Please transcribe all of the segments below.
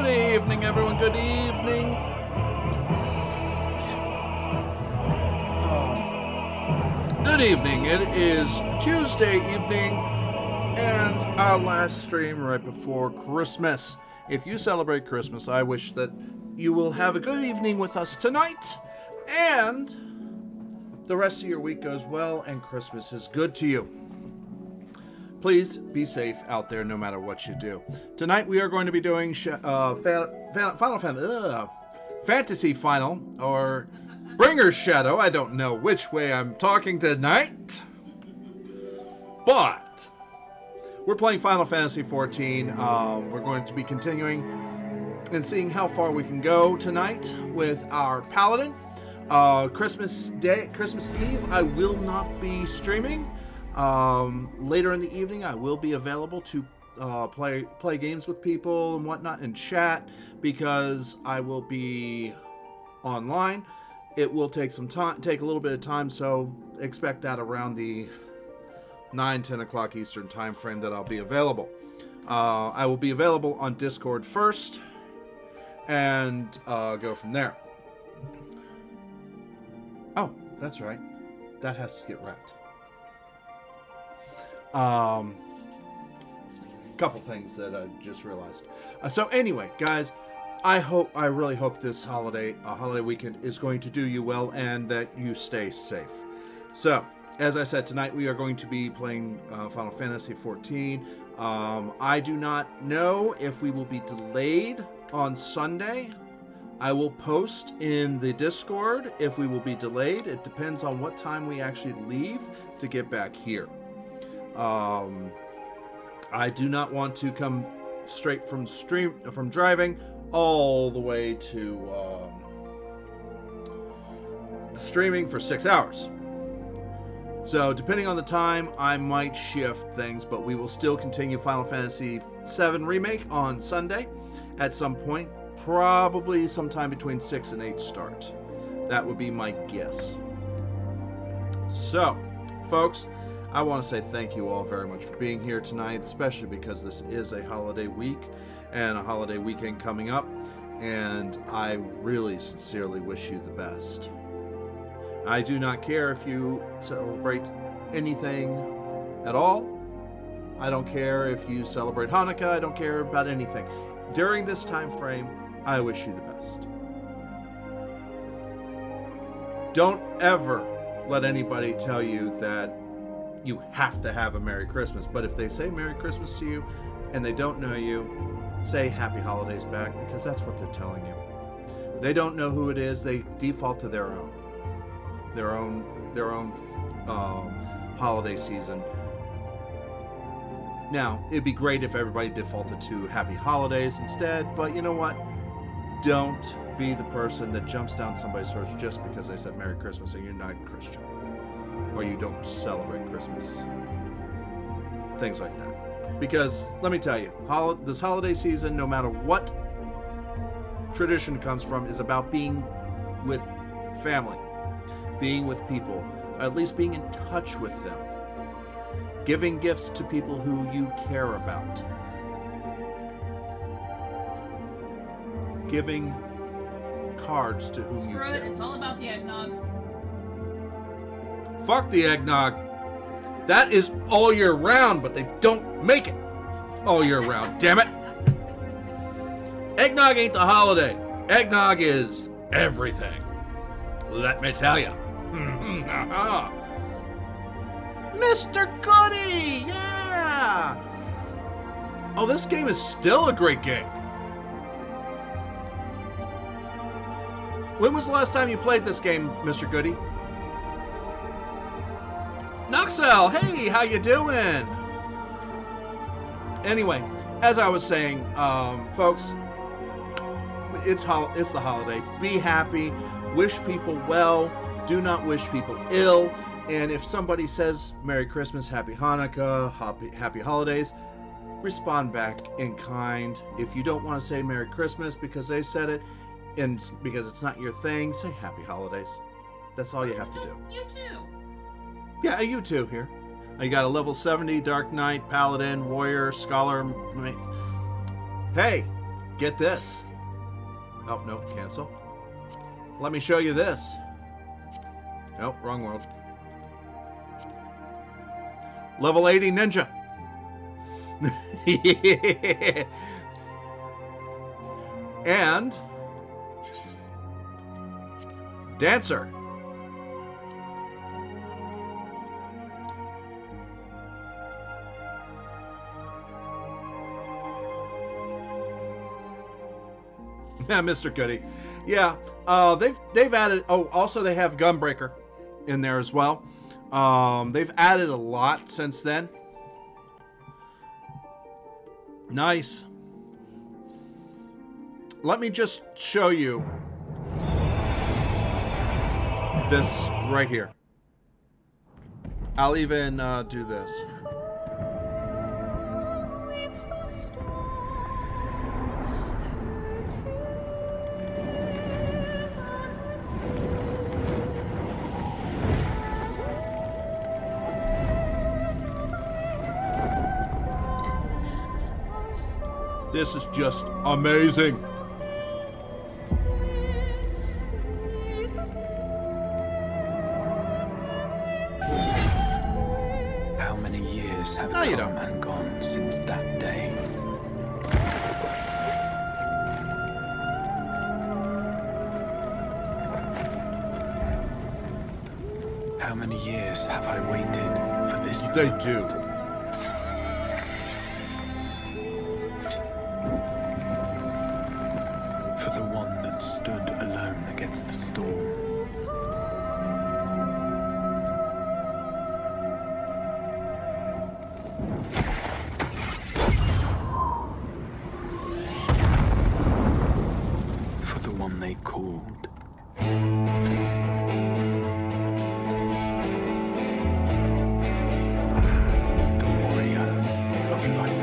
Good evening, everyone. Good evening. Good evening. It is Tuesday evening and our last stream right before Christmas. If you celebrate Christmas, I wish that you will have a good evening with us tonight and the rest of your week goes well and Christmas is good to you. Please be safe out there no matter what you do. Tonight we are going to be doing Fantasy Final, or Bringer's Shadow. I don't know which way I'm talking tonight. But we're playing Final Fantasy XIV. We're going to be continuing and seeing how far we can go tonight with our Paladin. Christmas Eve, I will not be streaming. Later in the evening, I will be available to play games with people and whatnot and chat because I will be online. It will take some time, take a little bit of time, so expect that around the 9-10 o'clock Eastern time frame that I'll be available. I will be available on Discord first and go from there. Oh, that's right. That has to get wrapped. Couple things that I just realized. So anyway, guys, I really hope this holiday weekend is going to do you well and that you stay safe. So, as I said, tonight we are going to be playing Final Fantasy XIV. I do not know if we will be delayed on Sunday. I will post in the Discord if we will be delayed. It depends on what time we actually leave to get back here. I do not want to come straight from driving all the way to streaming for 6 hours. So depending on the time, I might shift things, but we will still continue Final Fantasy VII Remake on Sunday at some point, probably sometime between 6 and 8 start. That would be my guess. So, folks, I want to say thank you all very much for being here tonight, especially because this is a holiday week and a holiday weekend coming up, and I really sincerely wish you the best. I do not care if you celebrate anything at all. I don't care if you celebrate Hanukkah. I don't care about anything. During this time frame, I wish you the best. Don't ever let anybody tell you that you have to have a Merry Christmas. But if they say Merry Christmas to you and they don't know you, say Happy Holidays back, because that's what they're telling you. They don't know who it is. They default to their own holiday season. Now, it'd be great if everybody defaulted to Happy Holidays instead, but you know what? Don't be the person that jumps down somebody's throat just because they said Merry Christmas and you're not Christian. Or you don't celebrate Christmas. Things like that. Because, let me tell you, this holiday season, no matter what tradition it comes from, is about being with family. Being with people. Or at least being in touch with them. Giving gifts to people who you care about. Giving cards to whom you care. It's all about the eggnog. Fuck the eggnog. That is all year round, but they don't make it all year round. Damn it. Eggnog ain't the holiday. Eggnog is everything. Let me tell you. Mr. Goody! Yeah! Oh, this game is still a great game. When was the last time you played this game, Mr. Goody? Nuxel, hey, how you doing? Anyway, as I was saying, folks, it's the holiday. Be happy. Wish people well. Do not wish people ill. And if somebody says Merry Christmas, Happy Hanukkah, Happy Holidays, respond back in kind. If you don't want to say Merry Christmas because they said it, and because it's not your thing, say Happy Holidays. That's all you have to do. You too. Yeah, you too here. You got a level 70 Dark Knight, Paladin, Warrior, Scholar. Hey, Get this. Oh, no, cancel. Let me show you this. Nope, wrong world. Level 80 ninja. And dancer. Yeah, Mr. Goody. Yeah, they've added. Oh, also they have Gunbreaker in there as well. They've added a lot since then. Nice. Let me just show you this right here. I'll even do this. This is just amazing. How many years have come and gone since that day? How many years have I waited for this moment? They do. For the one that stood alone against the storm. For the one they called. The warrior of light.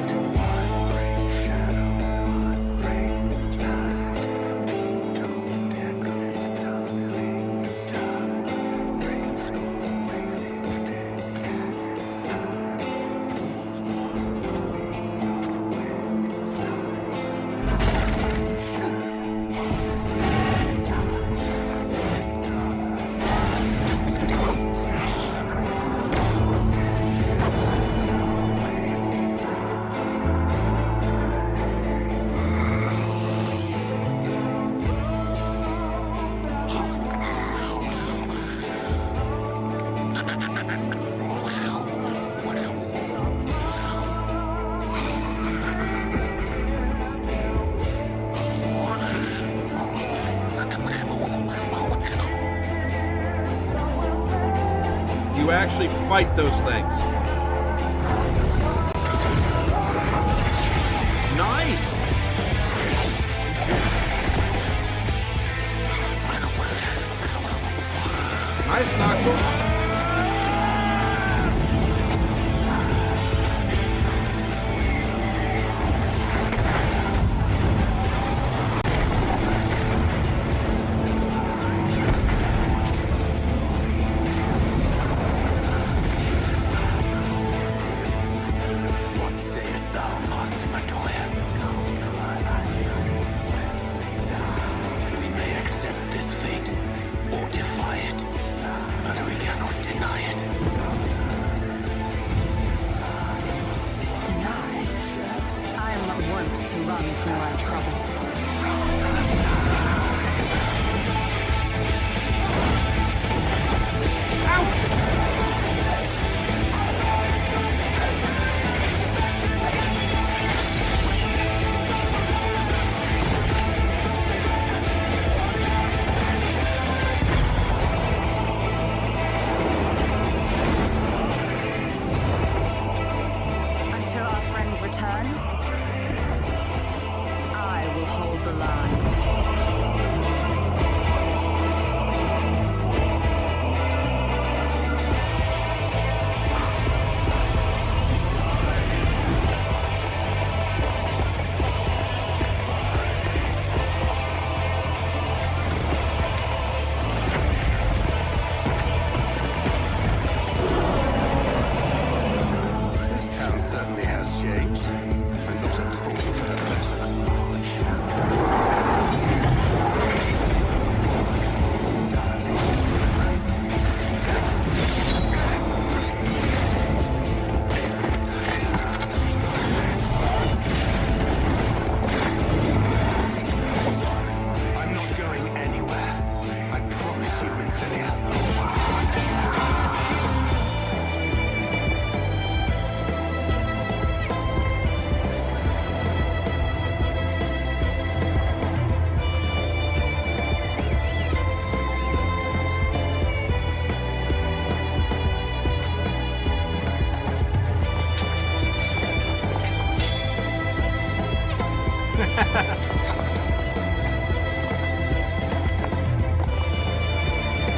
You actually fight those things. Nice. Nice, Noxel. Certainly has changed, but not at all for the better.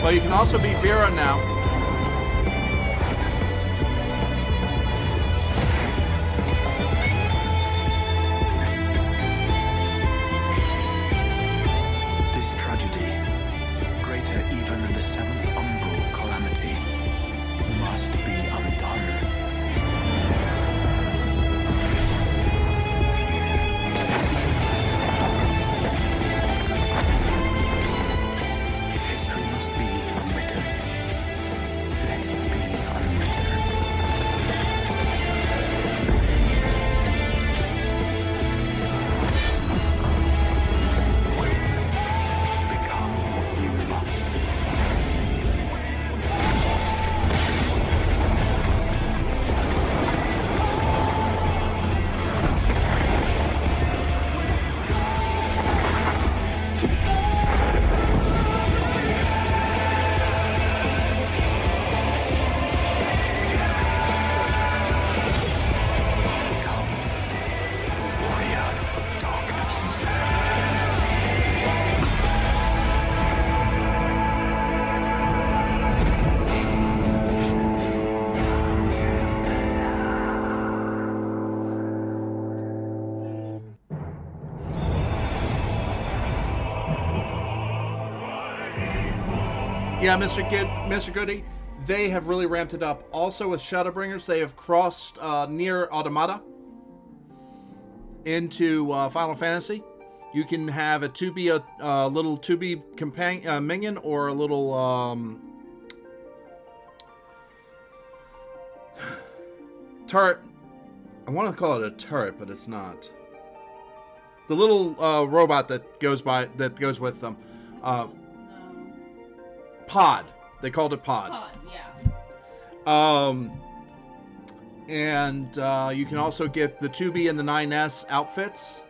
Well, you can also be Vera now. This tragedy, greater even than the seventh umbral calamity, must be undone. If history must be unwritten, let it be unwritten. Become what you must. Become the warrior of darkness. Yeah, Mr. Goody, they have really ramped it up. Also with Shadowbringers, they have crossed near Automata into Final Fantasy. You can have a 2B, a little 2B companion, minion, or a little turret. I want to call it a turret, but it's not. The little robot that goes with them. Pod. They called it Pod. Pod, yeah. And you can also get the 2B and the 9S outfits.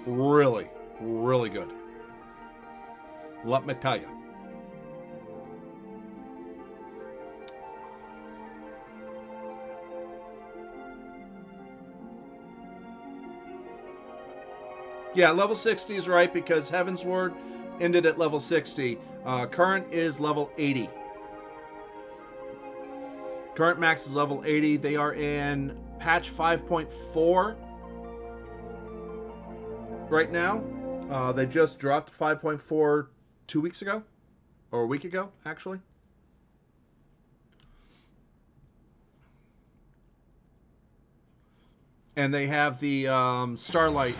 Really, really good. Let me tell you. Yeah, level 60 is right because Heaven's Word ended at level 60. Current is level 80. Current max is level 80. They are in patch 5.4 right now. They just dropped 5.4 2 weeks ago, or a week ago, actually. And they have the Starlight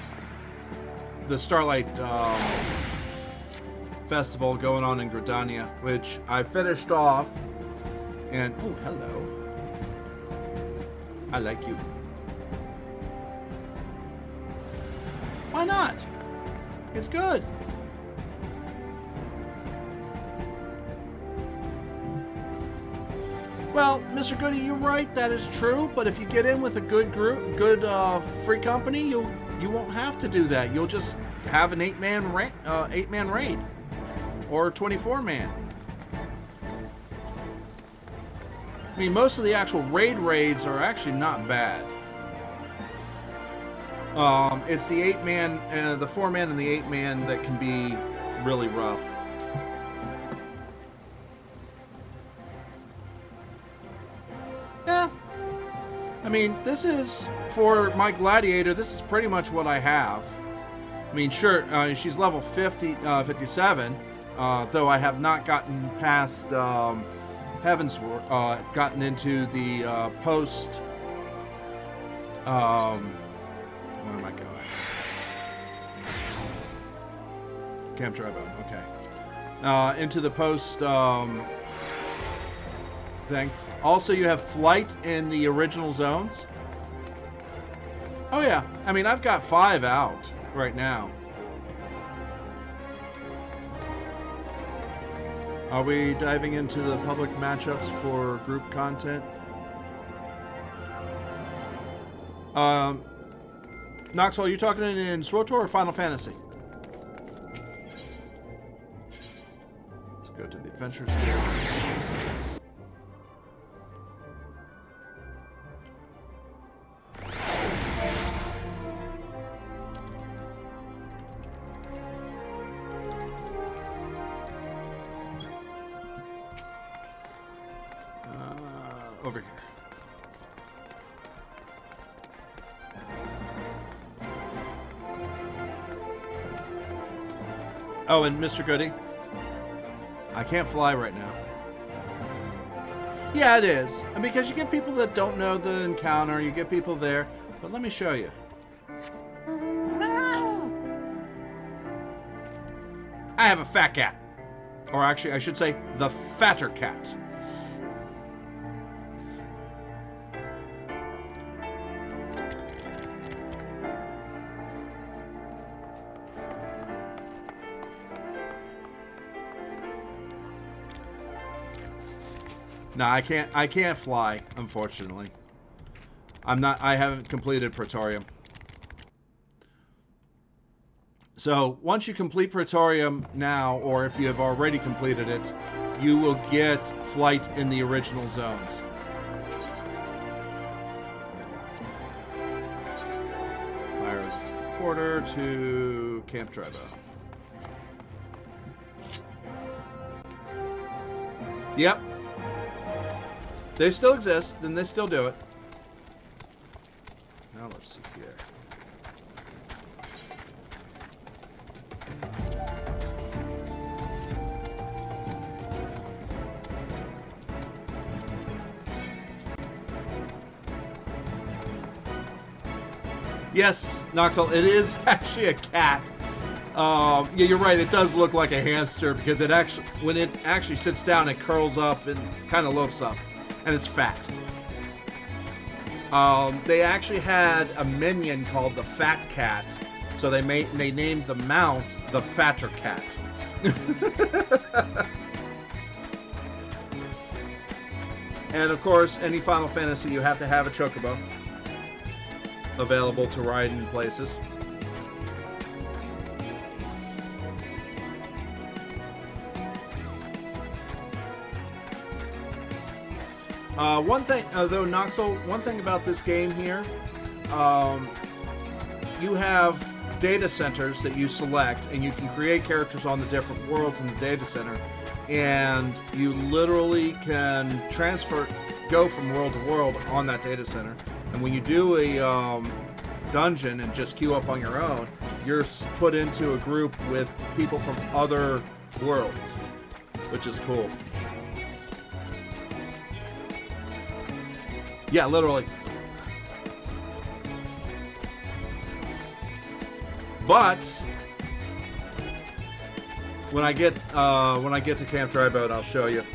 Festival going on in Gridania, which I finished off. And oh, hello. I like you. Why not? It's good. Well, Mr. Goody, you're right. That is true. But if you get in with a good group, good free company, you won't have to do that. You'll just have an 8-man raid, or a 24-man. I mean, most of the actual raids are actually not bad. It's the 8-man, the 4-man, and the 8-man that can be really rough. Yeah. I mean, this is, for my Gladiator, this is pretty much what I have. I mean, sure, she's level 57, though I have not gotten past Heaven's gotten into the post. Where am I going? Camp Drybone, okay. Into the post thing. Also, you have flight in the original zones. Oh yeah, I mean, I've got 5 out right now. Are we diving into the public matchups for group content? Knoxwell, are you talking in SWTOR or Final Fantasy? Let's go to the Adventures here. Over here. Oh, and Mr. Goody, I can't fly right now. Yeah, it is. And because you get people that don't know the encounter, you get people there. But let me show you. I have a fat cat. Or actually, I should say, the fatter cat. No, I can't fly, unfortunately. I haven't completed Praetorium. So, once you complete Praetorium now, or if you have already completed it, you will get flight in the original zones. Pirate Quarter to Camp Tribo. Yep. They still exist, and they still do it. Now let's see here. Yes, Noxel, it is actually a cat. Yeah, you're right. It does look like a hamster because it actually, when it actually sits down, it curls up and kind of loafs up. And it's fat. They actually had a minion called the Fat Cat, so they named the mount the Fatter Cat. And of course, any Final Fantasy, you have to have a Chocobo available to ride in places. One thing, though, Noxel, one thing about this game here, you have data centers that you select, and you can create characters on the different worlds in the data center, and you literally can go from world to world on that data center. And when you do a dungeon and just queue up on your own, you're put into a group with people from other worlds, which is cool. Yeah, literally. But when I get to Camp Tri-Boat, I'll show you.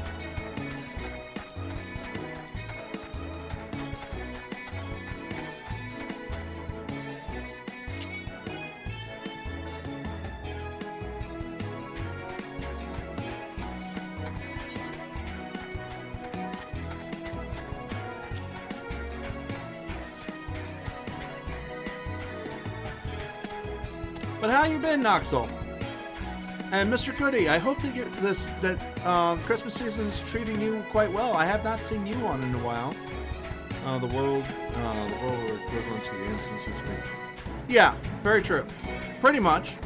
But how you been, Noxel? And Mr. Goody, I hope that Christmas season is treating you quite well. I have not seen you on in a while. The world equivalent to the instances we. Yeah, very true. Pretty much.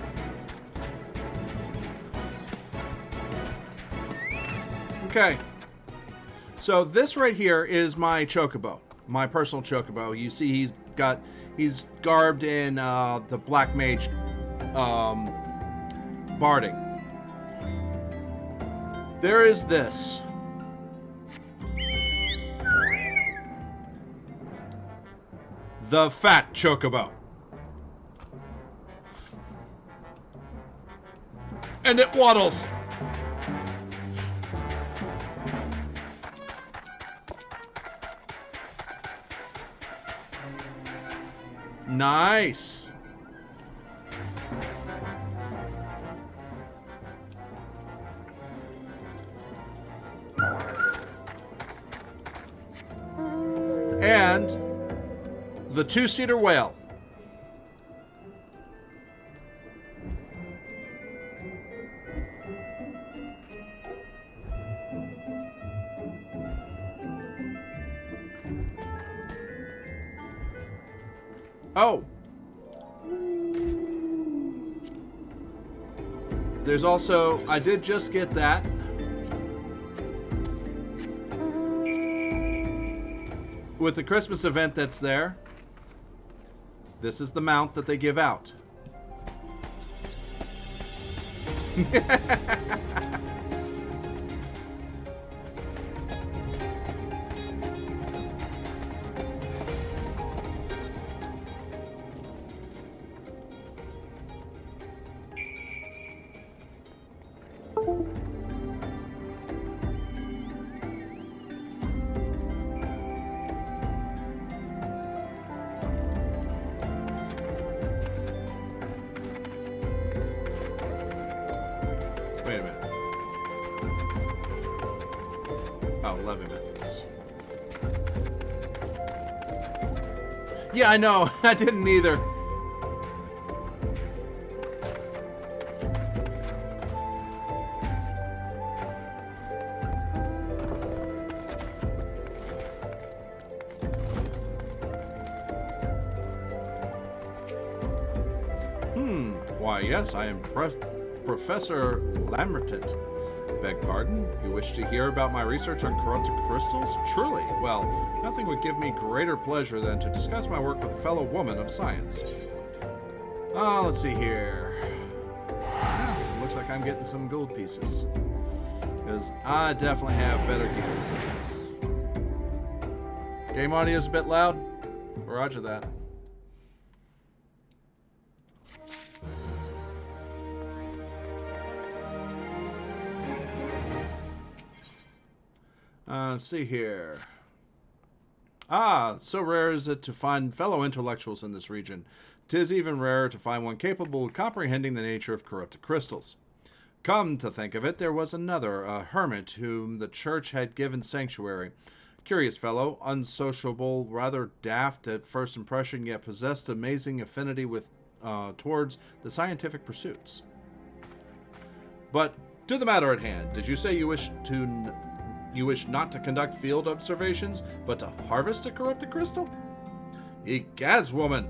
Okay. So this right here is my Chocobo, my personal Chocobo. You see, he's garbed in the Black Mage barding. There is this. The Fat Chocobo. And it waddles. Nice. And the two-seater whale. Oh. There's also, I did just get that. with the Christmas event that's there, this is the mount that they give out. Wait a minute. Oh, 11 minutes. Yeah, I know. I didn't either. Why, yes, I am Professor Lambertit. Beg pardon? You wish to hear about my research on corrupted crystals? Truly. Well, nothing would give me greater pleasure than to discuss my work with a fellow woman of science. Let's see here. Well, looks like I'm getting some gold pieces. Because I definitely have better gear. Game audio's a bit loud. Roger that. Let's see here. So rare is it to find fellow intellectuals in this region. 'Tis even rarer to find one capable of comprehending the nature of corrupted crystals. Come to think of it, there was another, a hermit, whom the church had given sanctuary. Curious fellow, unsociable, rather daft at first impression, yet possessed amazing affinity with towards the scientific pursuits. But to the matter at hand, did you say you wish not to conduct field observations, but to harvest a corrupted crystal? Egaz, woman!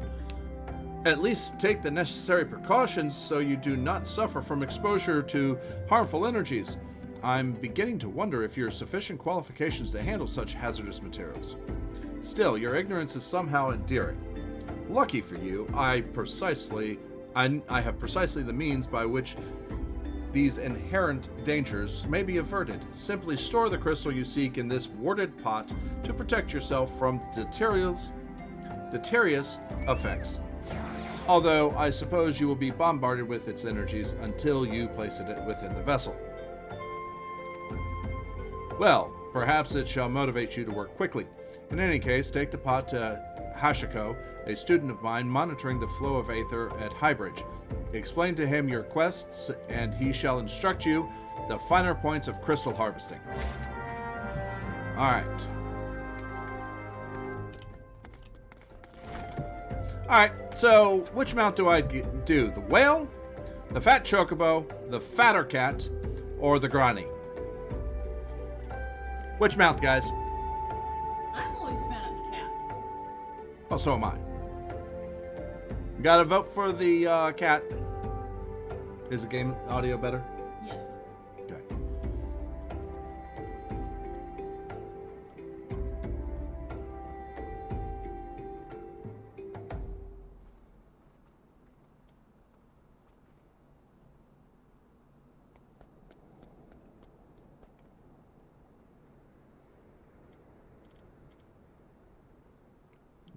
At least take the necessary precautions so you do not suffer from exposure to harmful energies. I'm beginning to wonder if you have sufficient qualifications to handle such hazardous materials. Still, your ignorance is somehow endearing. Lucky for you, I have precisely the means by which these inherent dangers may be averted. Simply store the crystal you seek in this warded pot to protect yourself from deleterious effects. Although, I suppose you will be bombarded with its energies until you place it within the vessel. Well, perhaps it shall motivate you to work quickly. In any case, take the pot to Hashiko, a student of mine monitoring the flow of aether at Highbridge. Explain to him your quests, and he shall instruct you the finer points of crystal harvesting. Alright. Alright, so which mount do I do? The whale, the fat chocobo, the fatter cat, or the granny? Which mount, guys? I'm always a fan of the cat. Oh, so am I. Gotta vote for the cat. Is the game audio better? Yes. Okay.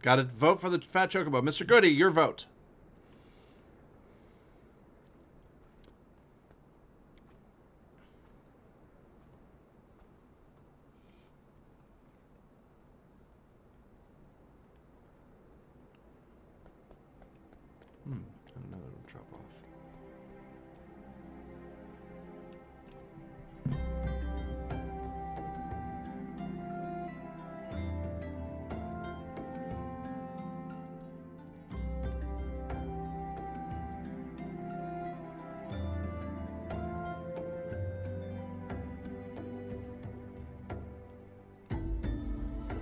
Gotta vote for the fat chocobo. Mr. Goody, your vote. Another one drop off.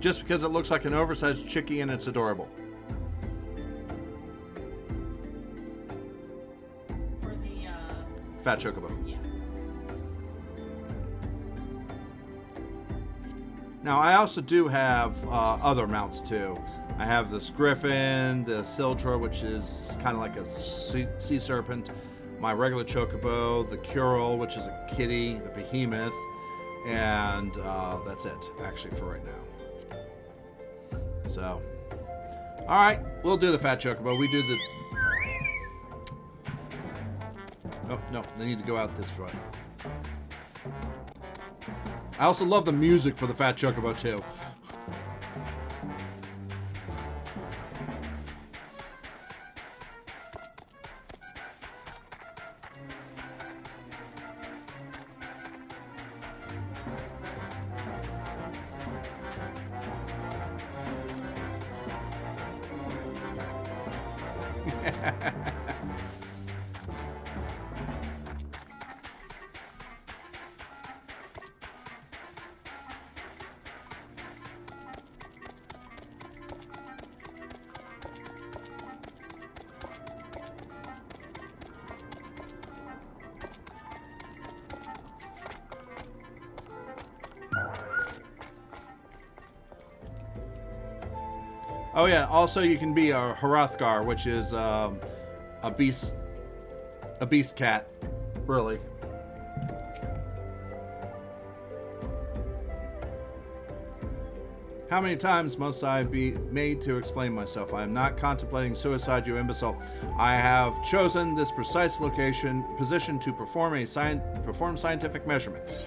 Just because it looks like an oversized chickie and it's adorable. For the, Fat chocobo. yeah. Now, I also do have other mounts, too. I have this griffin, the Sildra, which is kind of like a sea serpent, my regular Chocobo, the Curel, which is a kitty, the behemoth, and that's it, actually, for right now. So, alright, we'll do the fat Chocobo. We do the... Oh, no, they need to go out this way. I also love the music for the fat Chocobo, too. Oh yeah, also you can be a Hrothgar, which is a beast cat, really. How many times must I be made to explain myself? I am not contemplating suicide, you imbecile. I have chosen this precise position to perform scientific measurements.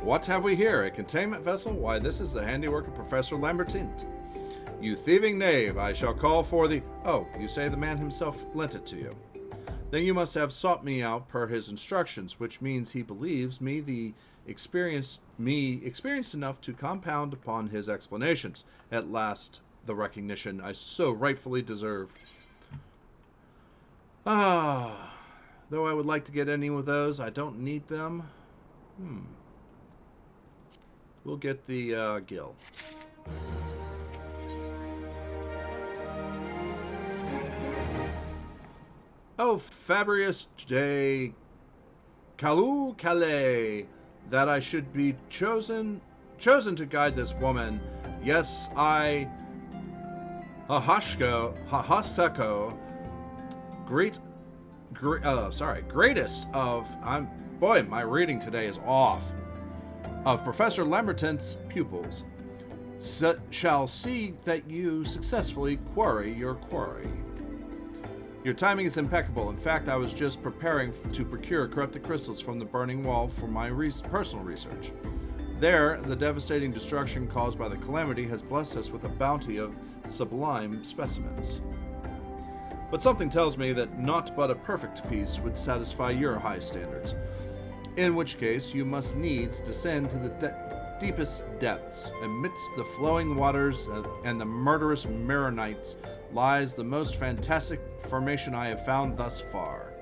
What have we here? A containment vessel? Why, this is the handiwork of Professor Lambertine. You thieving knave, I shall call for the... Oh, you say the man himself lent it to you. Then you must have sought me out per his instructions, which means he believes me experienced enough to compound upon his explanations. At last, the recognition I so rightfully deserve. Ah, though I would like to get any of those, I don't need them. We'll get the gill. Oh, Fabrius de Calu Calais, that I should be chosen to guide this woman. Yes, I, Hahaseko, greatest of, boy, my reading today is off, of Professor Lambertin's pupils, shall see that you successfully quarry your quarry. Your timing is impeccable. In fact, I was just preparing to procure corrupted crystals from the burning wall for my personal research. There, the devastating destruction caused by the calamity has blessed us with a bounty of sublime specimens. But something tells me that naught but a perfect piece would satisfy your high standards. In which case, you must needs descend to the deepest depths. Amidst the flowing waters and the murderous Maronites lies the most fantastic formation I have found thus far.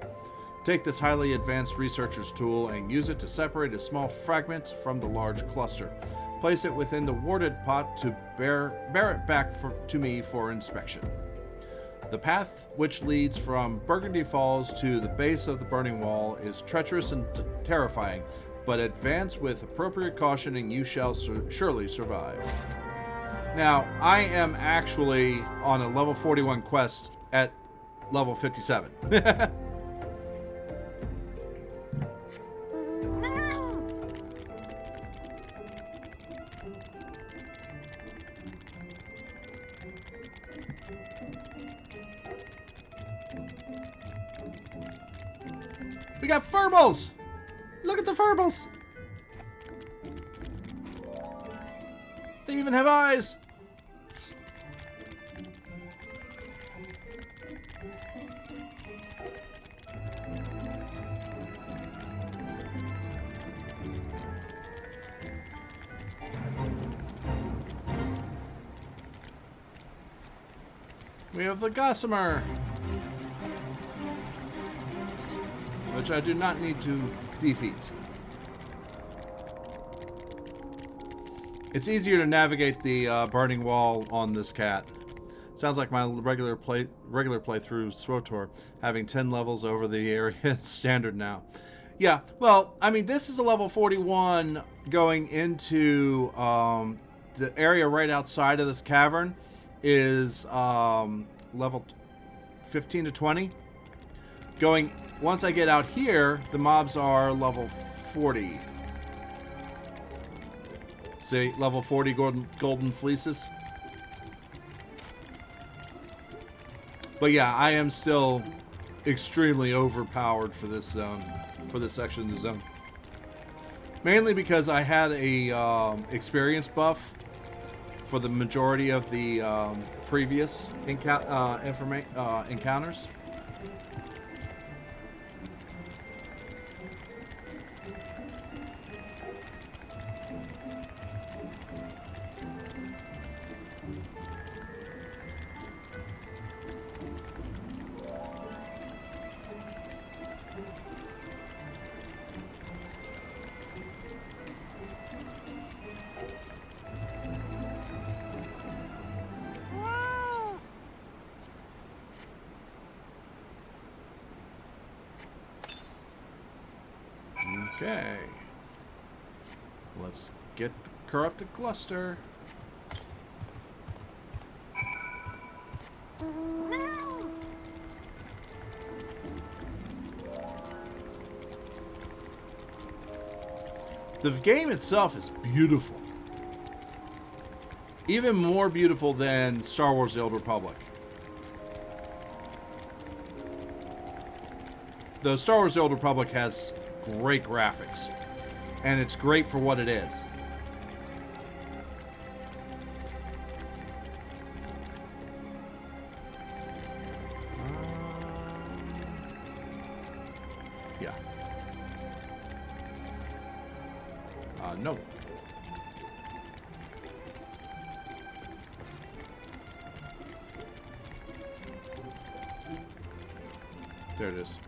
Take this highly advanced researcher's tool and use it to separate a small fragment from the large cluster. Place it within the warded pot to bear it back to me for inspection. The path which leads from Burgundy Falls to the base of the burning wall is treacherous and terrifying, but advance with appropriate caution and you shall surely survive. Now, I am actually on a level 41 quest at level 57. We got furbles! Look at the furbles! They even have eyes! We have the Gossamer, which I do not need to defeat. It's easier to navigate the burning wall on this cat. Sounds like my regular playthrough SWTOR, having 10 levels over the area standard now. Yeah, well, I mean, this is a level 41 going into the area right outside of this cavern is level 15 to 20. Going, once I get out here, the mobs are level 40. See, level 40 golden fleeces. But yeah, I am still extremely overpowered for this zone, for this section of the zone. Mainly because I had a experience buff for the majority of the previous encounters. Okay. Let's get the corrupted cluster. The game itself is beautiful. Even more beautiful than Star Wars: The Old Republic. Though Star Wars: The Old Republic has great graphics, and it's great for what it is. Yeah. No. There it is.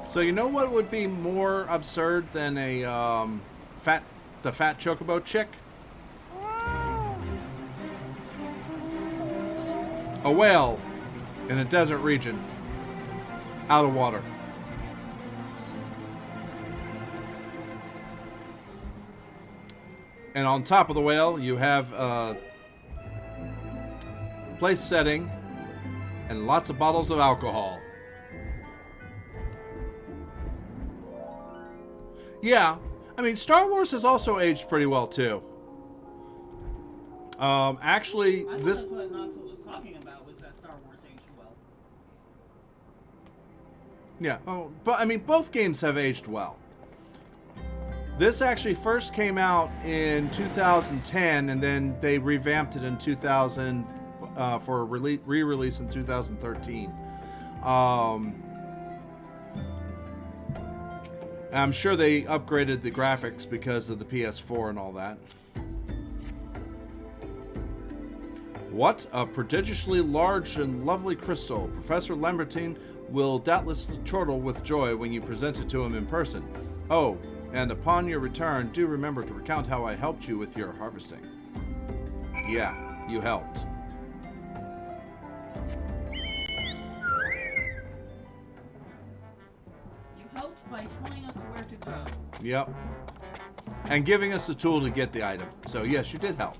So you know what would be more absurd than a the fat Chocobo chick? A whale in a desert region, out of water. And on top of the whale, you have a place setting and lots of bottles of alcohol. Yeah, I mean, Star Wars has also aged pretty well too. Actually, I thought this. that's what Knoxville was talking about, was that Star Wars aged well. Yeah, but I mean, both games have aged well. This actually first came out in 2010, and then they revamped it in 2000 for a re-release in 2013. I'm sure they upgraded the graphics because of the PS4 and all that. What a prodigiously large and lovely crystal. Professor Lambertine will doubtless chortle with joy when you present it to him in person. Oh, and upon your return, do remember to recount how I helped you with your harvesting. Yeah, you helped. You helped by telling us where to go. Yep. And giving us the tool to get the item. So yes, you did help.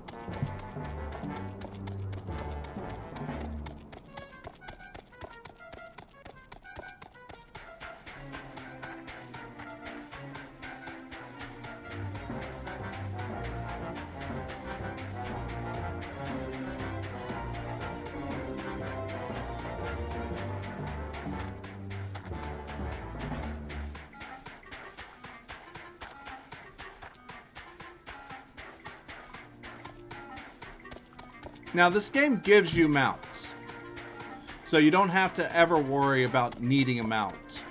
Now, this game gives you mounts, so you don't have to ever worry about needing a mount.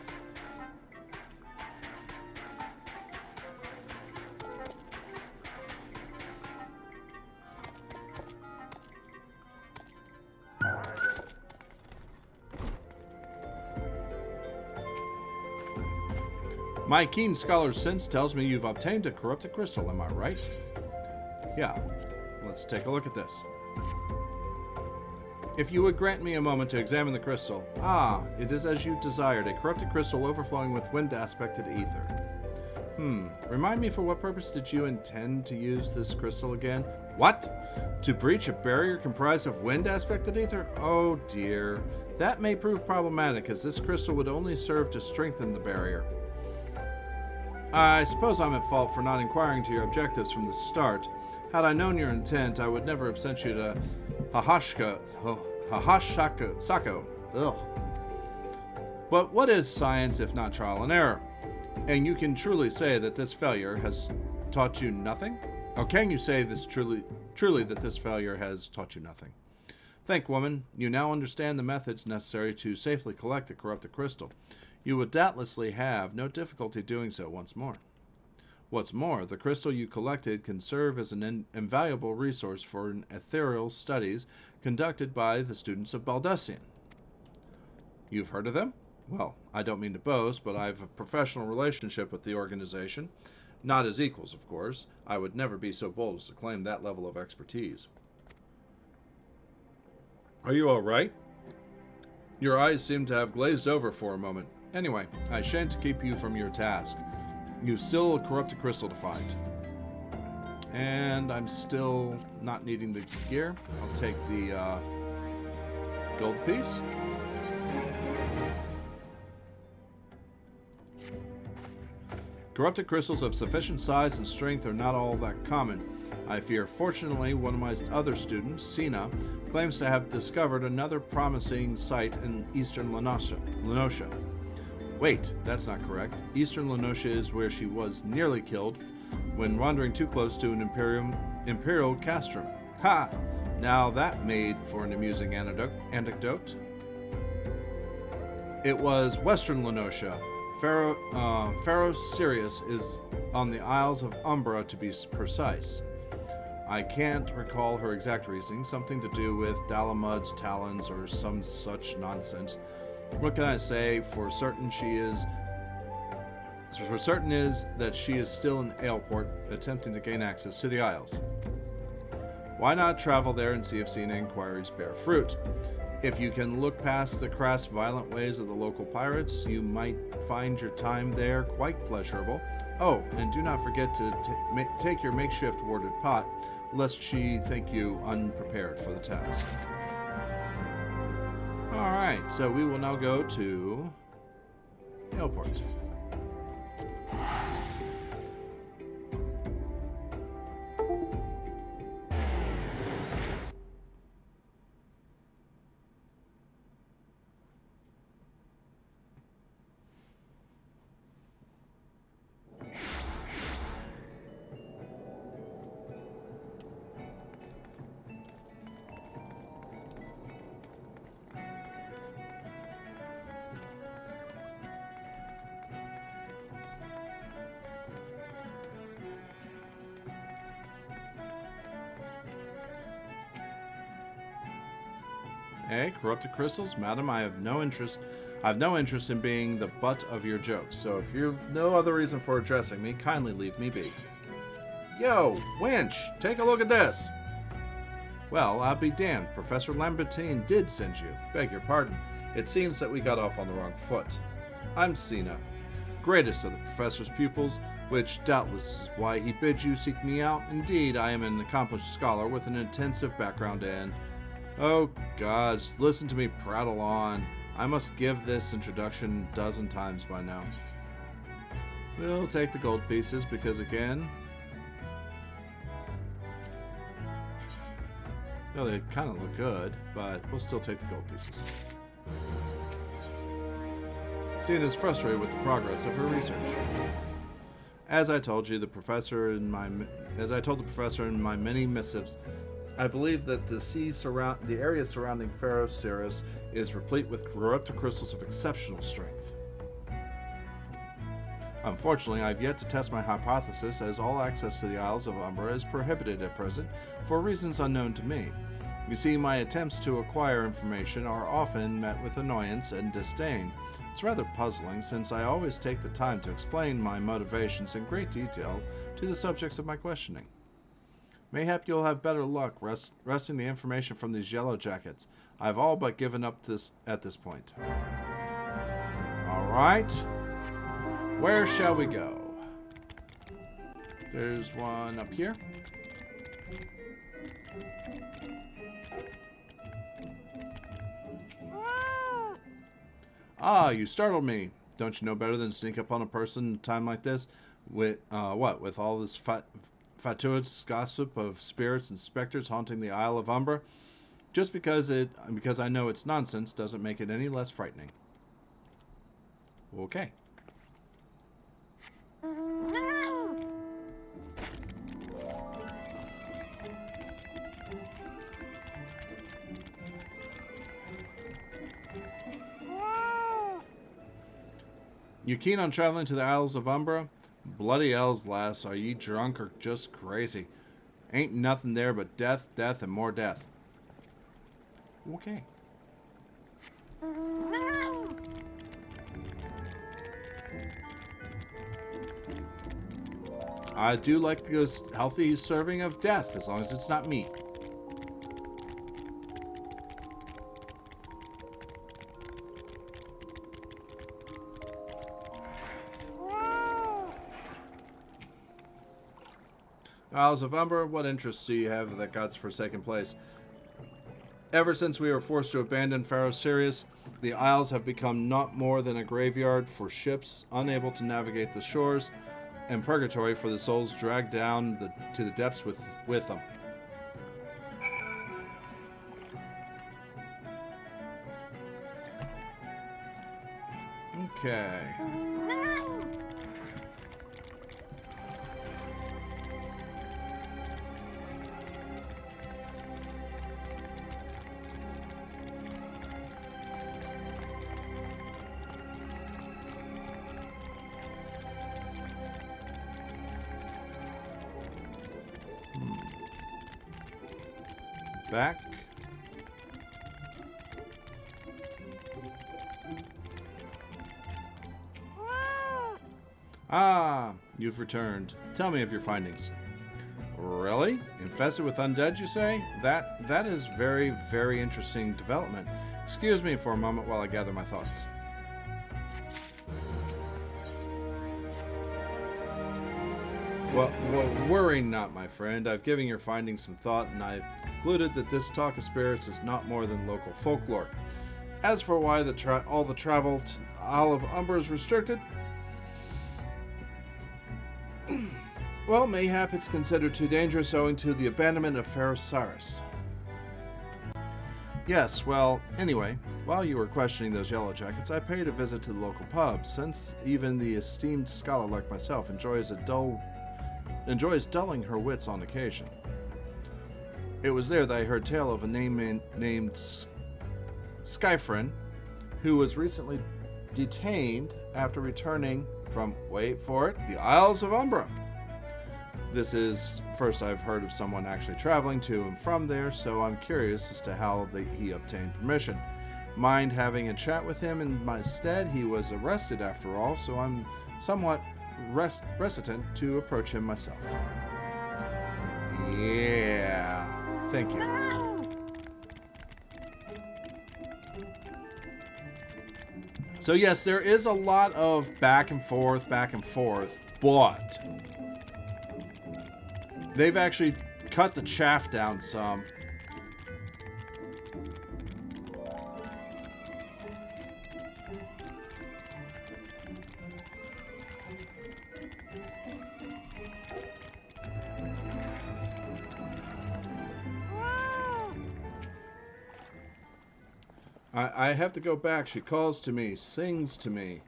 My keen scholar's sense tells me you've obtained a corrupted crystal, am I right? Yeah. Let's take a look at this. If you would grant me a moment to examine the crystal. Ah, it is as you desired, a corrupted crystal overflowing with wind-aspected ether. Remind me, for what purpose did you intend to use this crystal again? What? To breach a barrier comprised of wind-aspected ether? Oh dear. That may prove problematic, as this crystal would only serve to strengthen the barrier. I suppose I'm at fault for not inquiring to your objectives from the start. Had I known your intent, I would never have sent you to Sako. Ugh. But what is science if not trial and error? And you can truly say that this failure has taught you nothing? Or can you say this truly that this failure has taught you nothing? Think, woman, you now understand the methods necessary to safely collect the corrupted crystal. You would doubtlessly have no difficulty doing so once more. What's more, the crystal you collected can serve as an invaluable resource for ethereal studies conducted by the students of Baldusian. You've heard of them? Well, I don't mean to boast, but I have a professional relationship with the organization. Not as equals, of course. I would never be so bold as to claim that level of expertise. Are you all right? Your eyes seem to have glazed over for a moment. Anyway, I shan't keep you from your task. You've still a corrupted crystal to find. And I'm still not needing the gear. I'll take the gold piece. Corrupted crystals of sufficient size and strength are not all that common. I fear. Fortunately, one of my other students, Sina, claims to have discovered another promising site in eastern Lenosha. Wait, that's not correct. Eastern Lenosha is where she was nearly killed when wandering too close to an imperial castrum. Ha! Now that made for an amusing anecdote. It was western Lenosha. Pharaoh Sirius is on the Isles of Umbra, to be precise. I can't recall her exact reasoning, something to do with Dalamud's talons or some such nonsense. What can I say? For certain is that she is still in Aleport, attempting to gain access to the Isles. Why not travel there and see if Sina inquiries bear fruit? If you can look past the crass, violent ways of the local pirates, you might find your time there quite pleasurable. Oh, and do not forget to take your makeshift warded pot, lest she think you unprepared for the task. Alright, so we will now go to Aleport. Hey, corrupted crystals? Madam, I have no interest in being the butt of your jokes, so if you've no other reason for addressing me, kindly leave me be. Yo, wench, take a look at this! Well, I'll be damned. Professor Lambertine did send you. Beg your pardon. It seems that we got off on the wrong foot. I'm Sina, greatest of the professor's pupils, which doubtless is why he bids you seek me out. Indeed, I am an accomplished scholar with an intensive background in... Oh, gods, listen to me prattle on. I must give this introduction a dozen times by now. We'll take the gold pieces because, again... No, they kind of look good, but we'll still take the gold pieces. Sina is frustrated with the progress of her research. As I told the professor in my many missives, I believe that the area surrounding Pharaoh Sirius is replete with corrupted crystals of exceptional strength. Unfortunately, I have yet to test my hypothesis, as all access to the Isles of Umbra is prohibited at present for reasons unknown to me. You see, my attempts to acquire information are often met with annoyance and disdain It's rather puzzling, since I always take the time to explain my motivations in great detail to the subjects of my questioning. Mayhap you'll have better luck wresting the information from these yellow jackets. I've all but given up at this point. Alright. Where shall we go? There's one up here. Ah, you startled me. Don't you know better than to sneak up on a person in a time like this? With, with all this fatuous gossip of spirits and specters haunting the Isle of Umbra? Just because I know it's nonsense doesn't make it any less frightening. Okay. You keen on traveling to the Isles of Umbra? Bloody elves, lass. Are ye drunk or just crazy? Ain't nothing there but death, death, and more death. Okay. I do like a healthy serving of death, as long as it's not meat. Isles of Umbra, what interests do you have in that God's forsaken place? Ever since we were forced to abandon Pharaoh Sirius, the Isles have become not more than a graveyard for ships unable to navigate the shores, and purgatory for the souls dragged down to the depths with them. Okay. Back. Ah, you've returned. Tell me of your findings. Really? Infested with undead, you say? That is very, very interesting development. Excuse me for a moment while I gather my thoughts. Well, worry not, my friend. I've given your findings some thought, and I've concluded that this talk of spirits is not more than local folklore. As for why all the travel to Isle of Umbra is restricted, well, mayhap it's considered too dangerous owing to the abandonment of Pharaoh Cyrus. Yes, well, anyway, while you were questioning those yellow jackets, I paid a visit to the local pub, since even the esteemed scholar like myself enjoys dulling her wits on occasion. It was there that I heard tale of a name named Skyfrin, who was recently detained after returning from, wait for it, the Isles of Umbra. This is first I've heard of someone actually traveling to and from there, so I'm curious as to how he obtained permission. Mind having a chat with him in my stead? He was arrested after all, so I'm somewhat reticent to approach him myself. Yeah, thank you. So yes, there is a lot of back and forth, but they've actually cut the chaff down some. I have to go back. She calls to me, sings to me.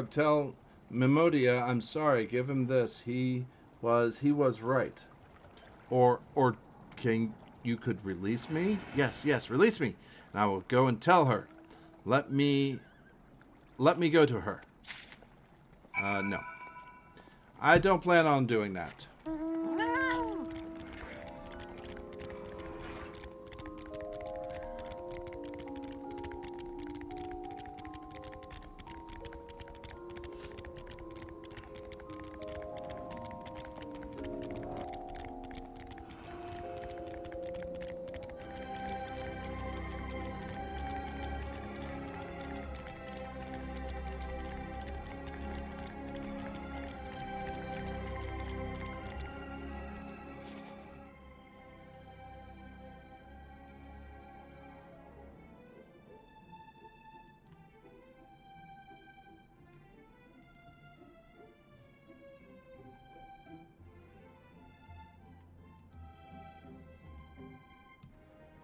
Tell Memodia I'm sorry. Give him this. He was right. Or you could release me? Yes, release me. And I will go and tell her. Let me go to her. No. I don't plan on doing that.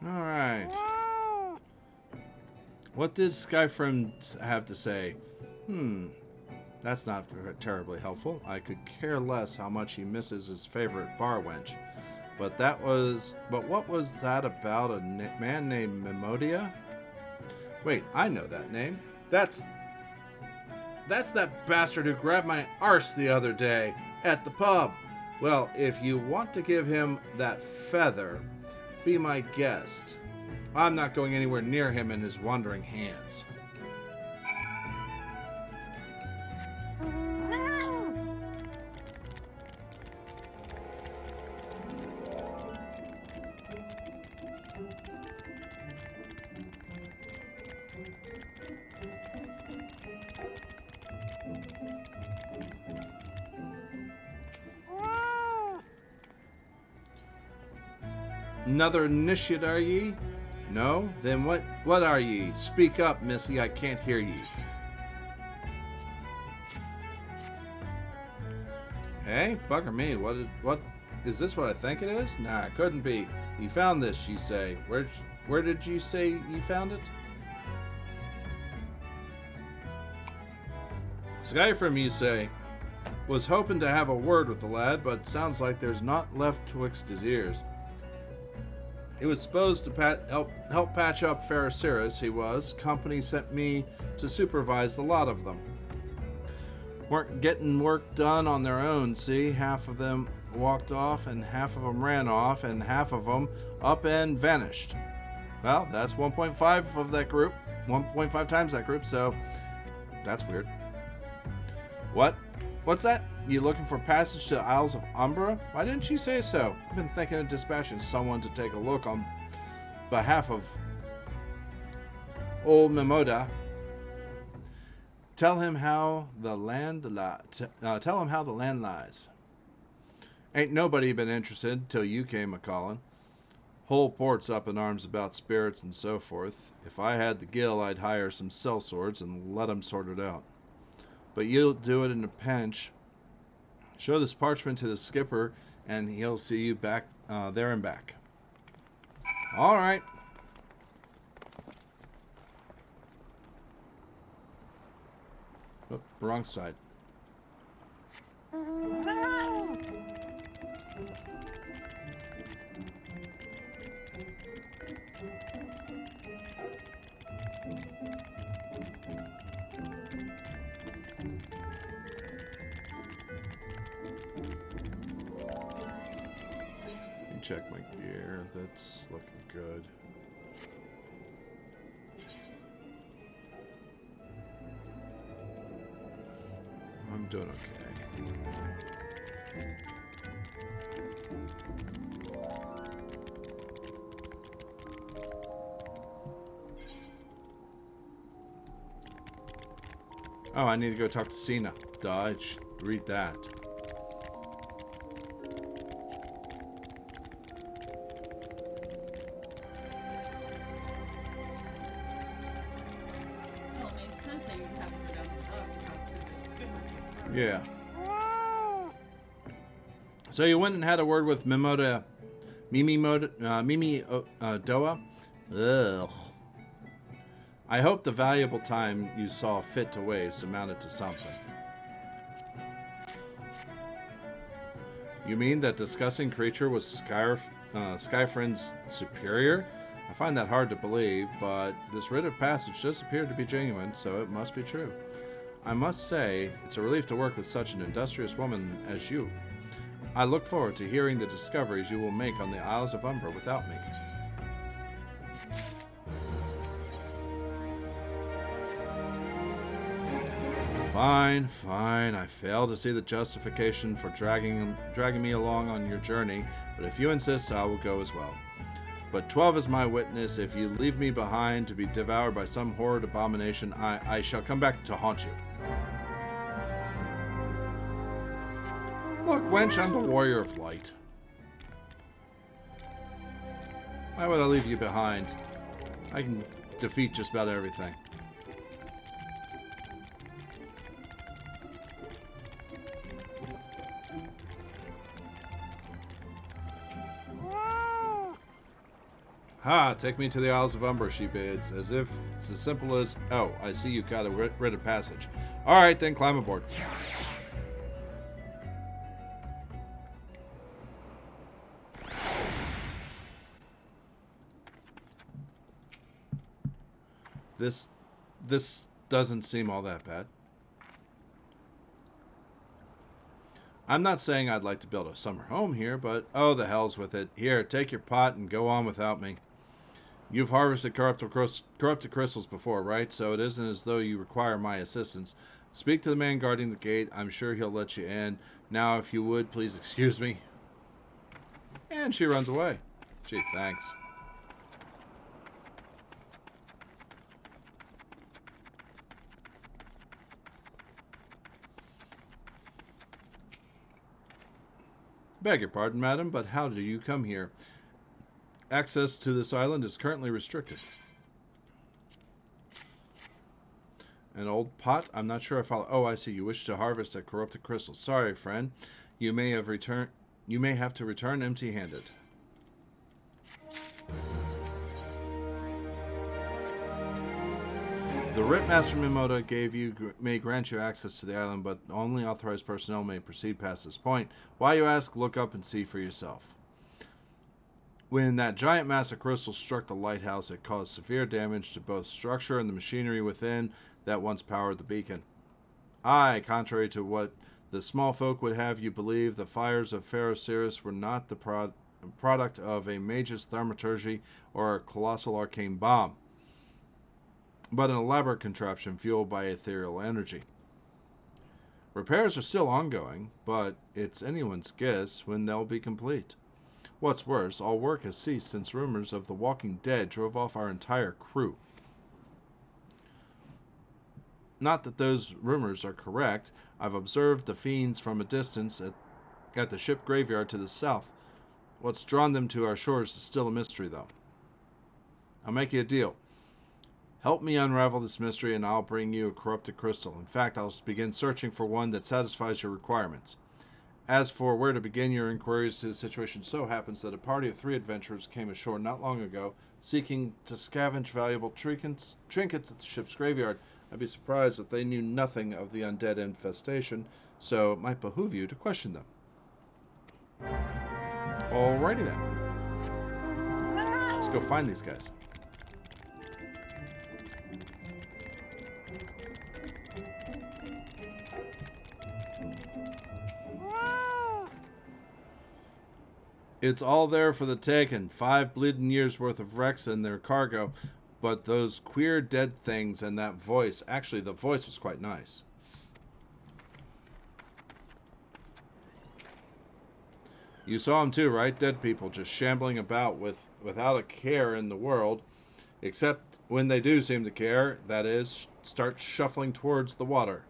Alright. What did Skyfriend have to say? That's not terribly helpful. I could care less how much he misses his favorite bar wench. But what was that about a man named Memodia? Wait, I know that name. That's that bastard who grabbed my arse the other day at the pub. Well, if you want to give him that feather, be my guest. I'm not going anywhere near him and his wandering hands. Another initiate, are ye? No? Then what are ye? Speak up, missy, I can't hear ye. Hey, bugger me, what is this what I think it is? Nah, it couldn't be. You found this, you say. Where did you say you found it? Skyfrim, you say. Was hoping to have a word with the lad, but sounds like there's naught left twixt his ears. He was supposed to help patch up Pharisirus, he was. Company sent me to supervise the lot of them. Weren't getting work done on their own, see? Half of them walked off, and half of them ran off, and half of them up and vanished. Well, that's 1.5 of that group. 1.5 times that group, so that's weird. What? What's that? You looking for passage to the Isles of Umbra? Why didn't you say so? I've been thinking of dispatching someone to take a look on behalf of old Memoda. Tell him how the land lies. Ain't nobody been interested till you came a-callin'. Whole port's up in arms about spirits and so forth. If I had the gill, I'd hire some sellswords and let 'em sort it out. But you'll do it in a pinch. Show this parchment to the skipper, and he'll see you back there and back. All right. Oh, wrong side. Check my gear. That's looking good. I'm doing okay. Oh, I need to go talk to Cena. Duh, I should read that. Yeah. So you went and had a word with Doa? Ugh. I hope the valuable time you saw fit to waste amounted to something. You mean that discussing creature was Skyfriend's superior? I find that hard to believe, but this writ of passage does appear to be genuine, so it must be true. I must say, it's a relief to work with such an industrious woman as you. I look forward to hearing the discoveries you will make on the Isles of Umbra without me. Fine, fine. I fail to see the justification for dragging me along on your journey, but if you insist, I will go as well. But 12 is my witness. If you leave me behind to be devoured by some horrid abomination, I shall come back to haunt you. Look, wench, I'm the warrior of light. Why would I leave you behind? I can defeat just about everything. Ha, take me to the Isles of Umber, she bids, as if it's as simple as, oh, I see you've got a writ of passage. All right, then climb aboard. This doesn't seem all that bad. I'm not saying I'd like to build a summer home here, but oh, the hell's with it. Here, take your pot and go on without me. You've harvested corrupted crystals before, right? So it isn't as though you require my assistance. Speak to the man guarding the gate. I'm sure he'll let you in. Now, if you would, please excuse me. And she runs away. Gee, thanks. Beg your pardon, madam, but how do you come here? Access to this island is currently restricted. An old pot? I'm not sure if I'll... Oh, I see. You wish to harvest a corrupted crystal. Sorry, friend. You may have to return empty-handed. The Writ Master Mimoda may grant you access to the island, but only authorized personnel may proceed past this point. Why, you ask? Look up and see for yourself. When that giant mass of crystal struck the lighthouse, it caused severe damage to both structure and the machinery within that once powered the beacon. Aye, contrary to what the small folk would have you believe, the fires of Pharaoh Sirius were not the product of a mage's thaumaturgy or a colossal arcane bomb, but an elaborate contraption fueled by ethereal energy. Repairs are still ongoing, but it's anyone's guess when they'll be complete. What's worse, all work has ceased since rumors of the Walking Dead drove off our entire crew. Not that those rumors are correct. I've observed the fiends from a distance at the ship graveyard to the south. What's drawn them to our shores is still a mystery, though. I'll make you a deal. Help me unravel this mystery and I'll bring you a corrupted crystal. In fact, I'll begin searching for one that satisfies your requirements. As for where to begin your inquiries to the situation, so happens that a party of 3 adventurers came ashore not long ago, seeking to scavenge valuable trinkets at the ship's graveyard. I'd be surprised if they knew nothing of the undead infestation, so it might behoove you to question them. Alrighty then. Let's go find these guys. It's all there for the taking. 5 bleeding years worth of wrecks and their cargo. But those queer dead things and that voice. Actually, the voice was quite nice. You saw them too, right? Dead people just shambling about without a care in the world. Except when they do seem to care. That is, start shuffling towards the water.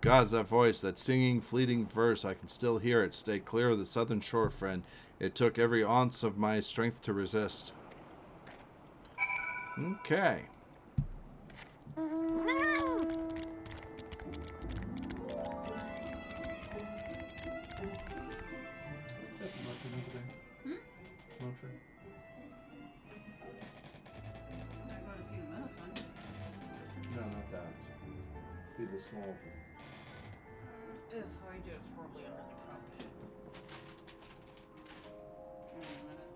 God's that voice, that singing, fleeting verse, I can still hear it. Stay clear of the southern shore, friend. It took every ounce of my strength to resist. Okay. No, not that. Be the small. If I do, it's probably under the couch. Give me a minute.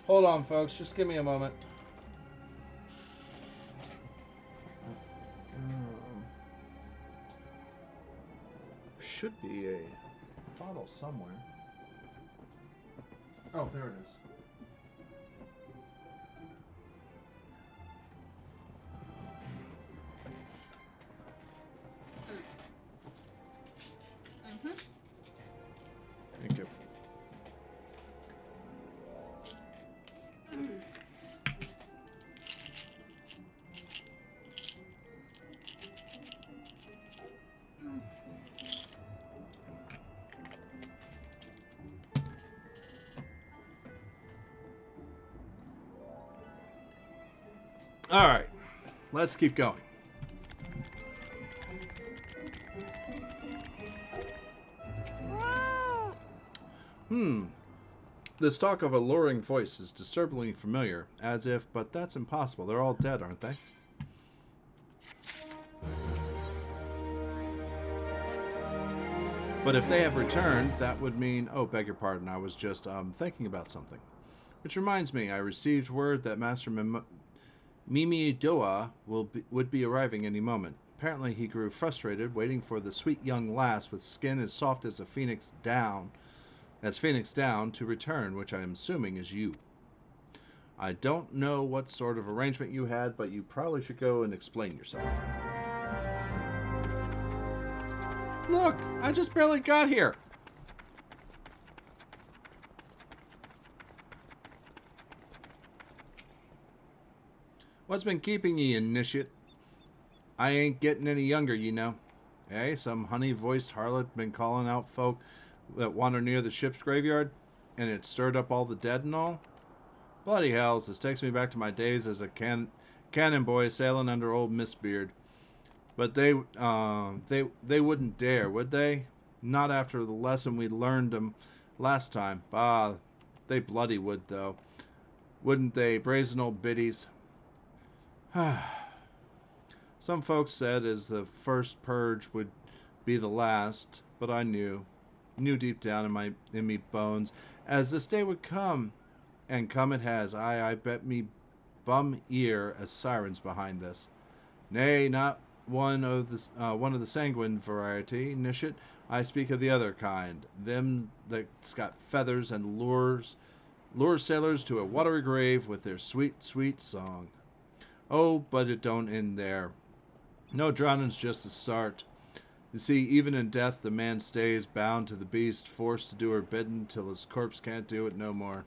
Hold on, folks. Just give me a moment. Should be a bottle somewhere. Oh, there it is. Thank you. All right, let's keep going. This talk of a luring voice is disturbingly familiar, as if, but that's impossible. They're all dead, aren't they? But if they have returned, that would mean... Oh, beg your pardon, I was just thinking about something. Which reminds me, I received word that Master Mimi Doa would be arriving any moment. Apparently he grew frustrated, waiting for the sweet young lass with skin as soft as a phoenix down, to return, which I am assuming is you. I don't know what sort of arrangement you had, but you probably should go and explain yourself. Look, I just barely got here. What's been keeping you, initiate? I ain't getting any younger, you know. Eh? Some honey-voiced harlot been calling out folk that wander near the ship's graveyard, and it stirred up all the dead and all? Bloody hells, this takes me back to my days as a cannon boy sailing under old Miss Beard. But they wouldn't dare, would they? Not after the lesson we learned them last time. Bah, they bloody would, though. Wouldn't they, brazen old biddies? Some folks said as the first purge would be the last, but I knew deep down in me bones, as this day would come, and come it has. I bet me bum ear as sirens behind this. Nay, not one of the sanguine variety, Nishit. I speak of the other kind, them that's got feathers and lures sailors to a watery grave with their sweet, sweet song. Oh, but it don't end there. No, drowning's just the start. You see, even in death, the man stays bound to the beast, forced to do her bidding till his corpse can't do it no more.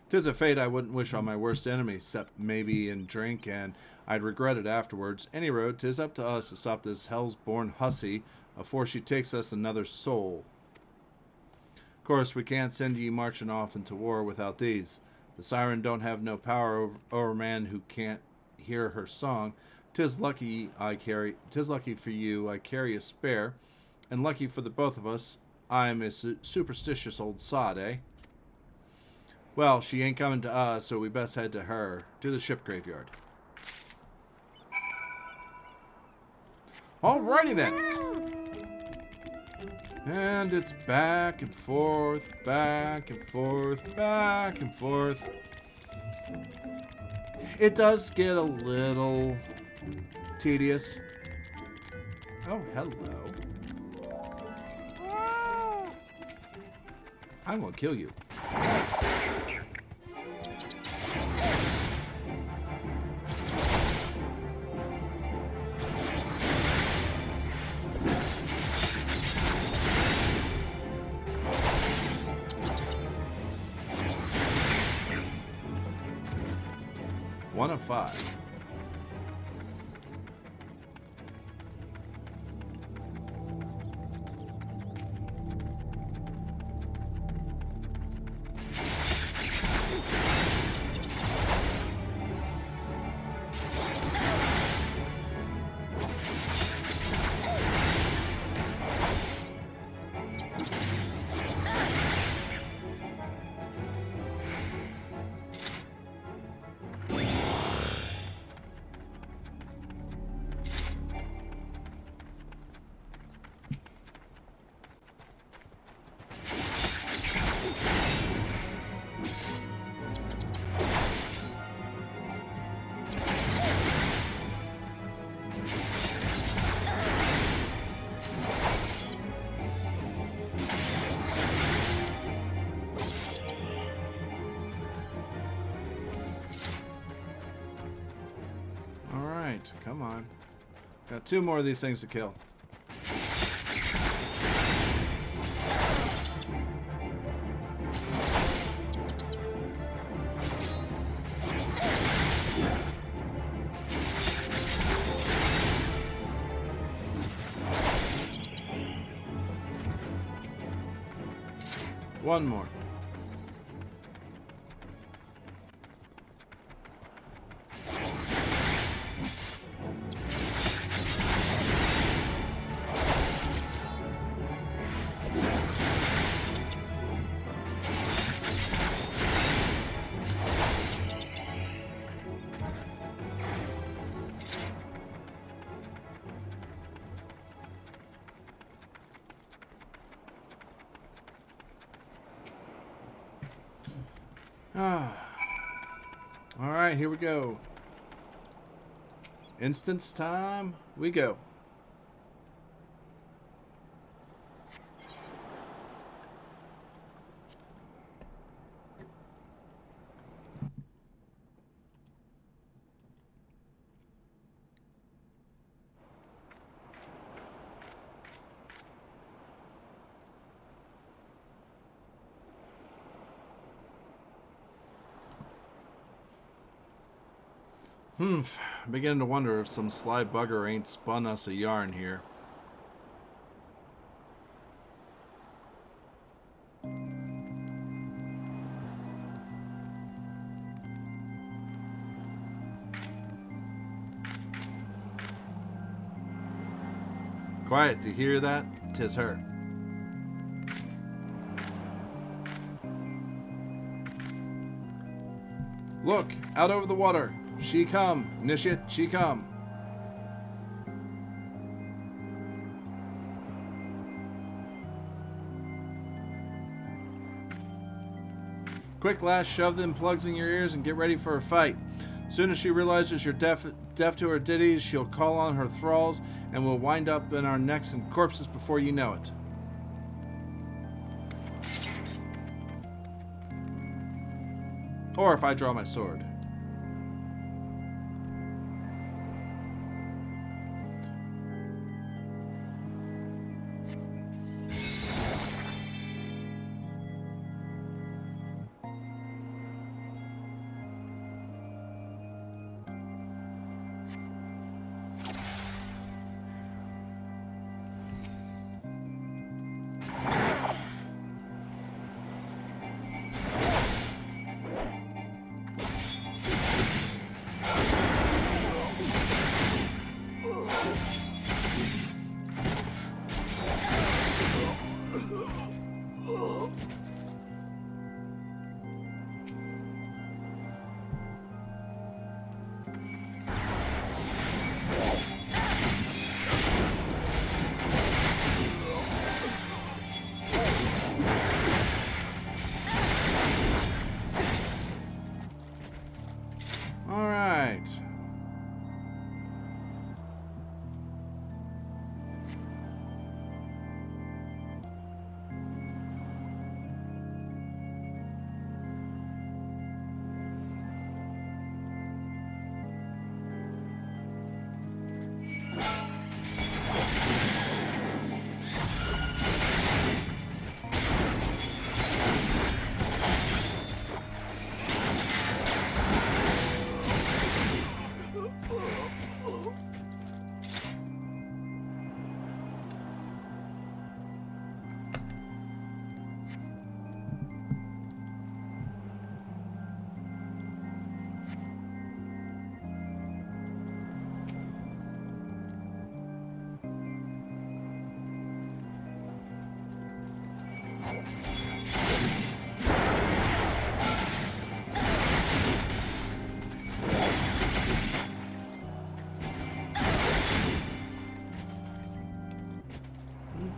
Tis a fate I wouldn't wish on my worst enemy, except maybe in drink, and I'd regret it afterwards. Any road, 'tis up to us to stop this hell's-born hussy afore she takes us another soul. Of course, we can't send ye marching off into war without these. The siren don't have no power over a man who can't hear her song. 'Tis lucky for you I carry a spare, and lucky for the both of us I'm a superstitious old sod, eh? Well, she ain't coming to us, so we best head to her, to the ship graveyard. Alrighty then. And it's back and forth, back and forth, back and forth. It does get a little tedious. Oh, hello. I'm gonna kill you. One of 5. Come on. Got 2 more of these things to kill. One more. Alright, here we go. Instance time, we go. I'm beginning to wonder if some sly bugger ain't spun us a yarn here. Quiet, do you hear that? 'Tis her. Look, out over the water. She come, Nishit, she come. Quick, lass, shove them plugs in your ears and get ready for a fight. Soon as she realizes you're deaf to her ditties, she'll call on her thralls and we'll wind up in our necks and corpses before you know it. Or if I draw my sword.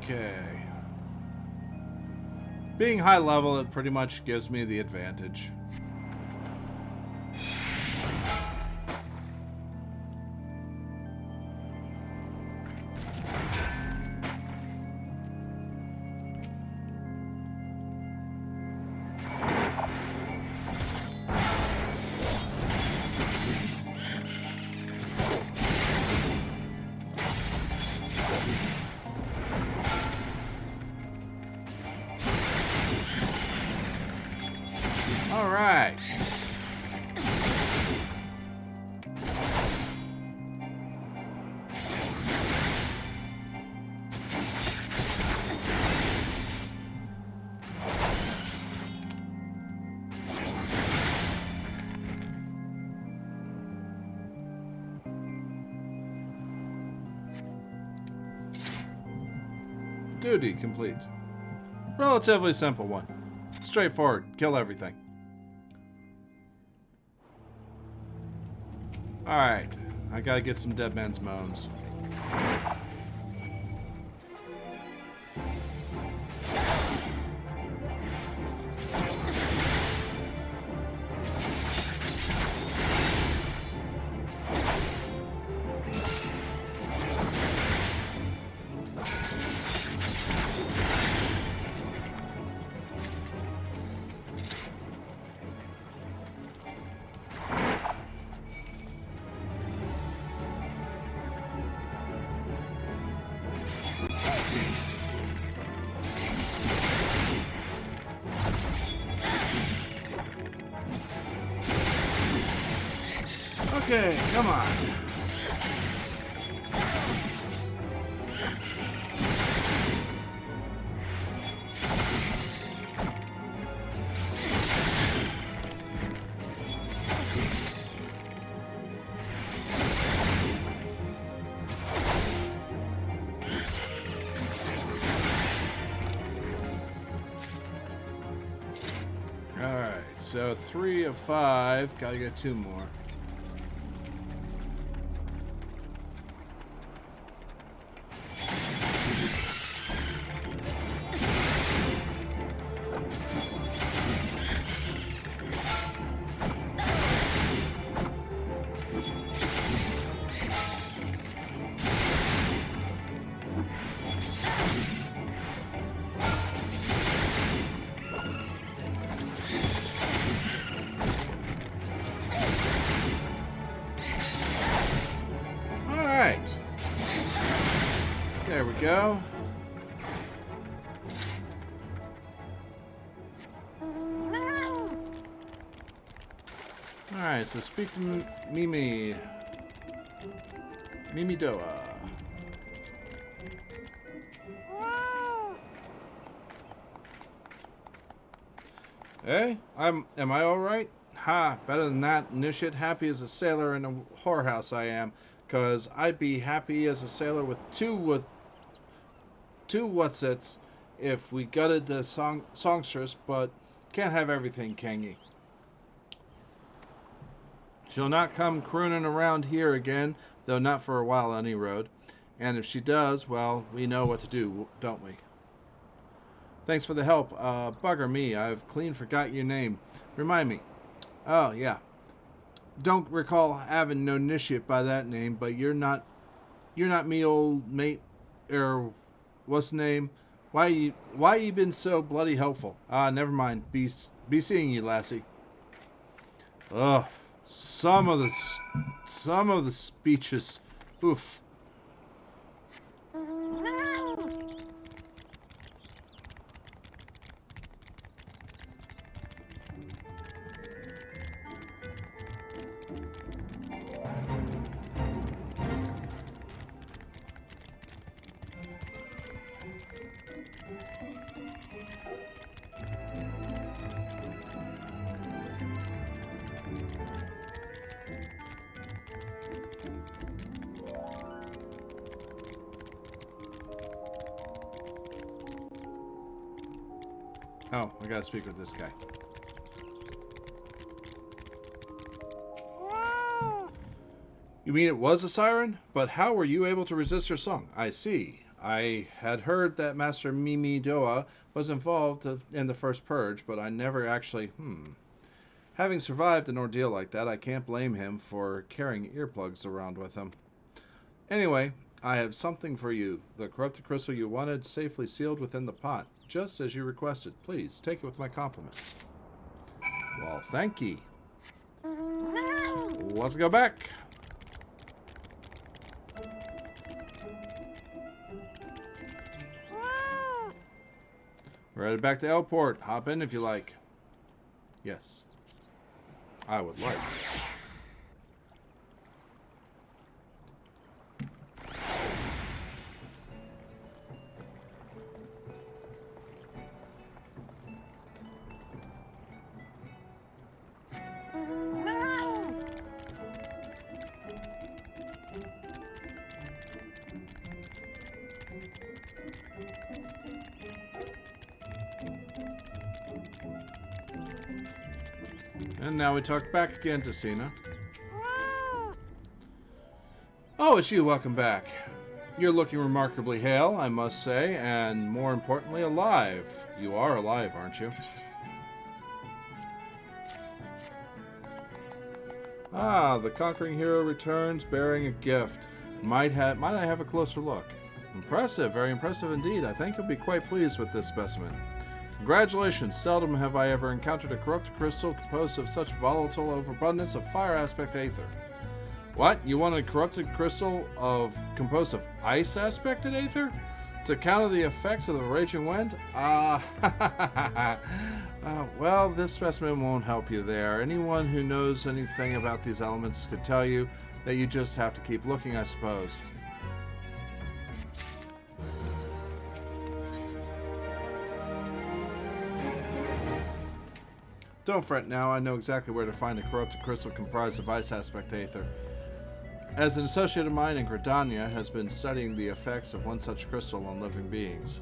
Okay. Being high level, it pretty much gives me the advantage. All right. Duty complete. Relatively simple one. Straightforward. Kill everything. Alright. I gotta get some dead man's moans. Okay, come on. Alright, so 3 of 5. Gotta get 2 more. Alright. There we go. Alright, so speak to Mimi. Mimi Doa. Hey, am I alright? Ha, better than that. Nishit, happy as a sailor in a whorehouse I am. 'Cause I'd be happy as a sailor with two what's-its if we gutted the songstress, but can't have everything, can ye? She'll not come crooning around here again, though not for a while any road. And if she does, well, we know what to do, don't we? Thanks for the help. Bugger me, I've clean forgot your name. Remind me. Oh, yeah. Don't recall having no Nishit by that name, but you're not me old mate, what's the name? Why you been so bloody helpful? Ah, never mind. Be seeing you, lassie. Ugh, some of the speeches, oof. Oh, I gotta speak with this guy. You mean it was a siren? But how were you able to resist her song? I see. I had heard that Master Mimi Doa was involved in the first purge, but I never actually, Having survived an ordeal like that, I can't blame him for carrying earplugs around with him. Anyway, I have something for you. The corrupted crystal you wanted safely sealed within the pot, just as you requested. Please, take it with my compliments. Well, thank ye. Let's go back. We're headed back to Elport. Hop in if you like. Yes. I would like. And now we talk back again to Cena. Oh, it's you. Welcome back. You're looking remarkably hale, I must say, and more importantly, alive. You are alive, aren't you? Ah, the conquering hero returns bearing a gift. Might I have a closer look? Impressive, very impressive indeed. I think you'll be quite pleased with this specimen. Congratulations, seldom have I ever encountered a corrupted crystal composed of such volatile overabundance of fire aspect aether. What? You want a corrupted crystal composed of ice aspected aether? To counter the effects of the raging wind? Well, this specimen won't help you there. Anyone who knows anything about these elements could tell you that you just have to keep looking, I suppose. Don't fret now, I know exactly where to find a corrupted crystal comprised of ice aspect aether. As an associate of mine in Gridania has been studying the effects of one such crystal on living beings.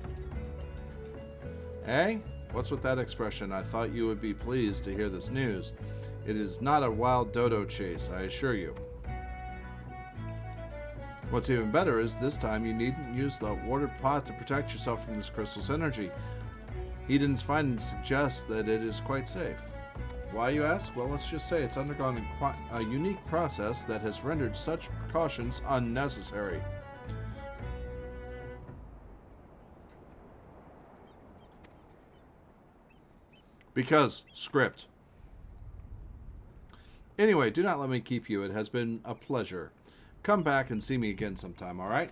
Eh? What's with that expression? I thought you would be pleased to hear this news. It is not a wild dodo chase, I assure you. What's even better is this time you needn't use the water pot to protect yourself from this crystal's energy. Eden's findings suggest that it is quite safe. Why, you ask? Well, let's just say it's undergone a unique process that has rendered such precautions unnecessary. Because script. Anyway, do not let me keep you. It has been a pleasure. Come back and see me again sometime, alright?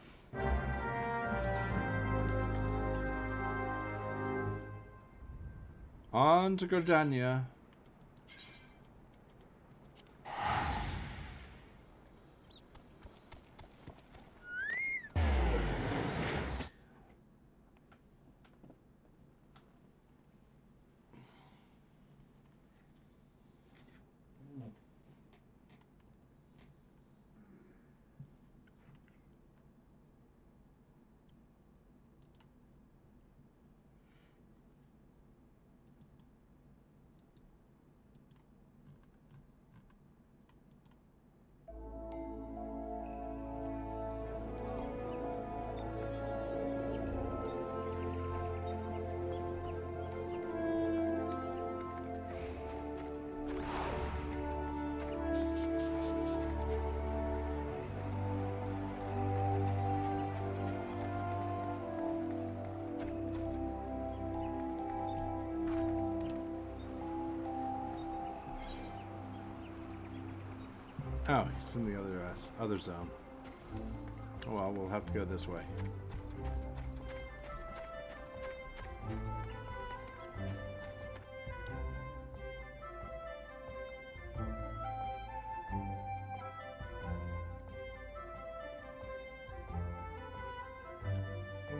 On to Gridania. Oh, he's in the other zone. Oh, well, we'll have to go this way.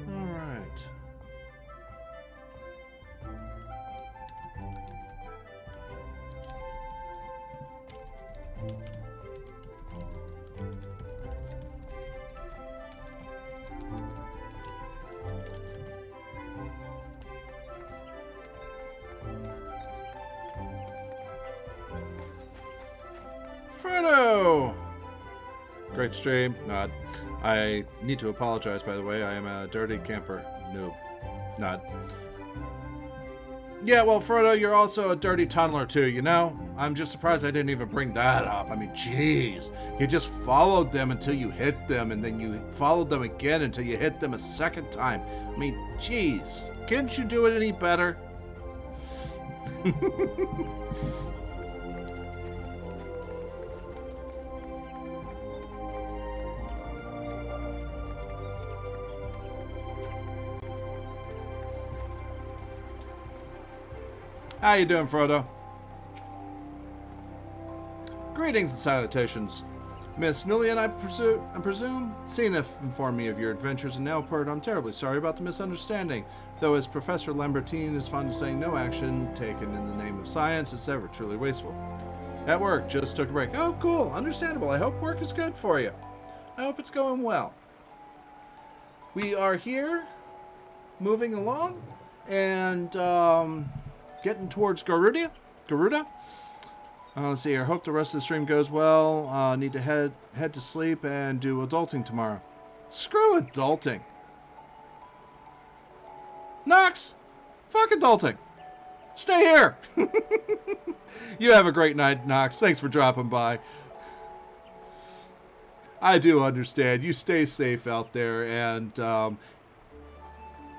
All right. Frodo! Great stream. Nod. I need to apologize, by the way. I am a dirty camper noob. Nod. Yeah, well, Frodo, you're also a dirty tunneler, too, you know? I'm just surprised I didn't even bring that up. I mean, jeez. You just followed them until you hit them, and then you followed them again until you hit them a second time. I mean, jeez. Can't you do it any better? How you doing, Frodo? Greetings and salutations. Miss Nulian, I presume? Cena informed me of your adventures in Nelport. I'm terribly sorry about the misunderstanding. Though, as Professor Lambertine is fond of saying, no action taken in the name of science is ever truly wasteful. At work, just took a break. Oh, cool. Understandable. I hope work is good for you. I hope it's going well. We are here, moving along, and, getting towards Garuda. Let's see here. Hope the rest of the stream goes well. Need to head to sleep and do adulting tomorrow. Screw adulting. Nox, fuck adulting. Stay here. You have a great night, Nox. Thanks for dropping by. I do understand. You stay safe out there, and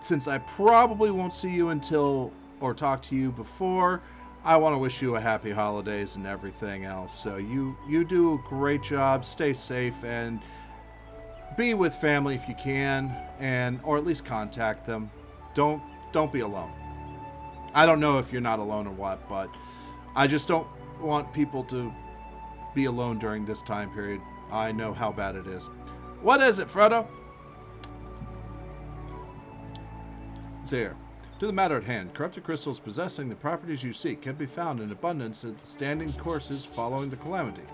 since I probably won't see you until, or talk to you before, I want to wish you a happy holidays and everything else. So you do a great job. Stay safe and be with family if you can, or at least contact them. Don't be alone. I don't know if you're not alone or what, but I just don't want people to be alone during this time period. I know how bad it is. What is it, Frodo? Let's see here. To the matter at hand, corrupted crystals possessing the properties you seek can be found in abundance at the standing courses following the calamity.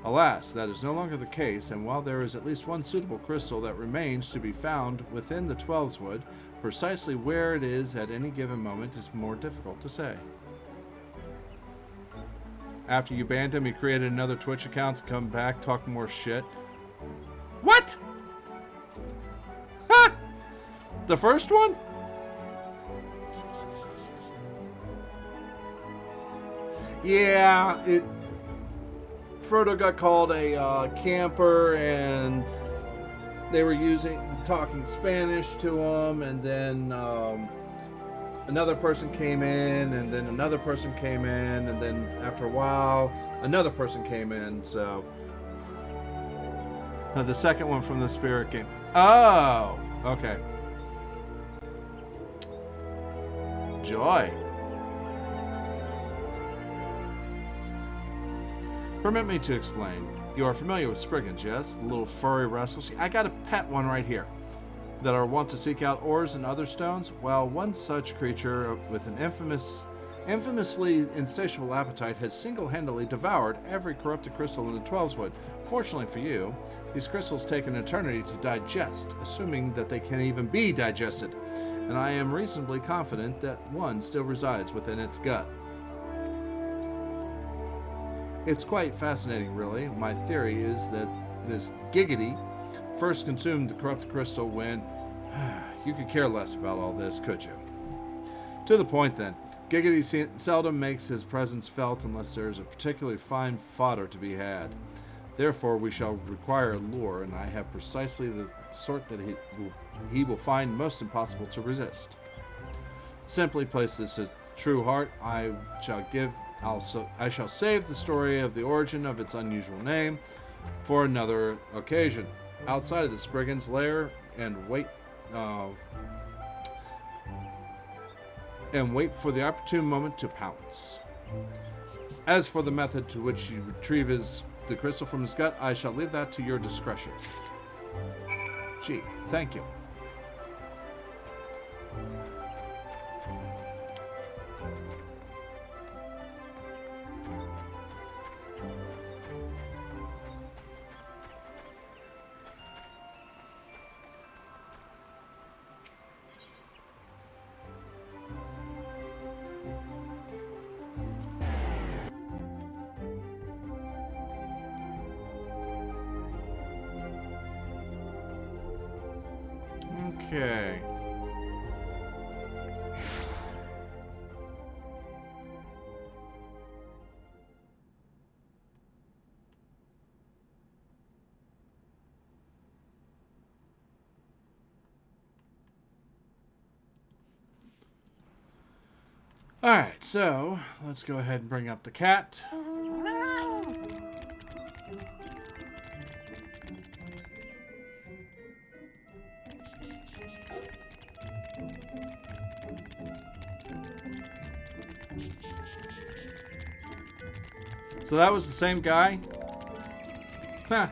Alas, that is no longer the case, and while there is at least one suitable crystal that remains to be found within the Twelveswood, precisely where it is at any given moment is more difficult to say. After you banned him, he created another Twitch account to come back, talk more shit. What? Ha! The first one? Yeah, Frodo got called a camper, and they were talking Spanish to him, and then another person came in, and then another person came in, and then after a while, another person came in. So the second one from the spirit game. Oh, okay. Joy. Permit me to explain. You are familiar with Spriggans, yes? The little furry rascals. I got a pet one right here that are wont to seek out ores and other stones. Well, one such creature with an infamously insatiable appetite has single-handedly devoured every corrupted crystal in the Twelveswood. Fortunately for you, these crystals take an eternity to digest, assuming that they can even be digested, and I am reasonably confident that one still resides within its gut. It's quite fascinating, really. My theory is that this Giggity first consumed the corrupted crystal when... You could care less about all this, could you? To the point, then. Giggity seldom makes his presence felt unless there is a particularly fine fodder to be had. Therefore, we shall require a lure, and I have precisely the sort that he will find most impossible to resist. Simply place this at true heart. I shall save the story of the origin of its unusual name for another occasion. Outside of the Spriggan's lair, and wait for the opportune moment to pounce. As for the method to which you retrieve the crystal from his gut, I shall leave that to your discretion. Gee, thank you. Okay. Alright, so let's go ahead and bring up the cat. So that was the same guy? Huh.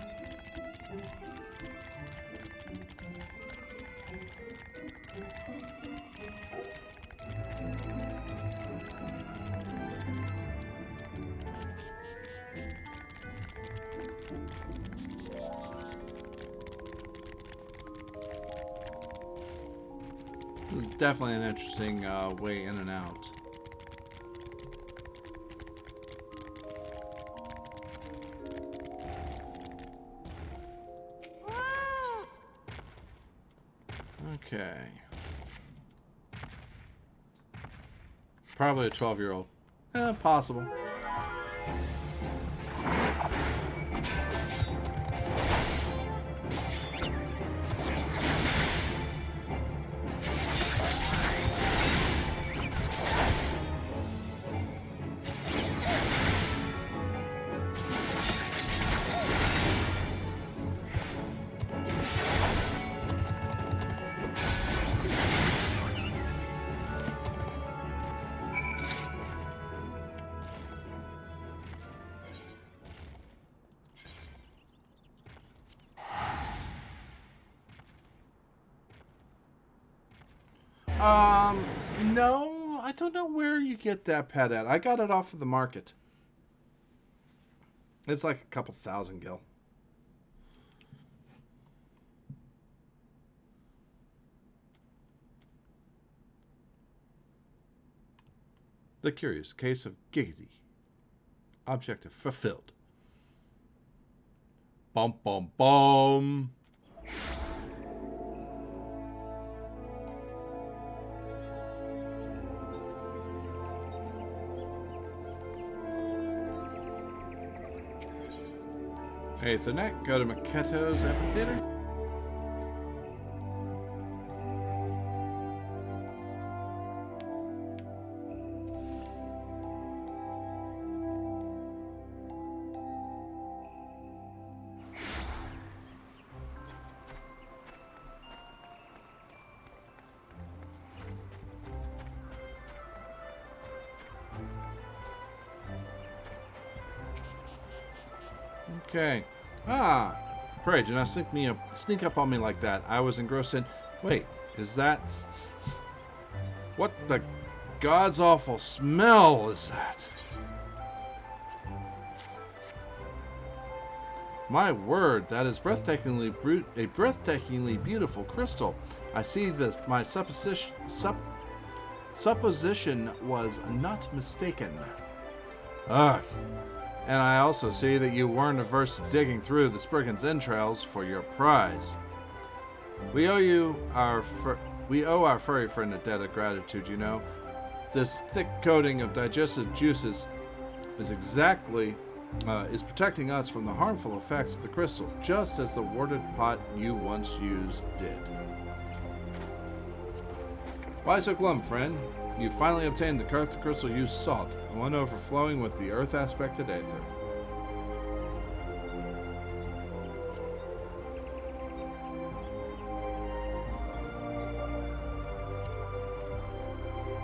This is definitely an interesting way in and out. Okay. Probably a 12-year-old. Possible. No, I don't know where you get that pet at. I got it off of the market. It's like a couple thousand gil. The Curious Case of Giggity. Objective fulfilled. Bum bum bum. Ethernet, go to Maketo's Amphitheater. Okay. Pray, do not sneak up on me like that. I was engrossed in... Wait, is that... What the God's awful smell is that? My word, that is breathtakingly a breathtakingly beautiful crystal. I see this. My supposition was not mistaken. Ugh. And I also see that you weren't averse to digging through the Spriggan's entrails for your prize. We owe our furry friend a debt of gratitude, you know. This thick coating of digestive juices is protecting us from the harmful effects of the crystal, just as the warded pot you once used did. Why so glum, friend? You finally obtained the crystal you sought, one overflowing with the earth aspected aether.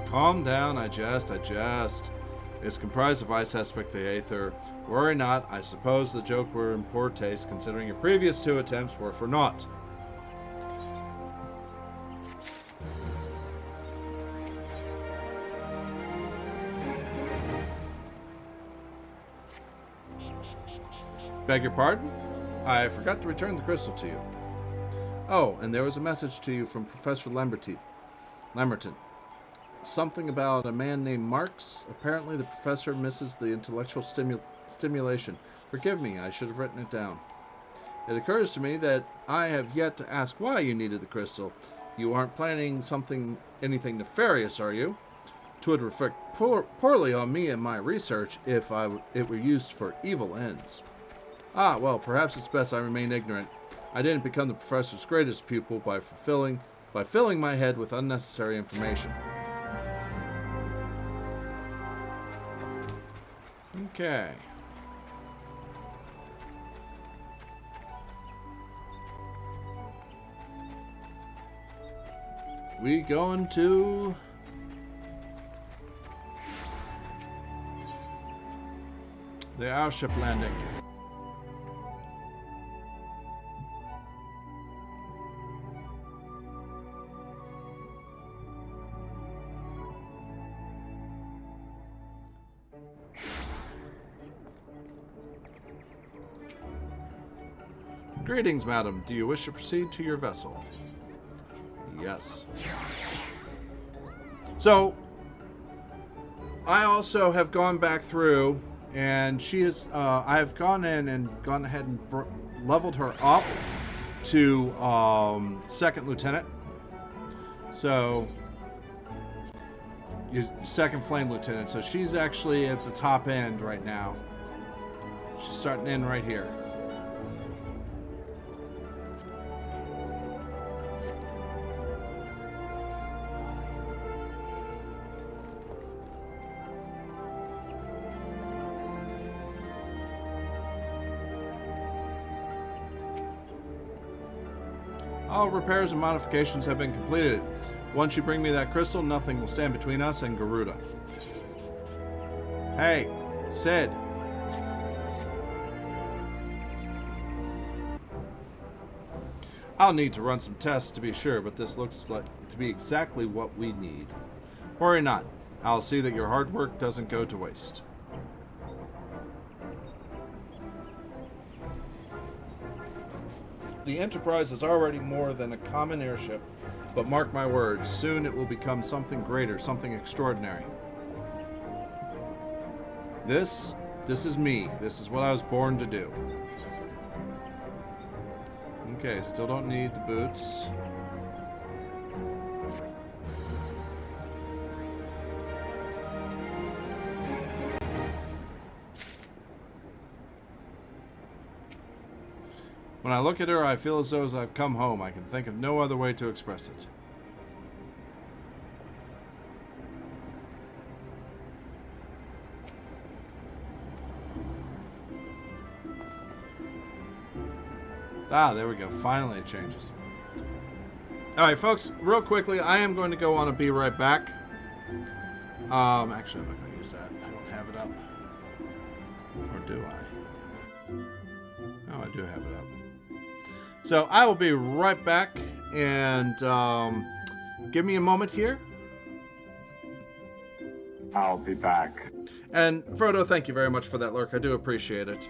Calm down, I jest. It's comprised of ice aspected aether. Worry not, I suppose the joke were in poor taste, considering your previous 2 attempts were for naught. Beg your pardon? I forgot to return the crystal to you. Oh, and there was a message to you from Professor Lamberton. Something about a man named Marx. Apparently the professor misses the intellectual stimulation. Forgive me, I should have written it down. It occurs to me that I have yet to ask why you needed the crystal. You aren't planning anything nefarious, are you? 'Twould reflect poorly on me and my research if it were used for evil ends. Well, perhaps it's best I remain ignorant. I didn't become the professor's greatest pupil by filling my head with unnecessary information. Okay. We going to... the airship landing. Greetings, madam. Do you wish to proceed to your vessel? Yes. So, I also have gone back through, and she is. I have gone in and gone ahead and leveled her up to 2nd lieutenant. So, your second flame lieutenant. So she's actually at the top end right now. She's starting in right here. All repairs and modifications have been completed. Once you bring me that crystal, nothing will stand between us and Garuda. Hey, Sid. I'll need to run some tests to be sure, but this looks like to be exactly what we need. Worry not. I'll see that your hard work doesn't go to waste. The Enterprise is already more than a common airship, but mark my words, soon it will become something greater, something extraordinary. This is me. This is what I was born to do. Okay, still don't need the boots. When I look at her, I feel as though I've come home. I can think of no other way to express it. Ah, there we go. Finally it changes. Alright, folks, real quickly, I am going to go on and be right back. Actually, I'm not going to use that. I don't have it up. Or do I? Oh, I do have it up. So, I will be right back, and give me a moment here. I'll be back. And, Frodo, thank you very much for that lurk. I do appreciate it.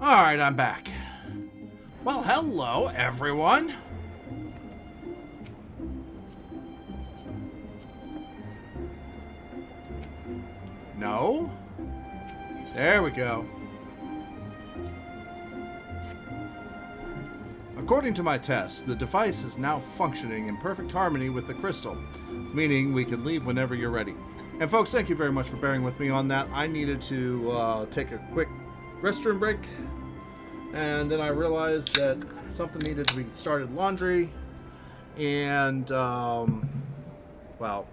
Alright, I'm back. Well, hello, everyone. No? There we go. According to my tests, the device is now functioning in perfect harmony with the crystal, meaning we can leave whenever you're ready. And folks, thank you very much for bearing with me on that. I needed to take a quick restroom break, and then I realized that something needed to be started, laundry, and well,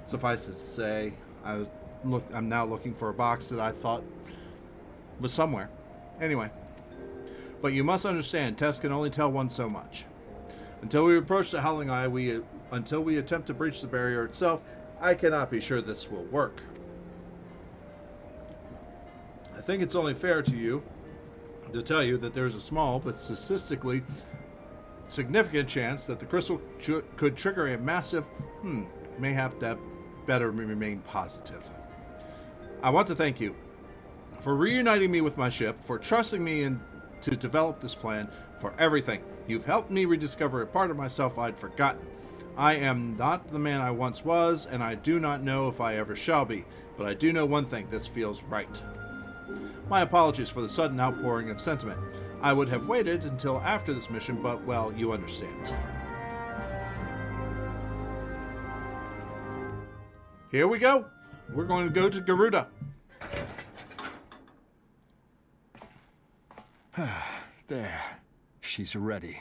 suffice it to say, I'm now looking for a box that I thought was somewhere. Anyway, but you must understand, tests can only tell one so much. Until we approach the Howling Eye, until we attempt to breach the barrier itself, I cannot be sure this will work. I think it's only fair to you to tell you that there is a small but statistically significant chance that the crystal could trigger a massive, mayhap that better remain positive. I want to thank you for reuniting me with my ship, for trusting me to develop this plan, for everything. You've helped me rediscover a part of myself I'd forgotten. I am not the man I once was, and I do not know if I ever shall be, but I do know one thing: this feels right. My apologies for the sudden outpouring of sentiment. I would have waited until after this mission, but, well, you understand. Here we go. We're going to go to Garuda. There. She's ready.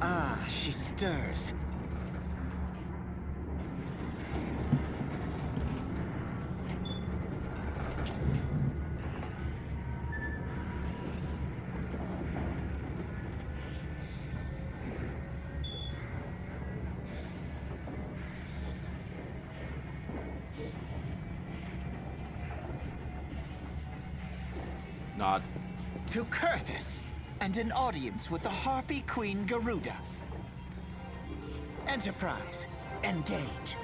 Ah, she stirs. Nod. To Kurthus, and an audience with the Harpy Queen Garuda. Enterprise, engage.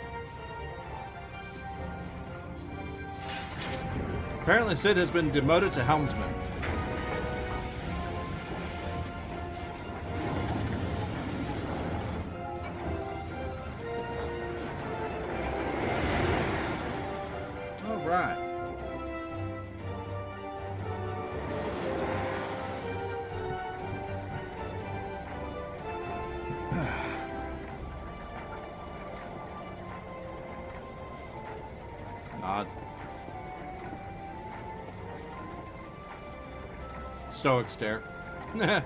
Apparently Sid has been demoted to helmsman. All right. Nod. Stoic stare. As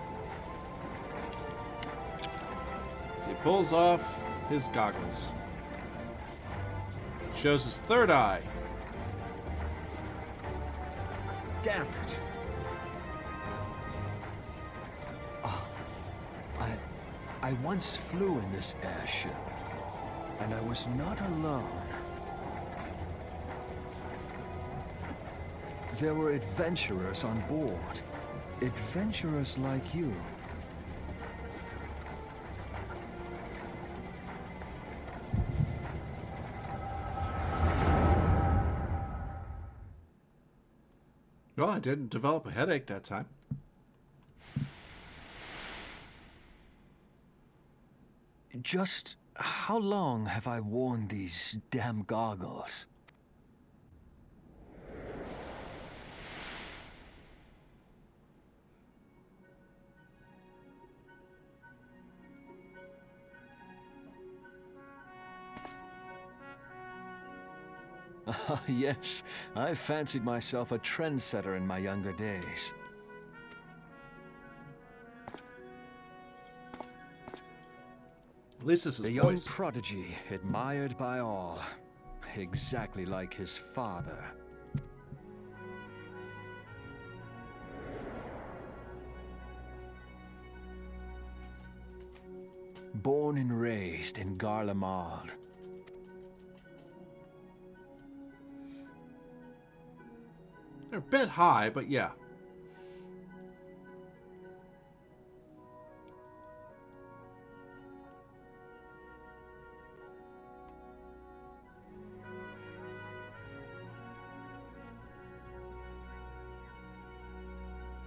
he pulls off his goggles. Shows his third eye. Damn it. I once flew in this airship, and I was not alone. There were adventurers on board. Adventurers like you. Well, I didn't develop a headache that time. Just how long have I worn these damn goggles? Yes, I fancied myself a trendsetter in my younger days. At least this is The young voice. prodigy, admired by all. Exactly like his father. Born and raised in Garlemald. They're a bit high, but yeah.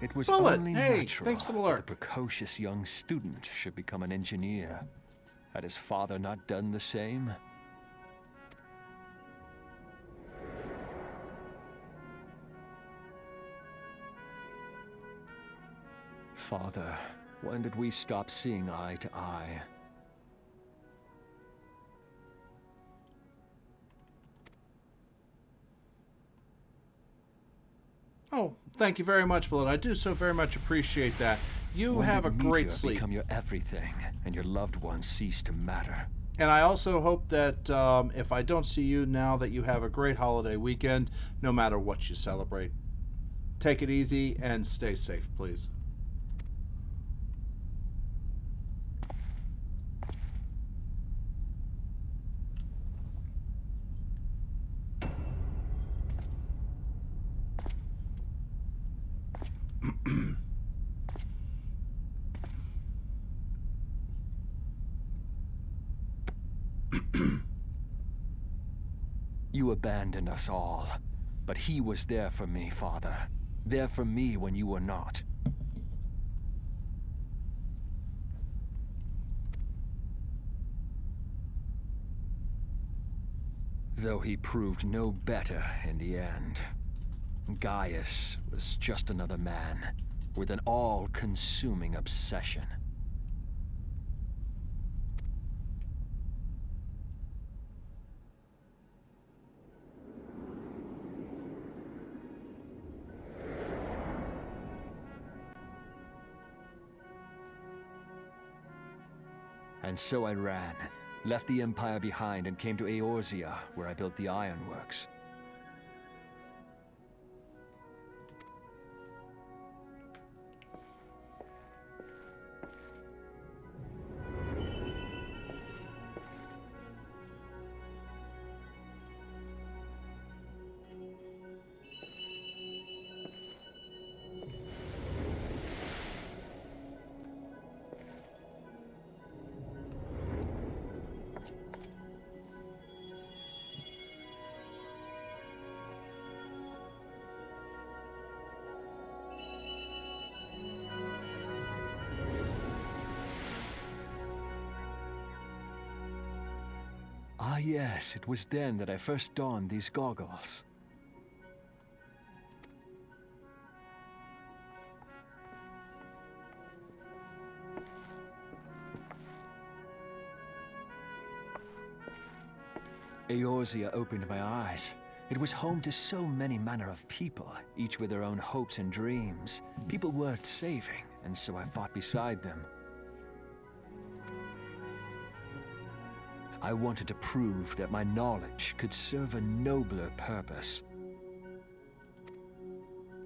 It was Bullet, only hey, natural thanks for the that lurk. a precocious young student should become an engineer. Had his father not done the same? Father, when did we stop seeing eye to eye? Oh, thank you very much, Bullet. I do so very much appreciate that. You When have a did great meteor sleep. become your everything, and your loved ones cease to matter? And I also hope that if I don't see you now, that you have a great holiday weekend, no matter what you celebrate. Take it easy and stay safe, please. You abandoned us all, but he was there for me, Father. There for me when you were not. Though he proved no better in the end. Gaius was just another man, with an all-consuming obsession. And so I ran, left the Empire behind and came to Eorzea, where I built the ironworks. Ah yes, it was then that I first donned these goggles. Eorzea opened my eyes. It was home to so many manner of people, each with their own hopes and dreams. People worth saving, and so I fought beside them. I wanted to prove that my knowledge could serve a nobler purpose.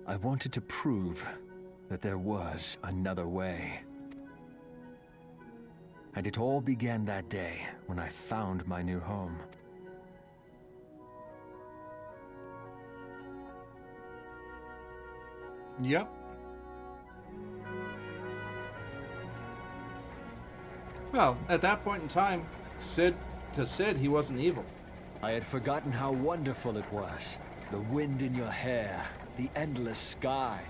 I wanted to prove that there was another way. And it all began that day when I found my new home. Yep. Well, at that point in time, Sid, he wasn't evil. I had forgotten how wonderful it was. The wind in your hair, the endless sky.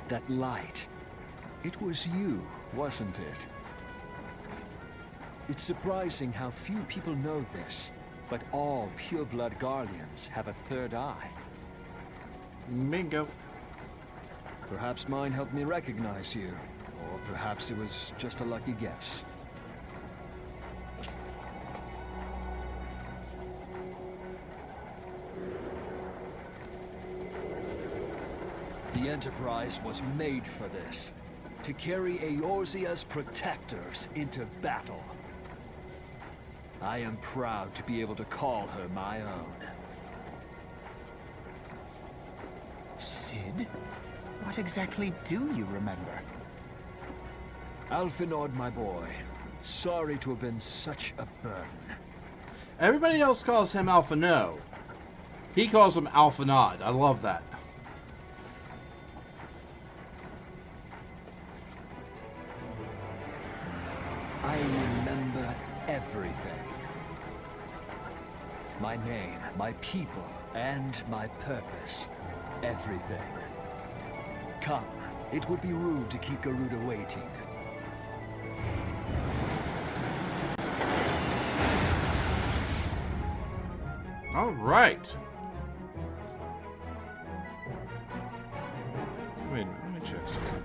That light. It was you, wasn't it? It's surprising how few people know this, but all pureblood Garleans have a third eye. Bingo. Perhaps mine helped me recognize you, or perhaps it was just a lucky guess. The Enterprise was made for this, to carry Eorzea's protectors into battle. I am proud to be able to call her my own. Sid? What exactly do you remember? Alphinaud, my boy. Sorry to have been such a burden. Everybody else calls him Alpha No. He calls him Alphanod. I love that. I remember everything. My name, my people, and my purpose. everything. Come, it would be rude to keep Garuda waiting. All right. Wait a minute, let me check something.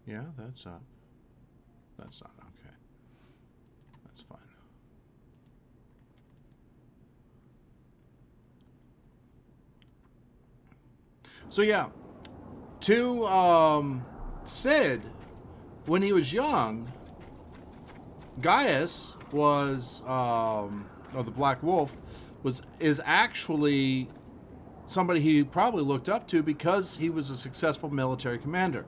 Yeah, that's up. That's not okay. That's fine. So yeah, to Sid, when he was young, Gaius was, or the Black Wolf, is actually somebody he probably looked up to because he was a successful military commander.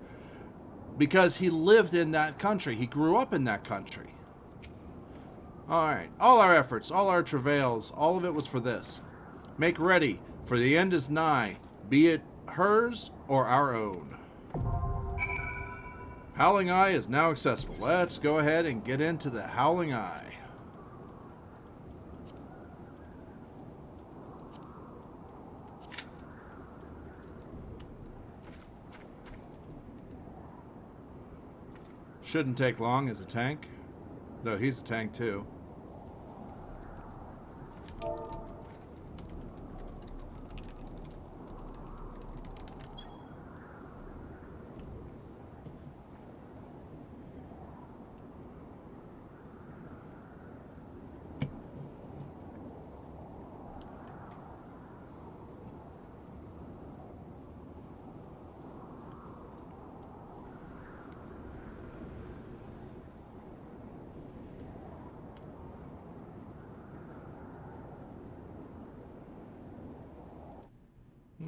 Because he lived in that country. He grew up in that country. Alright. All our efforts, all our travails, all of it was for this. Make ready, for the end is nigh, be it hers or our own. Howling Eye is now accessible. Let's go ahead and get into the Howling Eye. Shouldn't take long as a tank. Though he's a tank too.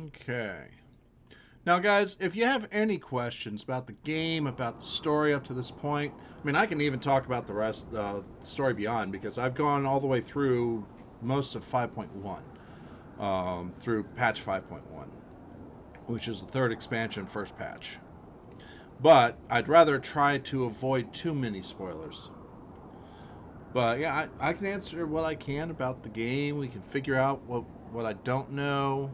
Okay. Now, guys, if you have any questions about the game, about the story up to this point, I mean, I can even talk about the rest, the story beyond, because I've gone all the way through most of 5.1, through patch 5.1, which is the third expansion, first patch. But I'd rather try to avoid too many spoilers. But yeah, I can answer what I can about the game. We can figure out what I don't know.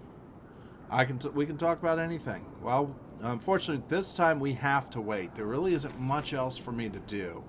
We can talk about anything. Well, unfortunately, this time we have to wait. There really isn't much else for me to do.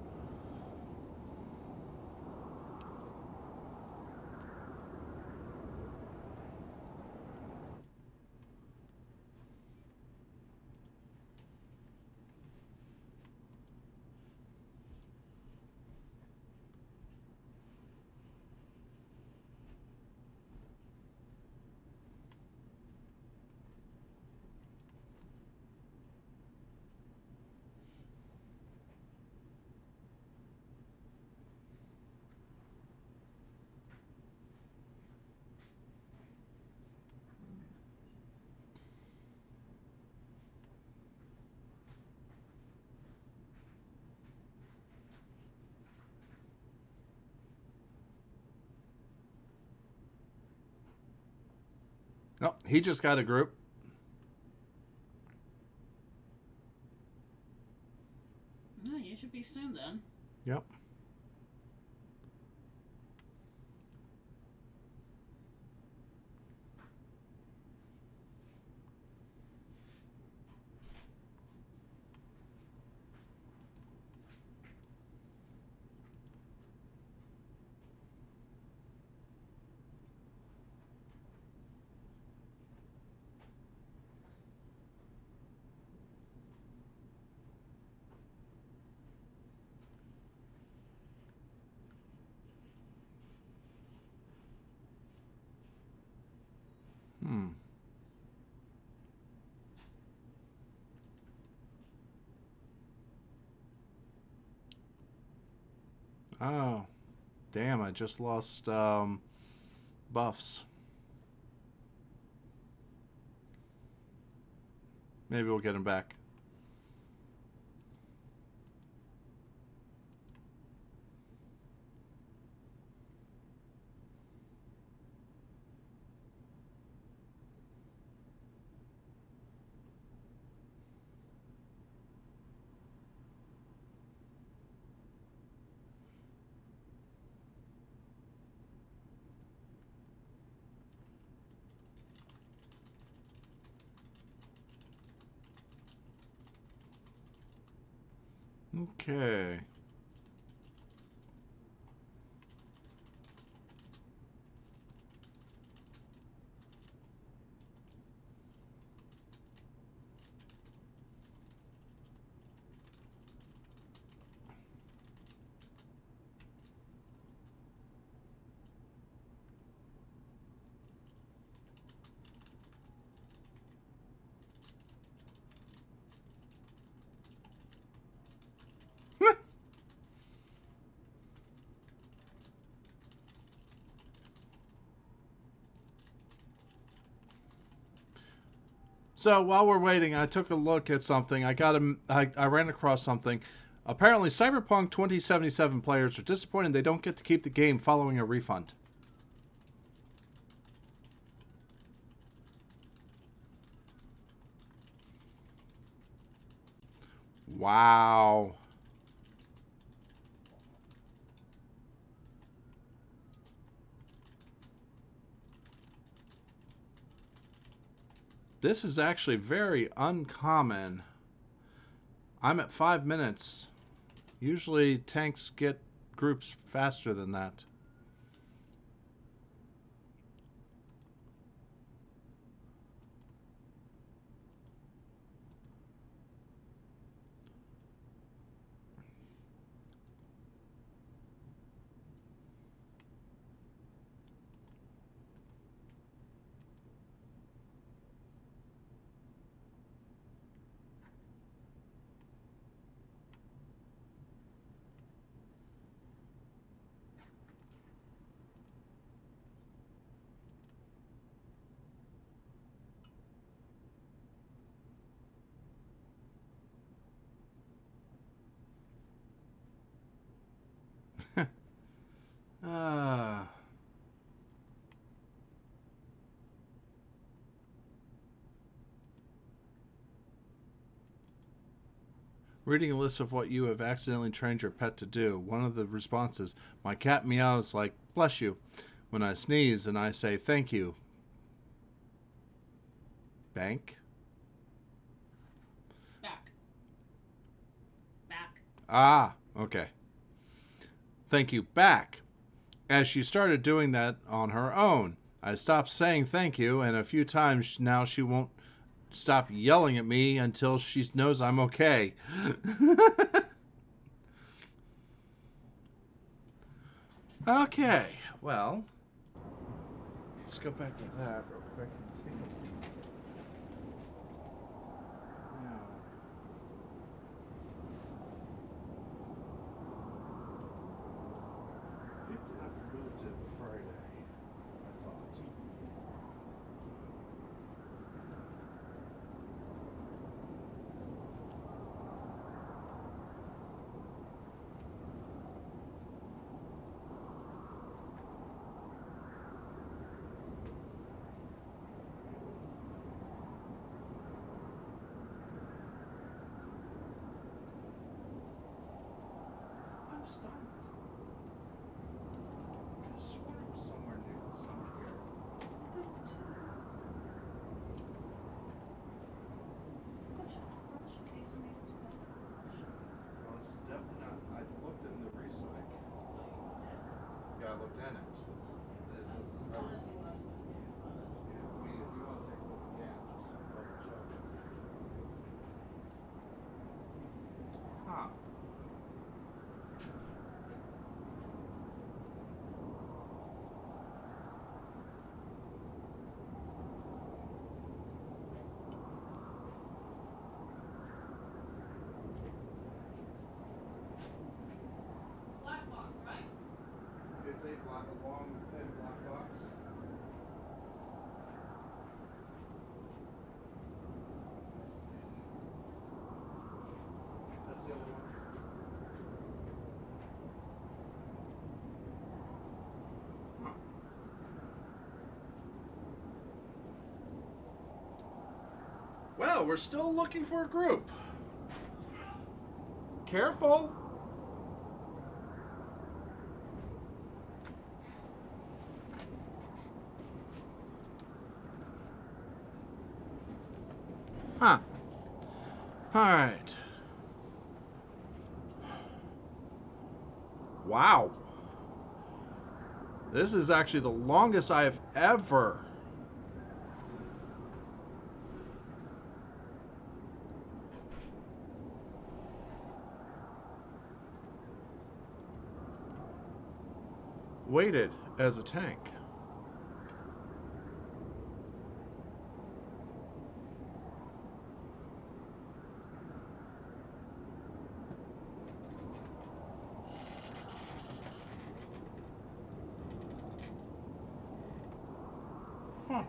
No, he just got a group. No, you should be soon then. Yep. Oh, damn, I just lost buffs. Maybe we'll get them back. Okay. So while we're waiting, I took a look at something. I ran across something. Apparently, Cyberpunk 2077 players are disappointed they don't get to keep the game following a refund. Wow. This is actually very uncommon. I'm at 5 minutes. Usually tanks get groups faster than that. Ah. Reading a list of what you have accidentally trained your pet to do. One of the responses, my cat meows like, bless you, when I sneeze, and I say, thank you. Bank? Back. Back. Ah, okay. Thank you, back. As she started doing that on her own. I stopped saying thank you, and a few times now she won't stop yelling at me until she knows I'm okay. Okay, well, let's go back to that real quick and take a look. Now, picked it up and moved it Friday, I thought. I'm stunned. I could have sworn it was somewhere near somewhere here. Well, it's definitely not. I looked in the recycle. Yeah, I looked in it. I mean, if you want to take a look again, just double check it. Huh. Black box, right? It's a long, thin black box. That's the other one. Huh. Well, we're still looking for a group. Careful. Huh. All right. Wow. This is actually the longest I have ever... waited as a tank. Huh.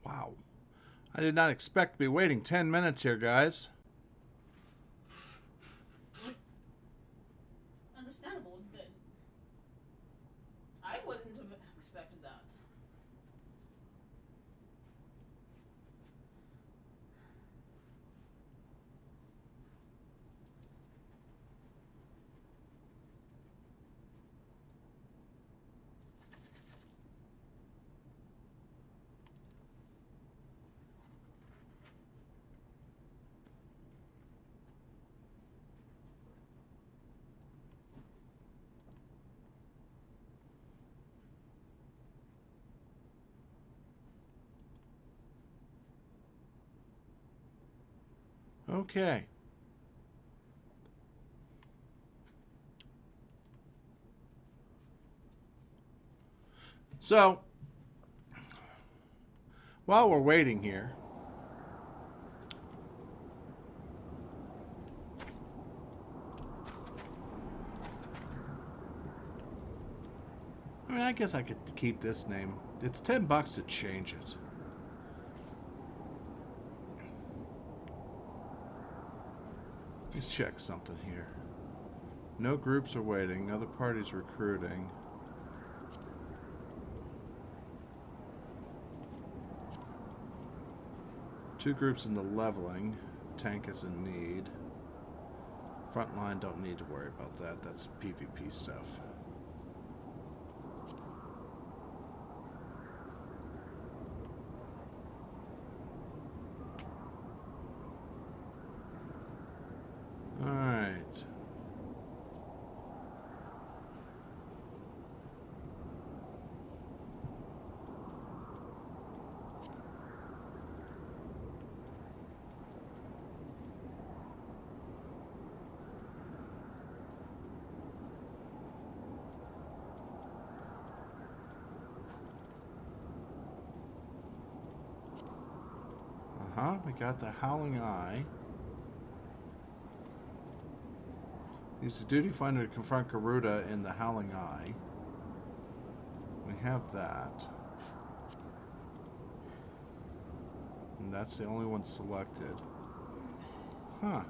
Wow. I did not expect to be waiting 10 minutes here, guys. Understandable. I wouldn't have expected that. Okay. So, while we're waiting here, I mean, I guess I could keep this name. It's $10 to change it. Let's check something here. No groups are waiting. Other parties recruiting. Two groups in the leveling. Tank is in need. Frontline, don't need to worry about that. That's PvP stuff. Alright. We got the Howling Eye. Use the duty finder to confront Garuda in the Howling Eye. We have that. And that's the only one selected. Huh.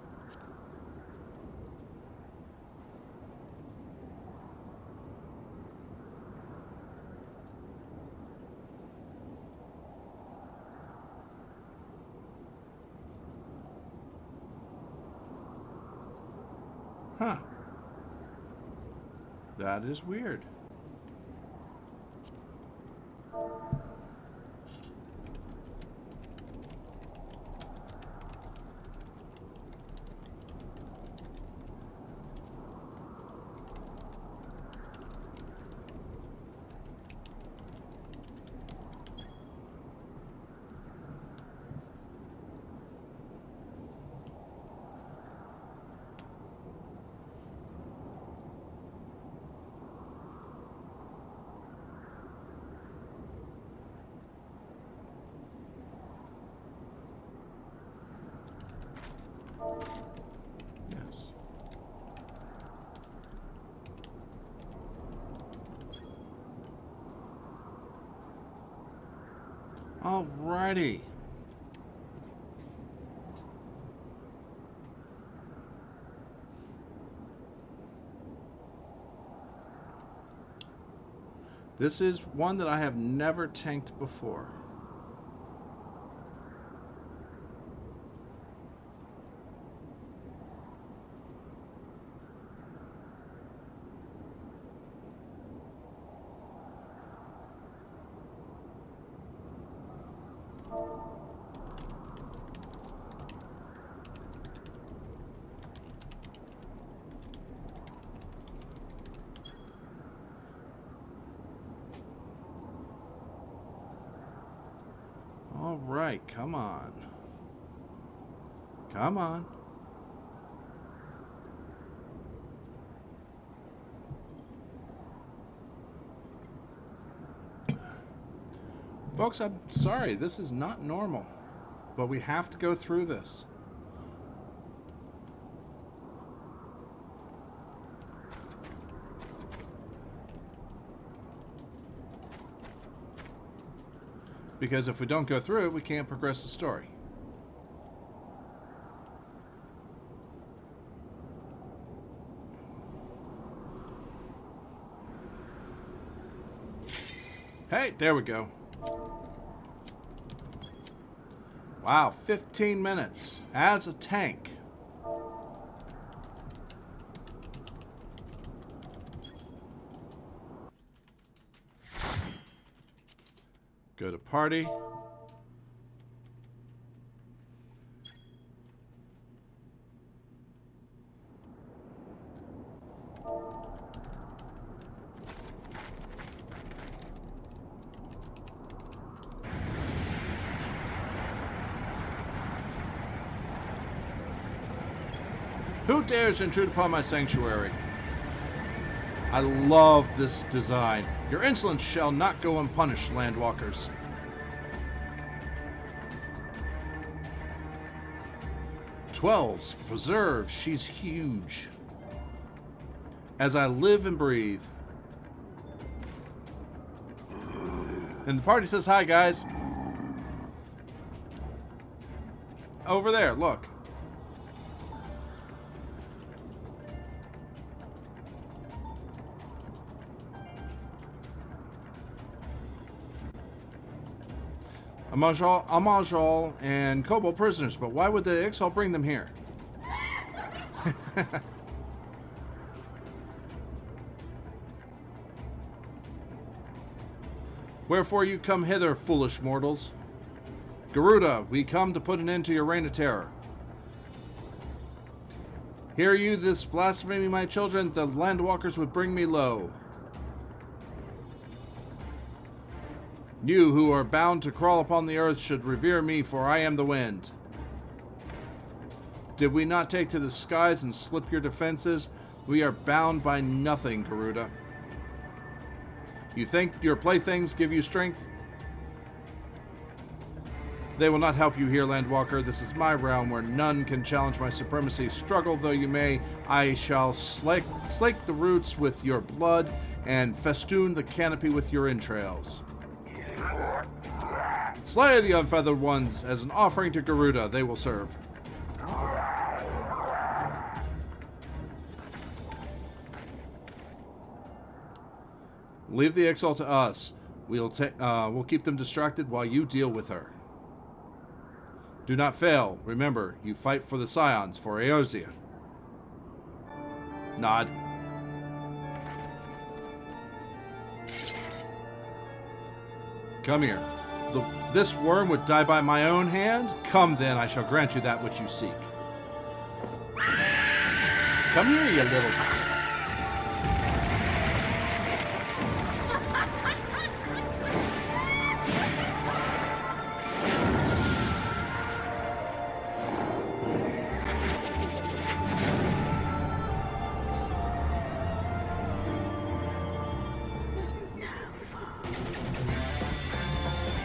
Huh. That is weird. Yes. Alrighty. This is one that I have never tanked before. All right, come on. Come on. Folks, I'm sorry, this is not normal, but we have to go through this. Because if we don't go through it, we can't progress the story. Hey, there we go. Wow, 15 minutes as a tank. Go to party. Who dares intrude upon my sanctuary? I love this design. Your insolence shall not go unpunished, landwalkers. Twelves, preserve, she's huge. As I live and breathe. And the party says hi, guys. Over there, look. Amajal and Chocobo prisoners, but why would the Ixal bring them here? Wherefore you come hither, foolish mortals? Garuda, we come to put an end to your reign of terror. Hear you this blasphemy, my children? The landwalkers would bring me low. You who are bound to crawl upon the earth should revere me, for I am the wind. Did we not take to the skies and slip your defenses? We are bound by nothing, Garuda. You think your playthings give you strength? They will not help you here, Landwalker. This is my realm where none can challenge my supremacy. Struggle though you may, I shall slake the roots with your blood and festoon the canopy with your entrails. Slay the unfeathered ones as an offering to Garuda. They will serve. Leave the Ixal to us. We'll keep them distracted while you deal with her. Do not fail. Remember, you fight for the Scions, for Eorzea. Nod. Come here. This worm would die by my own hand? Come then, I shall grant you that which you seek. Come here, you little...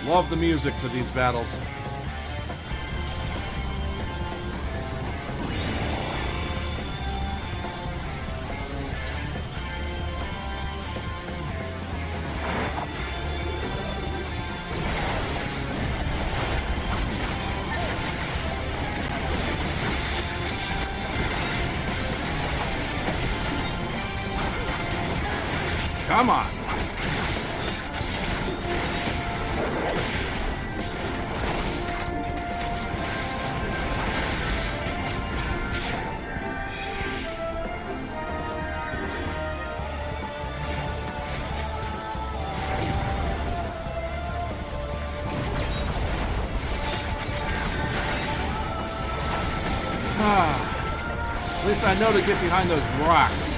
Love the music for these battles. Come on. At least I know to get behind those rocks.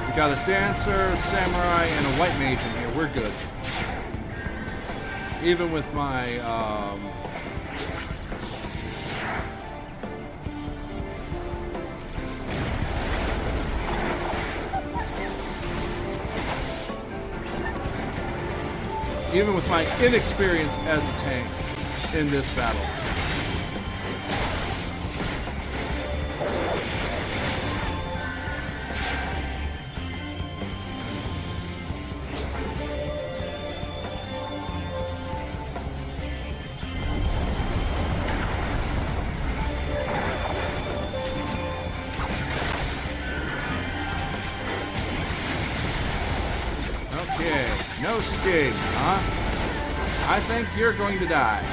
We got a dancer, a samurai, and a white mage in here. We're good. Even with my, even with my inexperience as a tank in this battle. Okay, no escape, huh? I think you're going to die.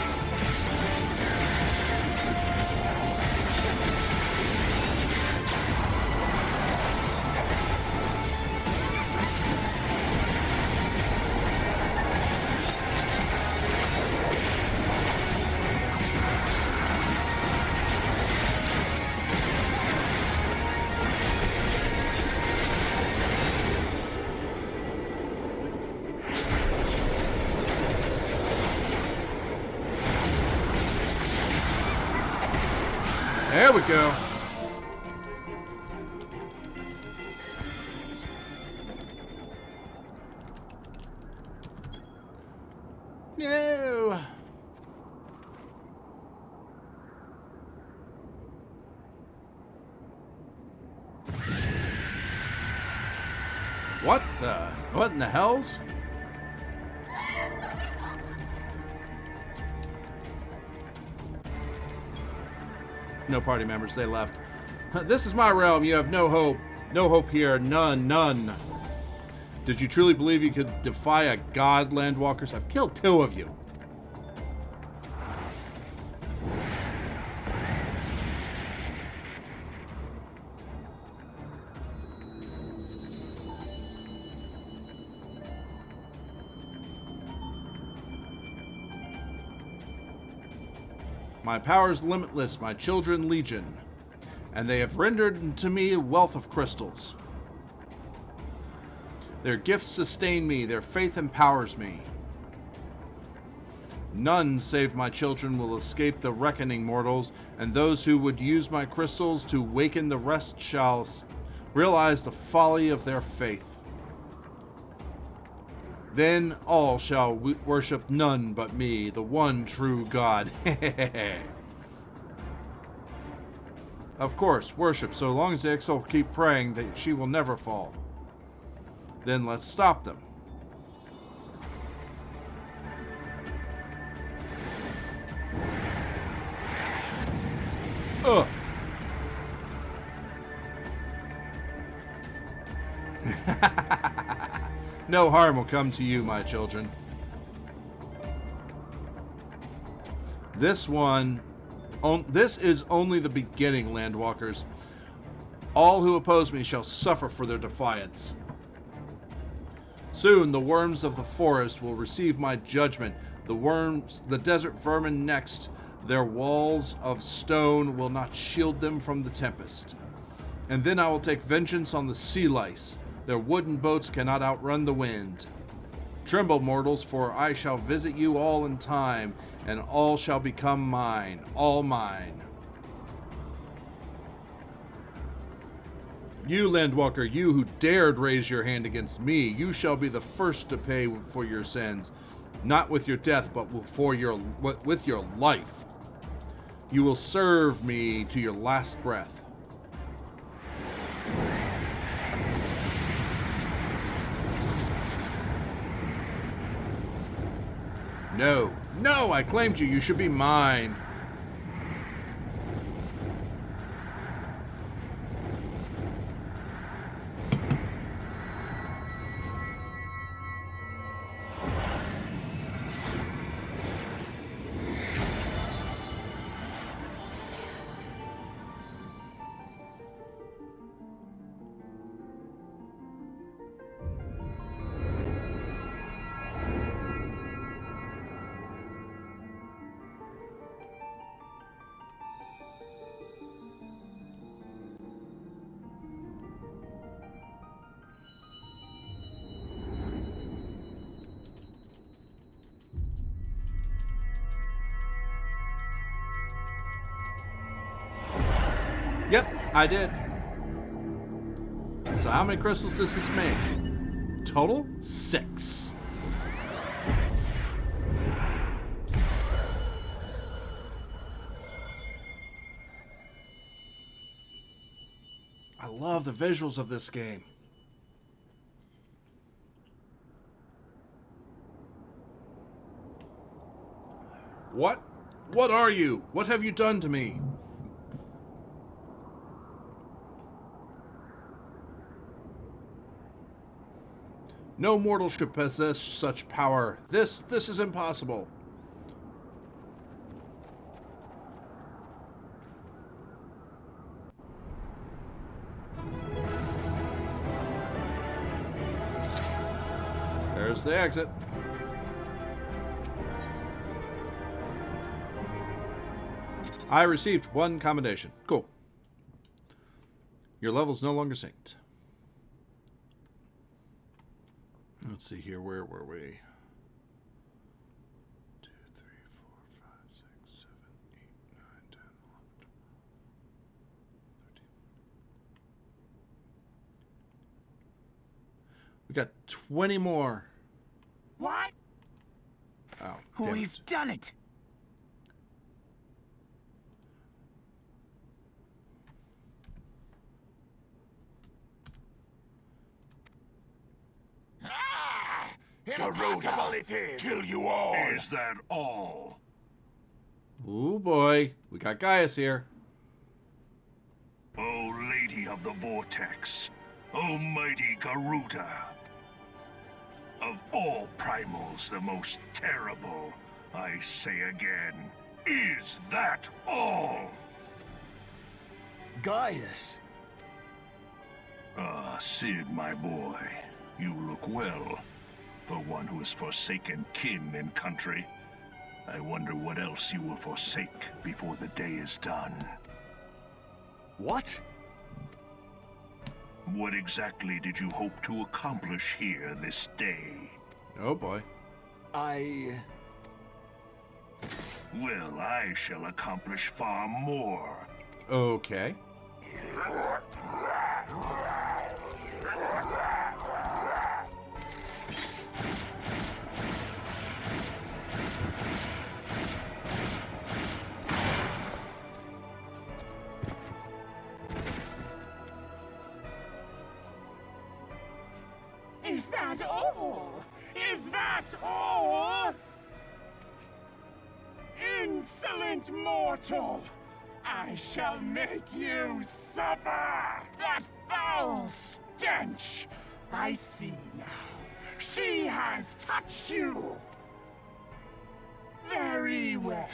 There we go. No. What in the hells? No party members, they left. This is my realm, you have no hope. No hope here, none. Did you truly believe you could defy a god, Landwalkers? I've killed 2 of you. My power is limitless, my children legion, and they have rendered to me a wealth of crystals. Their gifts sustain me, their faith empowers me. None save my children will escape the reckoning, mortals, and those who would use my crystals to waken the rest shall realize the folly of their faith. Then all shall worship none but me, the one true God. Of course, worship, so long as the Ixal keep praying that she will never fall. Then let's stop them. Ugh. No harm will come to you, my children. This is only the beginning, Landwalkers. All who oppose me shall suffer for their defiance. Soon the worms of the forest will receive my judgment. The desert vermin next. Their walls of stone will not shield them from the tempest. And then I will take vengeance on the sea lice. Their wooden boats cannot outrun the wind. Tremble, mortals, for I shall visit you all in time, and all shall become mine, all mine. You, Landwalker, you who dared raise your hand against me, you shall be the first to pay for your sins, not with your death, but with your life. You will serve me to your last breath. No, I claimed you. You should be mine. I did. So how many crystals does this make? Total? 6. I love the visuals of this game. What? What are you? What have you done to me? No mortal should possess such power. This is impossible. There's the exit. I received 1 commendation. Cool. Your level's no longer synced. Let's see here. Where were we? 2, 3, 4, 5, 6, 7, 8, 9, 10, 11, 12, 13. We got 20 more. What? Oh, damn We've it. done it. Impossible it is! Kill you all! Is that all? Ooh boy, we got Gaius here. O Lady of the Vortex, O mighty Garuda, of all primals the most terrible, I say again, is that all? Gaius! Ah, Sid, my boy, you look well. For one who has forsaken kin and country, I wonder what else you will forsake before the day is done. What? What exactly did you hope to accomplish here this day? Oh boy. I... Well, I shall accomplish far more. Okay. Is that all? Is that all? Insolent mortal! I shall make you suffer! That foul stench! I see now. She has touched you! Very well.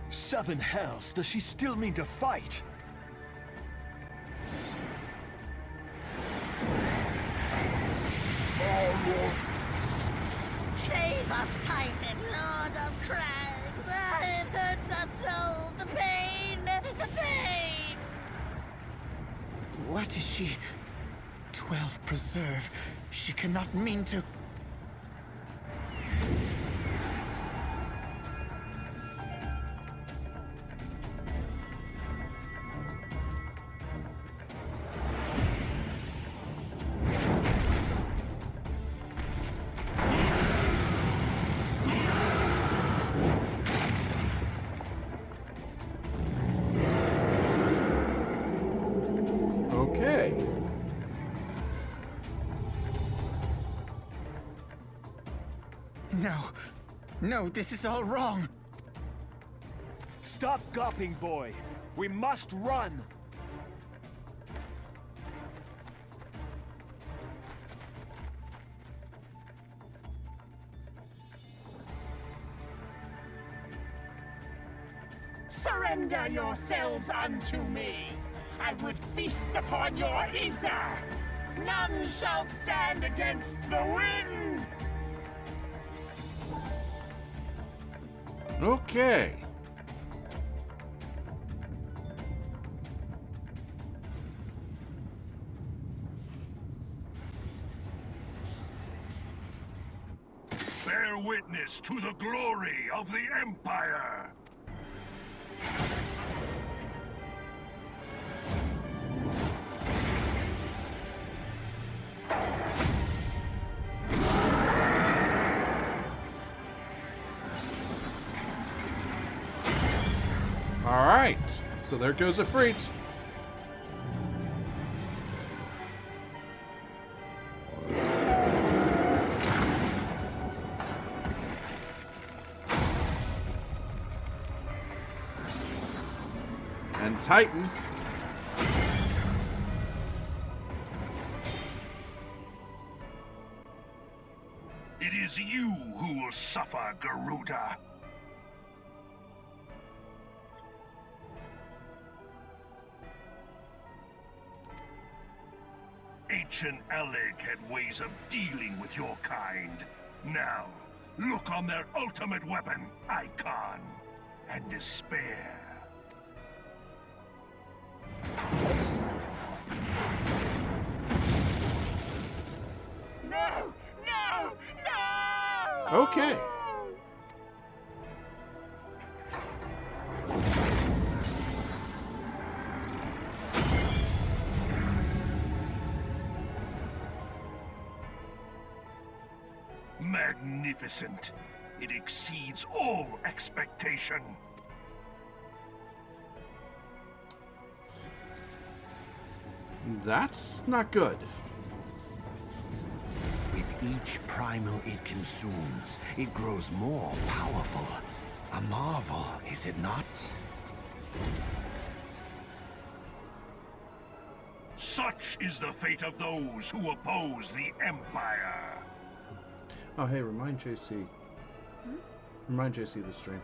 Seven hells, does she still mean to fight? Save us, Titan, Lord of Crags! It hurts us so! The pain! The pain! What is she? 12 preserve. She cannot mean to... Okay. No. No, this is all wrong. Stop gawping, boy. We must run. Surrender yourselves unto me. I would feast upon your ether. None shall stand against the wind. Okay. bear witness to the glory of the Empire. All right. So there goes a Freet. And Titan. It is you who will suffer, Garuda. Ancient Alec had ways of dealing with your kind. Now, look on their ultimate weapon, Icon, and despair. No! No! No! Okay. Magnificent. It exceeds all expectation. That's not good. With each primal it consumes, it grows more powerful. A marvel, is it not? Such is the fate of those who oppose the Empire. Oh, hey, remind JC. Remind JC of the stream.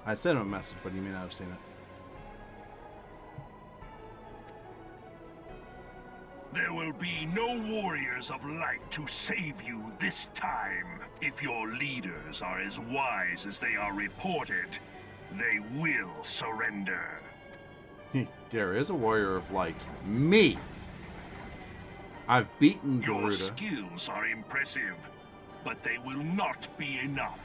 I sent him a message, but he may not have seen it. There will be no warriors of light to save you this time. If your leaders are as wise as they are reported, they will surrender. There is a warrior of light. Me! I've beaten Your Garuda. skills are impressive, but they will not be enough.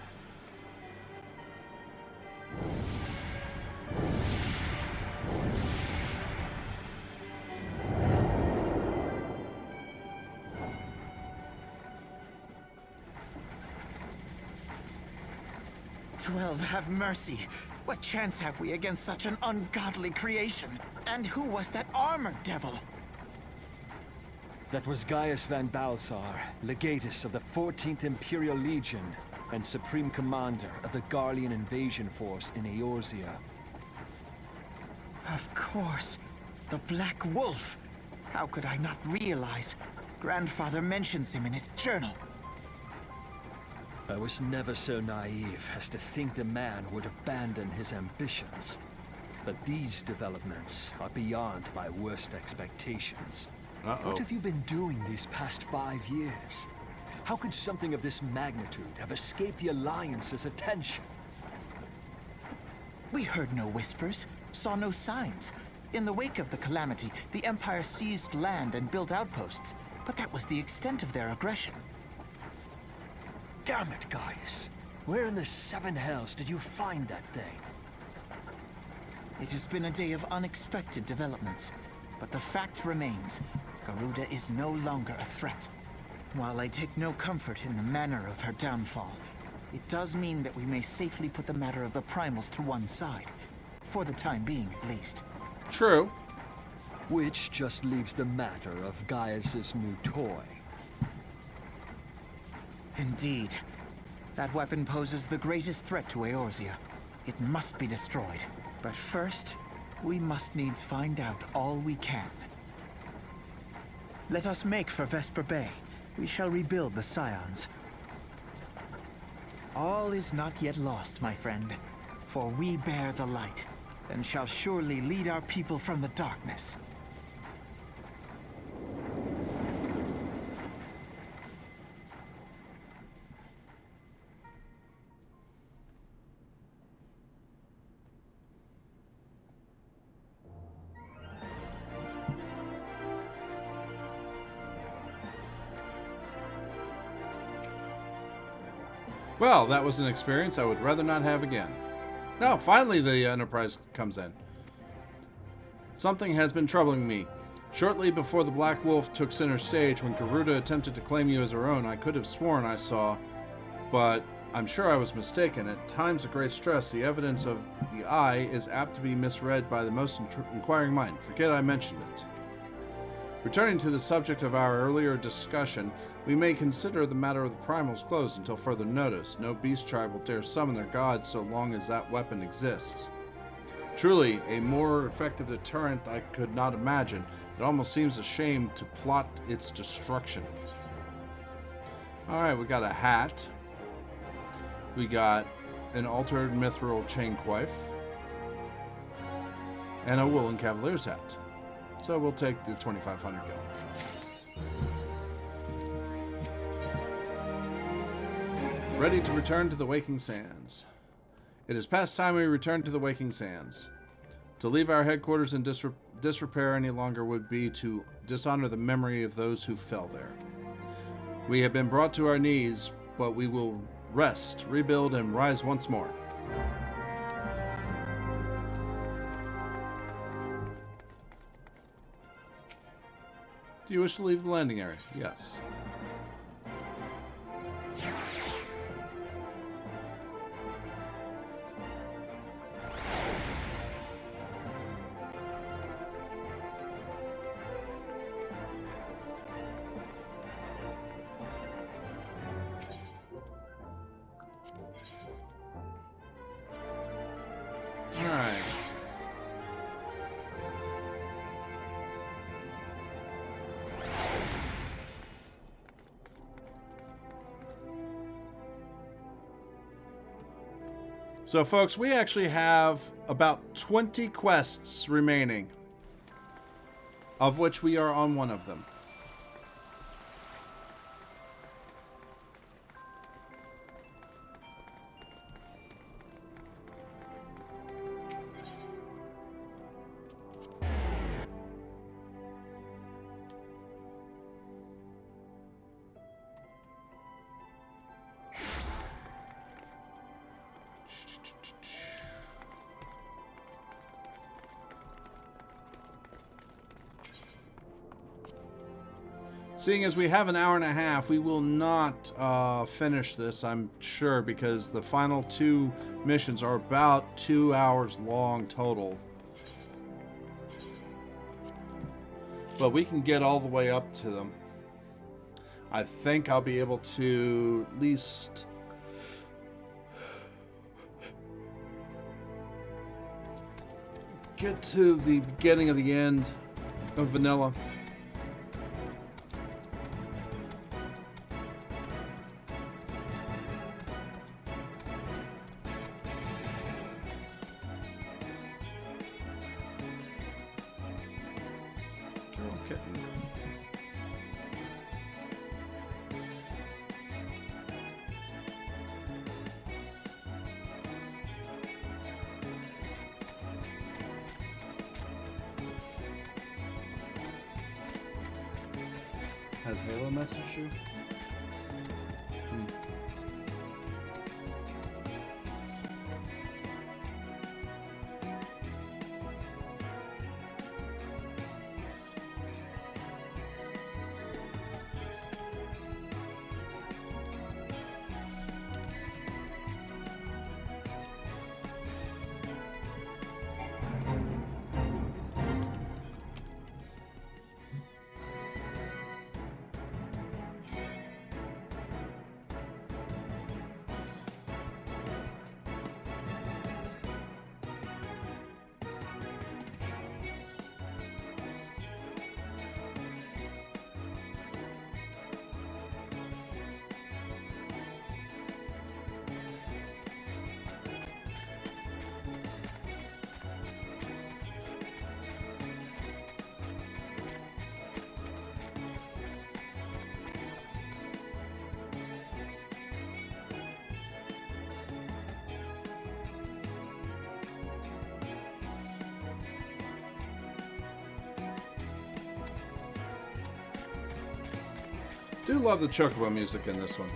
"12, have mercy. What chance have we against such an ungodly creation? And who was that armored devil?" That was Gaius van Balsar, legatus of the 14th Imperial Legion and Supreme Commander of the Garlean invasion force in Eorzea. Of course. The Black Wolf. How could I not realize? Grandfather mentions him in his journal. I was never so naive as to think the man would abandon his ambitions. But these developments are beyond my worst expectations. Uh-oh. What have you been doing these past 5 years? How could something of this magnitude have escaped the Alliance's attention? We heard no whispers, saw no signs. In the wake of the calamity, the Empire seized land and built outposts, but that was the extent of their aggression. Damn it, Gaius. Where in the 7 hells did you find that thing? It has been a day of unexpected developments, but the fact remains, Garuda is no longer a threat. While I take no comfort in the manner of her downfall, it does mean that we may safely put the matter of the primals to one side. For the time being, at least. True. Which just leaves the matter of Gaius's new toy. Indeed. That weapon poses the greatest threat to Eorzea. It must be destroyed. But first, we must needs find out all we can. Let us make for Vesper Bay. We shall rebuild the Scions. All is not yet lost, my friend. For we bear the light, and shall surely lead our people from the darkness. Well, that was an experience I would rather not have again. Now, finally the Enterprise comes in. Something has been troubling me. Shortly before the Black Wolf took center stage, when Garuda attempted to claim you as her own, I could have sworn I saw, but I'm sure I was mistaken. At times of great stress, the evidence of the eye is apt to be misread by the most inquiring mind. Forget I mentioned it. Returning to the subject of our earlier discussion, we may consider the matter of the primals closed until further notice. No beast tribe will dare summon their gods so long as that weapon exists. Truly, a more effective deterrent I could not imagine. It almost seems a shame to plot its destruction. Alright, we got a hat. We got an altered mithril chain coif. And a woolen cavalier's hat. So we'll take the 2,500 gil. Ready to return to the Waking Sands. It is past time we return to the Waking Sands. To leave our headquarters in disrepair any longer would be to dishonor the memory of those who fell there. We have been brought to our knees, but we will rest, rebuild, and rise once more. Do you wish to leave the landing area? Yes. So, folks, we actually have about 20 quests remaining, of which we are on one of them. Seeing as we have an hour and a half, we will not finish this, I'm sure, because the final two missions are about 2 hours long total. But we can get all the way up to them. I think I'll be able to at least get to the beginning of the end of Vanilla. Has Halo messaged you? Do love the Chocobo music in this one.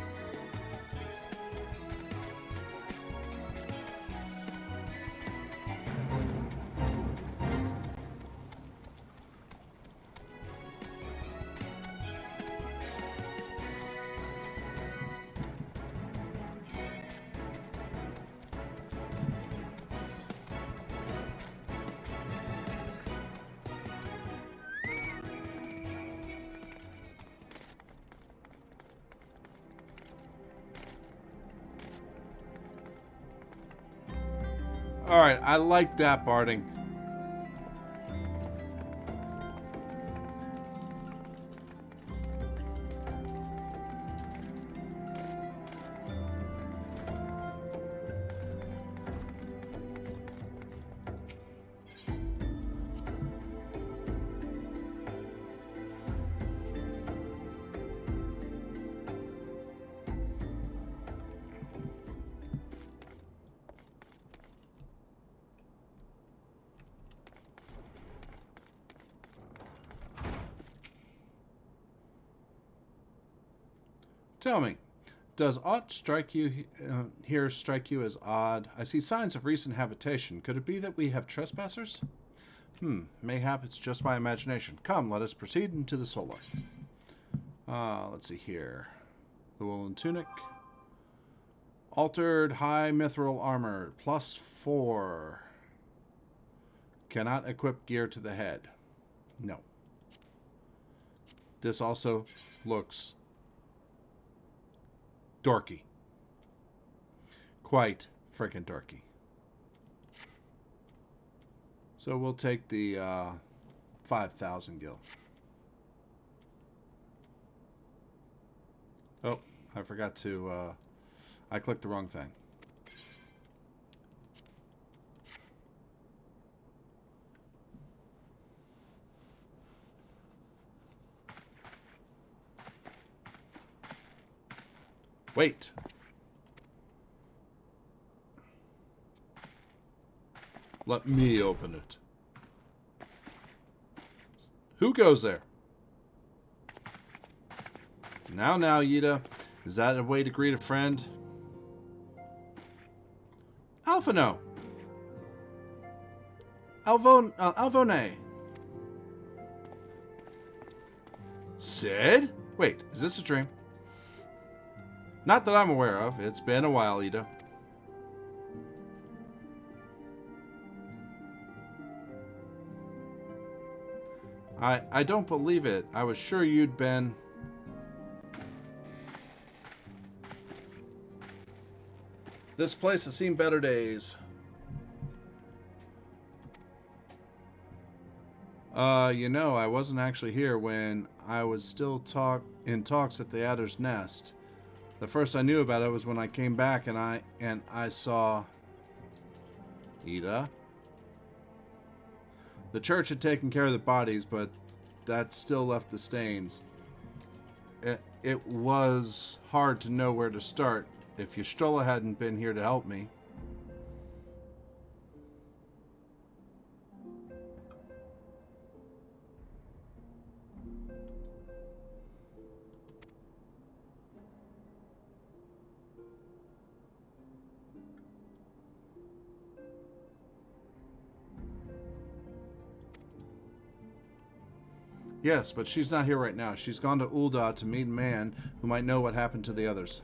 Alright, I like that, Barding. Tell me, does aught strike you here strike you as odd? I see signs of recent habitation. Could it be that we have trespassers? Mayhap it's just my imagination. Come, let us proceed into the solar. Let's see here. The woolen tunic. Altered high mithril armor. +4. Cannot equip gear to the head. No. This also looks dorky. Quite freaking dorky. So we'll take the 5,000 gil. Oh, I forgot to... I clicked the wrong thing. Wait. Let me open it. Who goes there? Now, Yida. Is that a way to greet a friend? Alvonae. Alvonae. Sid? Wait, is this a dream? Not that I'm aware of. It's been a while, Ida. I don't believe it. I was sure you'd been... This place has seen better days. You know, I wasn't actually here when I was still in talks at the Adder's Nest. The first I knew about it was when I came back and I saw Ida. The church had taken care of the bodies, but that still left the stains. It was hard to know where to start if Y'shtola hadn't been here to help me. Yes, but she's not here right now. She's gone to Ul'dah to meet a man who might know what happened to the others.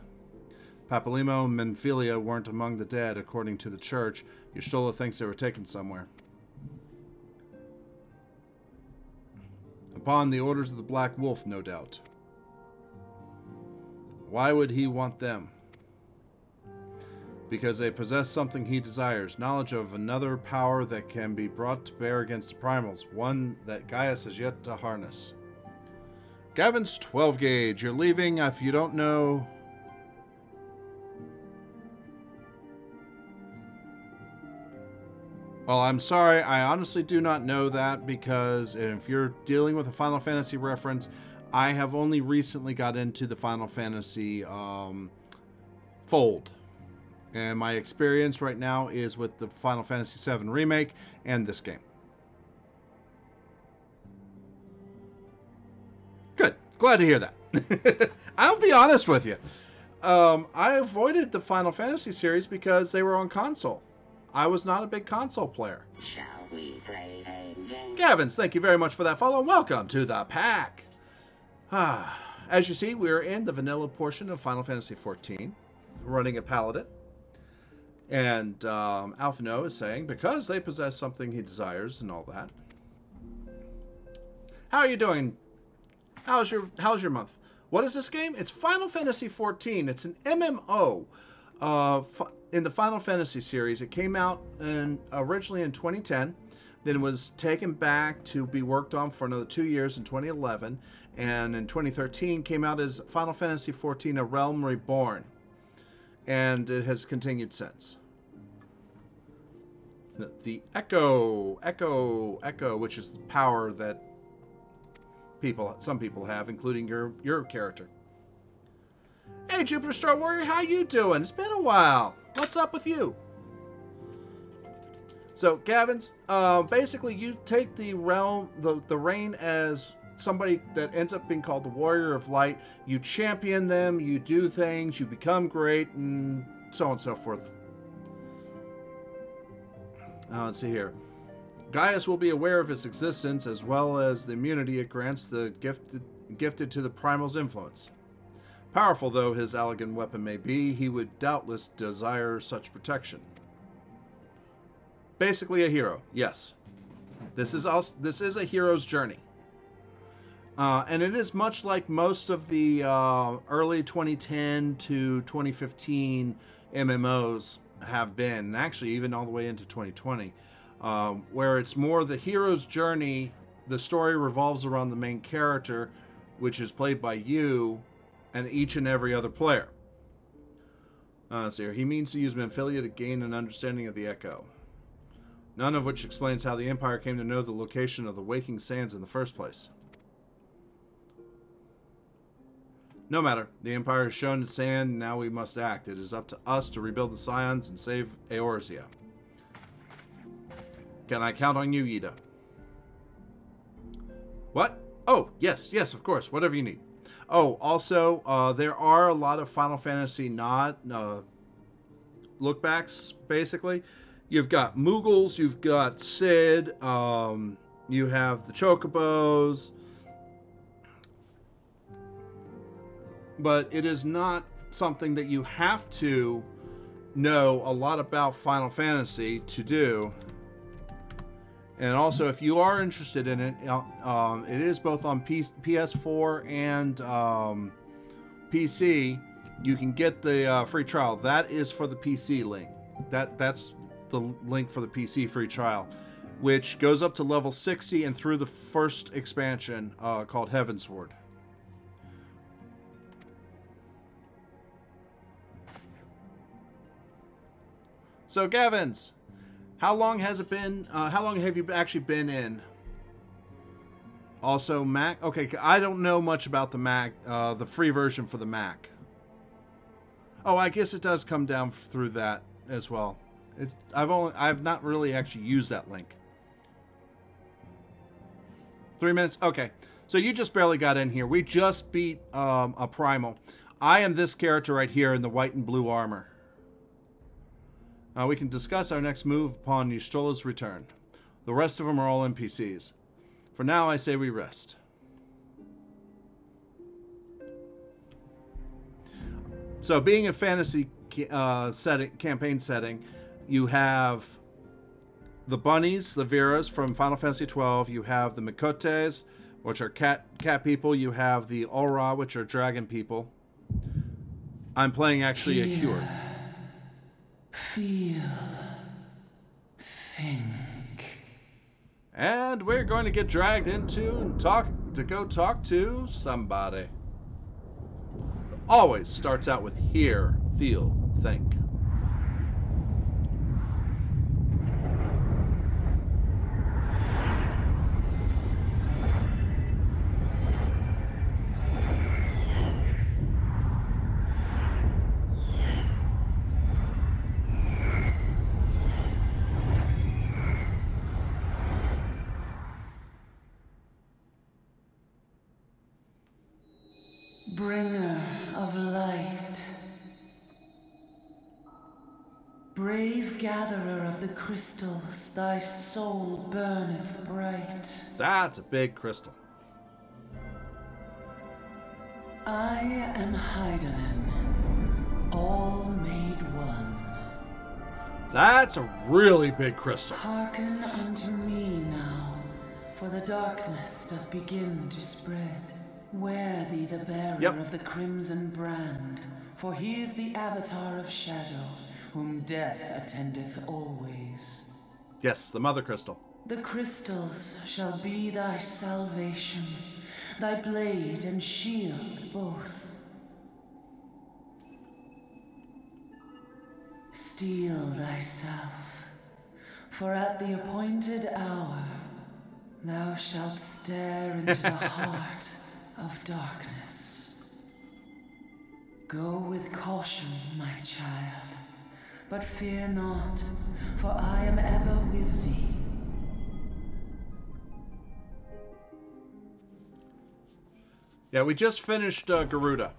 Papalymo and Menphilia weren't among the dead, according to the church. Y'shtola thinks they were taken somewhere. Upon the orders of the Black Wolf, no doubt. Why would he want them? Because they possess something he desires, knowledge of another power that can be brought to bear against the primals, one that Gaius has yet to harness. Gavin's 12 gauge. You're leaving if you don't know... Well, I'm sorry, I honestly do not know that, because if you're dealing with a Final Fantasy reference, I have only recently got into the Final Fantasy fold. And my experience right now is with the Final Fantasy VII Remake and this game. Good. Glad to hear that. I'll be honest with you. I avoided the Final Fantasy series because they were on console. I was not a big console player. Shall we play a game? Gavins, thank you very much for that follow, and welcome to the pack. As you see, we're in the vanilla portion of Final Fantasy XIV, running a paladin. And Alvonae is saying, because they possess something he desires and all that. How are you doing? How's your month? What is this game? It's Final Fantasy XIV. It's an MMO. in the Final Fantasy series, it came out originally in 2010, then was taken back to be worked on for another 2 years in 2011, and in 2013 came out as Final Fantasy XIV: A Realm Reborn, and it has continued since. The Echo, which is the power that some people have, including your character. Hey, Jupiter Star Warrior, how you doing? It's been a while. What's up with you? So, Gavins, basically you take the reign as somebody that ends up being called the Warrior of Light. You champion them, you do things, you become great, and so on and so forth. Let's see here. Gaius will be aware of its existence as well as the immunity it grants the gifted to the Primal's influence. Powerful though his elegant weapon may be, he would doubtless desire such protection. Basically a hero, yes. This is a hero's journey. And it is much like most of the early 2010 to 2015 MMOs have been, actually even all the way into 2020, where it's more the hero's journey. The story revolves around the main character, which is played by you and each and every other player. Let's see here. He means to use Memphilia to gain an understanding of the Echo. None of which explains how the Empire came to know the location of the Waking Sands in the first place. No matter. The Empire has shown its hand, and now we must act. It is up to us to rebuild the Scions and save Eorzea. Can I count on you, Yida? What? Oh, yes, of course. Whatever you need. Oh, also, there are a lot of Final Fantasy lookbacks, basically. You've got Moogles, you've got Cid, you have the Chocobos. But it is not something that you have to know a lot about Final Fantasy to do. And also, if you are interested in it, it is both on PS4 and PC. You can get the free trial. That is for the PC link. That's the link for the PC free trial, which goes up to level 60 and through the first expansion called Heavensward. So, Gavins, how long has it been? How long have you actually been in? Also, Mac. Okay, I don't know much about the Mac, the free version for the Mac. Oh, I guess it does come down through that as well. I've not really actually used that link. 3 minutes. Okay, so you just barely got in here. We just beat a primal. I am this character right here in the white and blue armor. We can discuss our next move upon Ystola's return. The rest of them are all NPCs. For now, I say we rest. So, being a fantasy campaign setting, you have the bunnies, the Veras from Final Fantasy XII. You have the Mikotes, which are cat people. You have the Aura, which are dragon people. I'm playing actually a Heward. Feel. Think. And we're going to get dragged into and go talk to somebody. It always starts out with hear, feel, think. Bringer of light, brave gatherer of the crystals, thy soul burneth bright. That's a big crystal. I am Hydaelyn, all made one. That's a really big crystal. Hearken unto me now, for the darkness doth begin to spread. Wear thee the bearer of the crimson brand, for he is the avatar of shadow, whom death attendeth always. Yes, the Mother Crystal. The crystals shall be thy salvation, thy blade and shield both. Steel thyself, for at the appointed hour thou shalt stare into the heart of darkness. Go with caution, my child, but fear not, for I am ever with thee. Yeah, we just finished Garuda.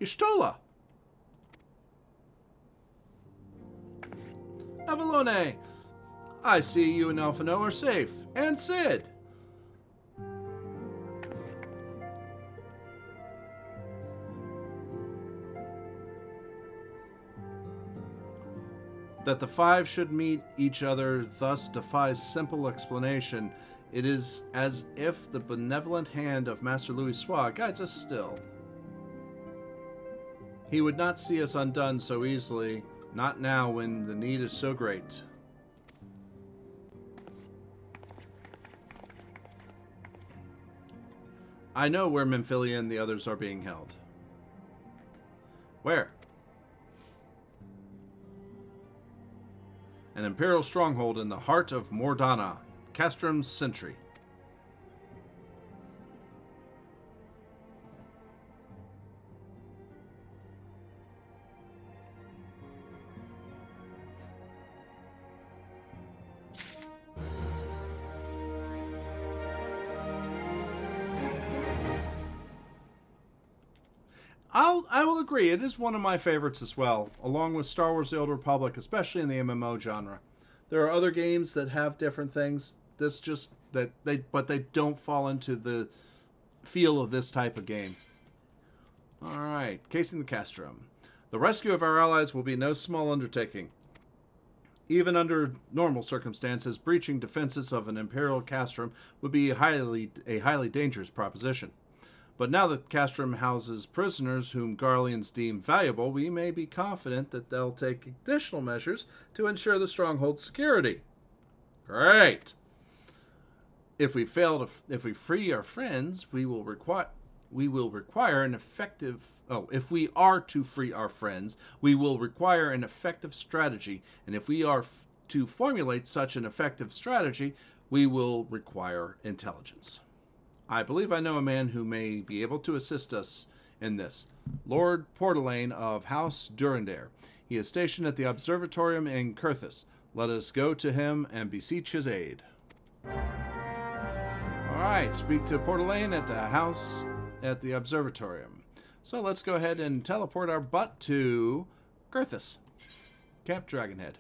Ishtola! Alvonae! I see you and Alvonae are safe. And Sid! That the five should meet each other thus defies simple explanation. It is as if the benevolent hand of Master Louis Sois guides us still. He would not see us undone so easily, not now when the need is so great. I know where Memphilia and the others are being held. Where? An Imperial stronghold in the heart of Mordana, Castrum's Sentry. I will agree, it is one of my favorites as well, along with Star Wars The Old Republic, especially in the MMO genre. There are other games that have different things. This just but they don't fall into the feel of this type of game. Alright, casing the castrum. The rescue of our allies will be no small undertaking. Even under normal circumstances, breaching defenses of an Imperial castrum would be a highly dangerous proposition. But now that Castrum houses prisoners whom Garleans deem valuable, we may be confident that they'll take additional measures to ensure the stronghold's security. Great! If we free our friends, we will require an effective. If we are to free our friends, we will require an effective strategy, and if we are to formulate such an effective strategy, we will require intelligence. I believe I know a man who may be able to assist us in this. Lord Portelaine of House Durandare. He is stationed at the Observatorium in Kurthus. Let us go to him and beseech his aid. Alright, speak to Portelaine at the house at the Observatorium. So let's go ahead and teleport our butt to Kurthus. Camp Dragonhead.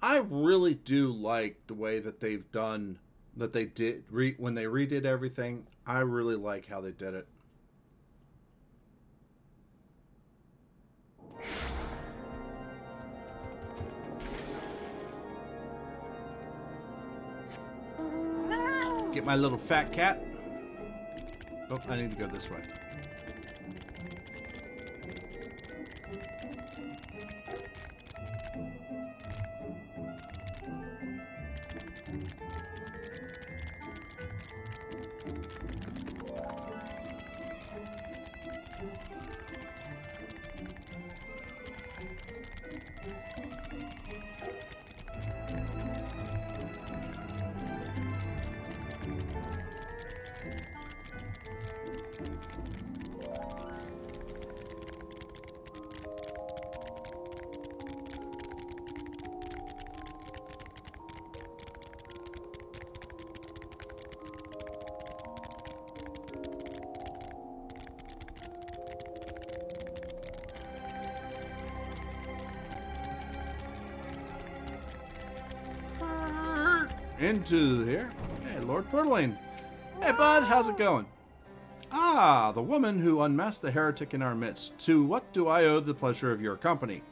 I really do like the way that they've done, that they did, when they redid everything. I really like how they did it. Get my little fat cat. Oh, I need to go this way. Into here. Hey, Lord Portelaine. Hey, bud, how's it going? Ah, the woman who unmasked the heretic in our midst. To what do I owe the pleasure of your company?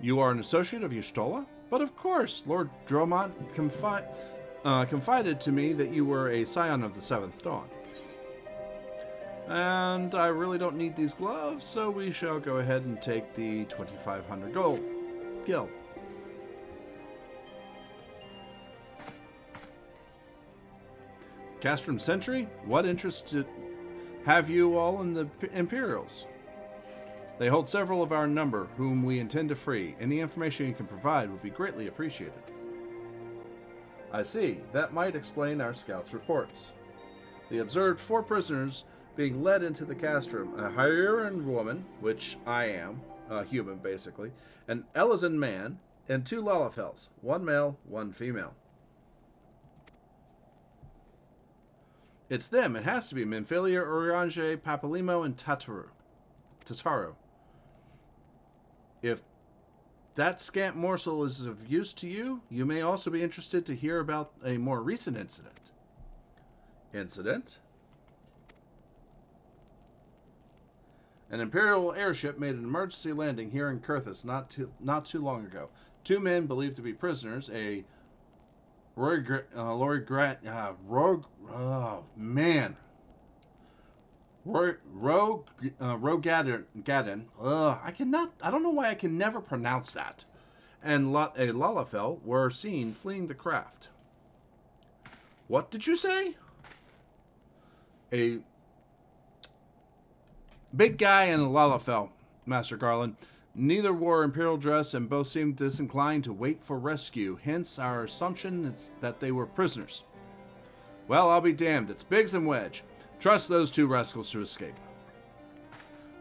You are an associate of Y'shtola? But of course, Lord Dromont confided to me that you were a scion of the Seventh Dawn. And I really don't need these gloves, so we shall go ahead and take the 2,500 gold. Gil. Castrum Sentry, what interest have you all in the Imperials? They hold several of our number, whom we intend to free. Any information you can provide would be greatly appreciated. I see. That might explain our scouts' reports. They observed 4 prisoners being led into the castrum. A Hyrian woman, which I am, a human basically, an Elizan man, and 2 Lalafels, 1 male, 1 female. It's them. It has to be Minfilia, Orange, Papalimo, and Tataru. If that scant morsel is of use to you, you may also be interested to hear about a more recent incident. Incident? An Imperial airship made an emergency landing here in Kurthus not too long ago. 2 men believed to be prisoners, a Rogue, Gadden. I don't know why I can never pronounce that. And a Lalafel were seen fleeing the craft. What did you say? A big guy and a Lalafel, Master Garland. Neither wore Imperial dress and both seemed disinclined to wait for rescue. Hence our assumption is that they were prisoners. Well, I'll be damned. It's Biggs and Wedge. Trust those 2 rascals to escape.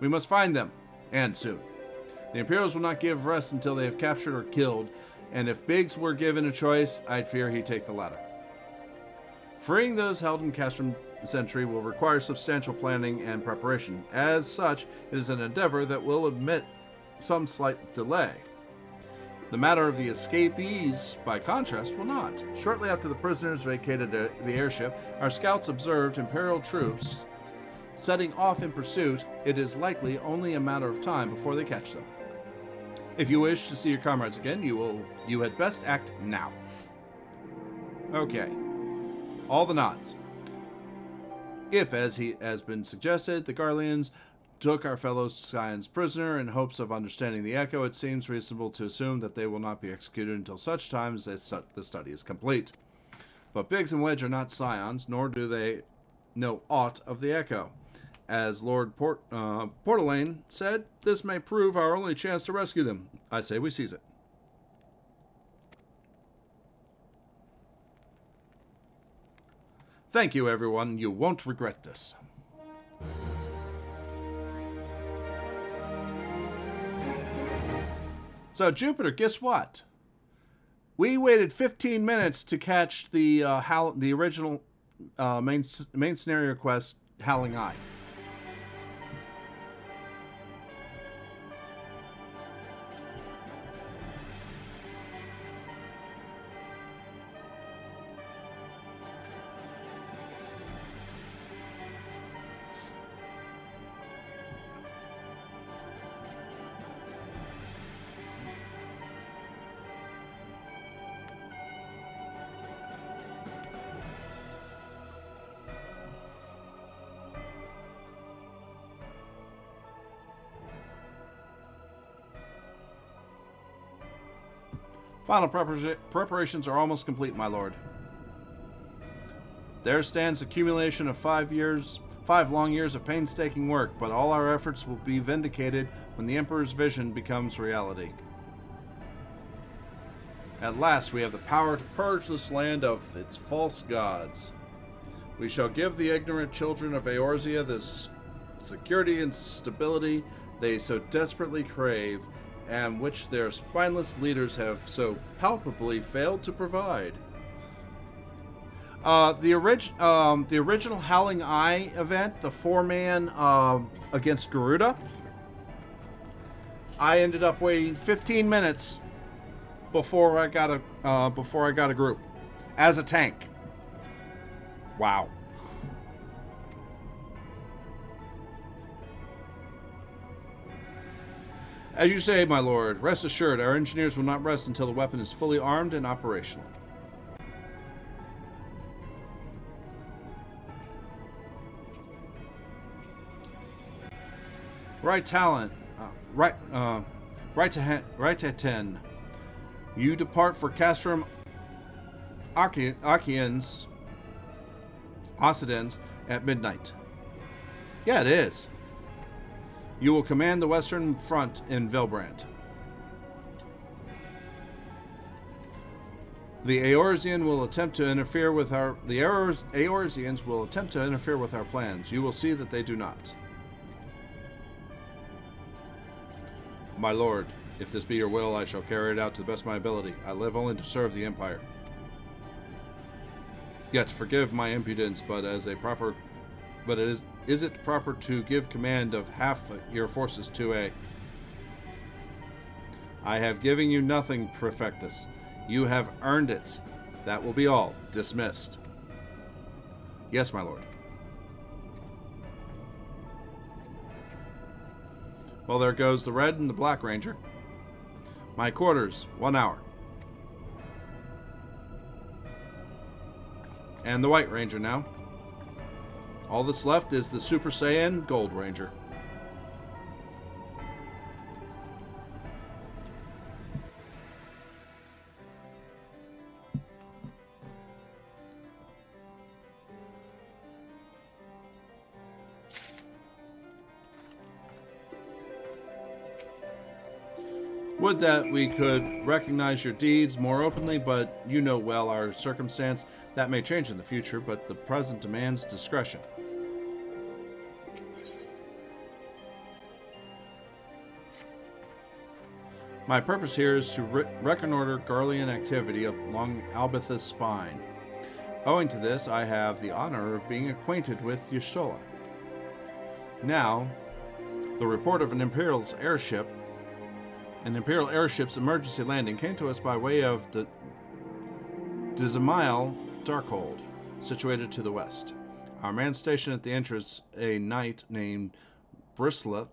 We must find them, and soon. The Imperials will not give rest until they have captured or killed, and if Biggs were given a choice, I'd fear he'd take the latter. Freeing those held in Castrum Sentry will require substantial planning and preparation. As such, it is an endeavor that will admit some slight delay. The matter of the escapees, by contrast, will not. Shortly after the prisoners vacated the airship, our scouts observed Imperial troops setting off in pursuit. It is likely only a matter of time before they catch them. If you wish to see your comrades again, you had best act now. Okay. All the nods. If, as has been suggested, the Garleans took our fellow scions prisoner in hopes of understanding the Echo, it seems reasonable to assume that they will not be executed until such time as the study is complete. But Biggs and Wedge are not scions, nor do they know aught of the Echo. As Lord Portelaine said, this may prove our only chance to rescue them. I say we seize it. Thank you, everyone. You won't regret this. So, Jupiter, guess what? We waited 15 minutes to catch the original main scenario quest, Howling Eye. Final preparations are almost complete, my lord. There stands accumulation of 5 long years of painstaking work, but all our efforts will be vindicated when the Emperor's vision becomes reality. At last we have the power to purge this land of its false gods. We shall give the ignorant children of Eorzea the security and stability they so desperately crave, and which their spineless leaders have so palpably failed to provide. The original Howling Eye event, the 4-man against Garuda, I ended up waiting 15 minutes before I got a group as a tank. Wow. As you say, my lord, rest assured, our engineers will not rest until the weapon is fully armed and operational. Right talent, right to 10. You depart for Castrum Ascians at midnight. Yeah, it is. You will command the Western Front in Velbrand. The Eorzean will attempt to interfere with our Eorzeans will attempt to interfere with our plans. You will see that they do not. My lord, if this be your will, I shall carry it out to the best of my ability. I live only to serve the Empire. Yet forgive my impudence, but is it proper to give command of half your forces to a... I have given you nothing, Prefectus. You have earned it. That will be all. Dismissed. Yes, my lord. Well, there goes the Red and the Black Ranger. My quarters, 1 hour. And the White Ranger now. All that's left is the Super Saiyan Gold Ranger. Would that we could recognize your deeds more openly, but you know well our circumstance. That may change in the future, but the present demands discretion. My purpose here is to reconnoiter Garlean activity along Albitha's spine. Owing to this, I have the honor of being acquainted with Y'shtola. Now, the report of an Imperial airship's emergency landing came to us by way of the Dizamile Darkhold, situated to the west. Our man stationed at the entrance, a knight named Briekelt,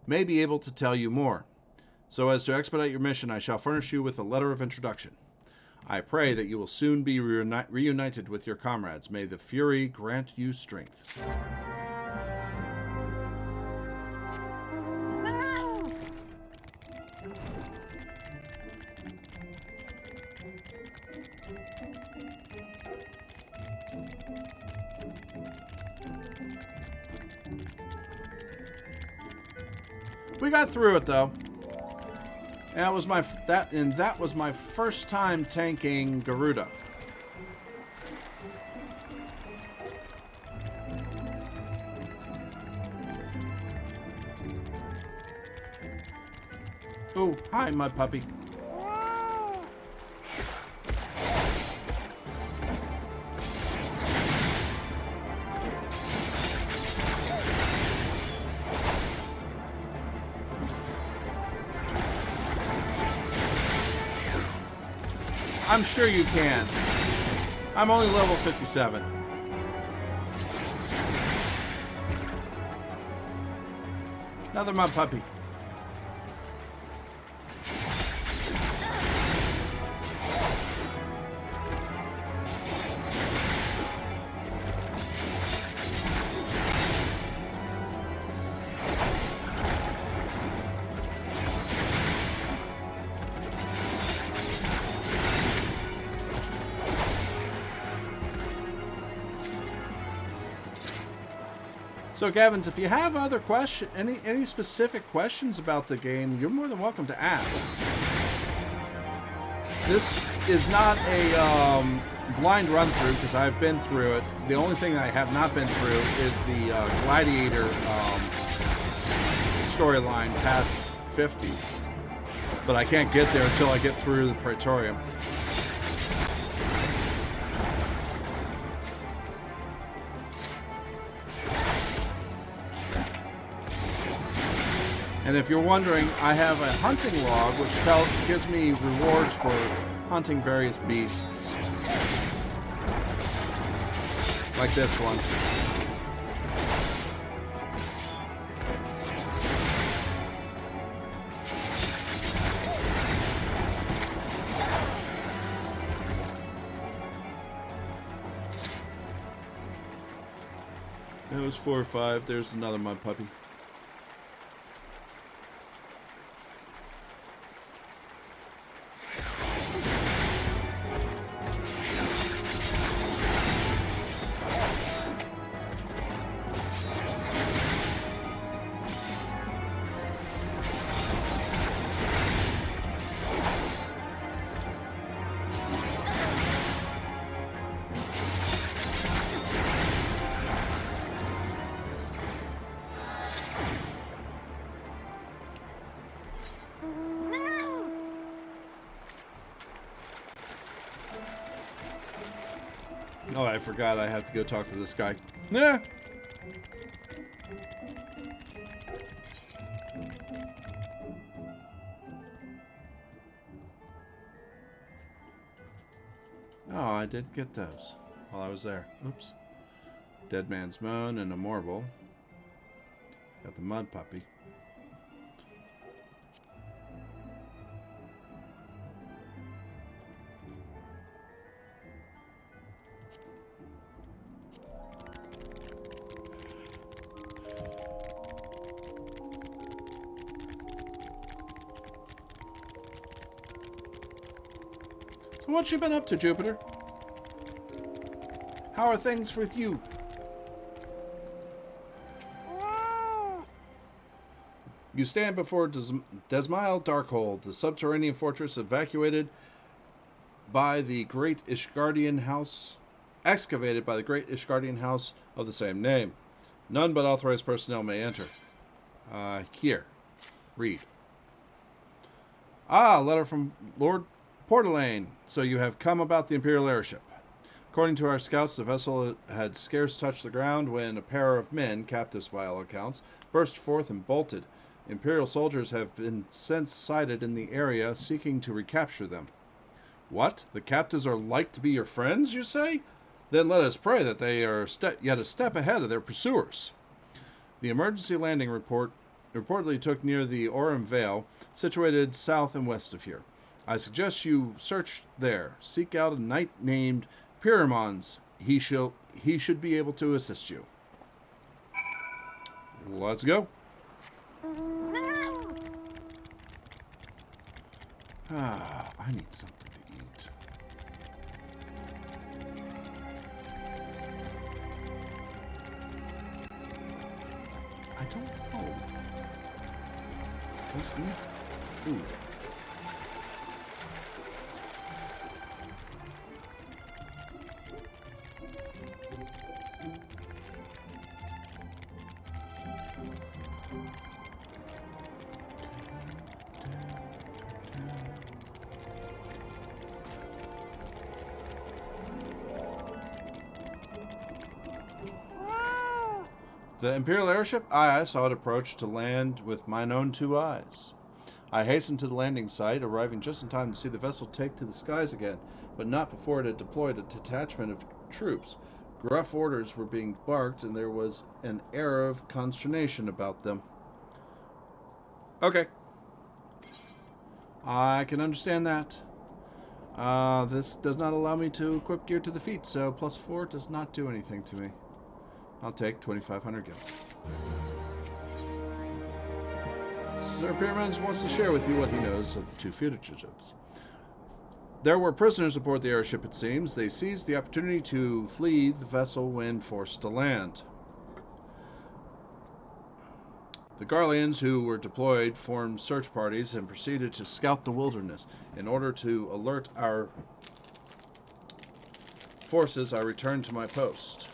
may be able to tell you more. So as to expedite your mission, I shall furnish you with a letter of introduction. I pray that you will soon be reunited with your comrades. May the Fury grant you strength. We got through it though. And that was my first time tanking Garuda. Oh, hi, my puppy. I'm sure you can. I'm only level 57. Another my puppy. So, Gavins, if you have other any specific questions about the game, you're more than welcome to ask. This is not a blind run through because I've been through it. The only thing I have not been through is the Gladiator storyline past 50. But I can't get there until I get through the Praetorium. And if you're wondering, I have a hunting log which gives me rewards for hunting various beasts. Like this one. It was 4 or 5. There's another mud puppy. Oh, I forgot I have to go talk to this guy. Yeah. Oh, I did get those while I was there. Oops. Dead Man's Moan and a Marble. Got the mud puppy. So what you been up to, Jupiter? How are things with you? You stand before Desmile Darkhold, the subterranean fortress evacuated by the Great Ishgardian House, excavated by the Great Ishgardian House of the same name. None but authorized personnel may enter. Here. Read. Ah, letter from Lord Portelaine. So you have come about the Imperial airship. According to our scouts, the vessel had scarce touched the ground when a pair of men, captives by all accounts, burst forth and bolted. Imperial soldiers have been since sighted in the area, seeking to recapture them. What? The captives are like to be your friends, you say? Then let us pray that they are yet a step ahead of their pursuers. The emergency landing reportedly took near the Orem Vale, situated south and west of here. I suggest you search there. Seek out a knight named Pyramons. He should be able to assist you. Let's go. I need something to eat. I don't know. I just need food. The Imperial airship? Aye, I saw it approach to land with mine own 2 eyes. I hastened to the landing site, arriving just in time to see the vessel take to the skies again, but not before it had deployed a detachment of troops. Gruff orders were being barked, and there was an air of consternation about them. Okay. I can understand that. This does not allow me to equip gear to the feet, so +4 does not do anything to me. I'll take 2,500 gil. Sir Pyramons wants to share with you what he knows of the 2 fugitives. There were prisoners aboard the airship, it seems. They seized the opportunity to flee the vessel when forced to land. The Garleans, who were deployed, formed search parties and proceeded to scout the wilderness. In order to alert our forces, I returned to my post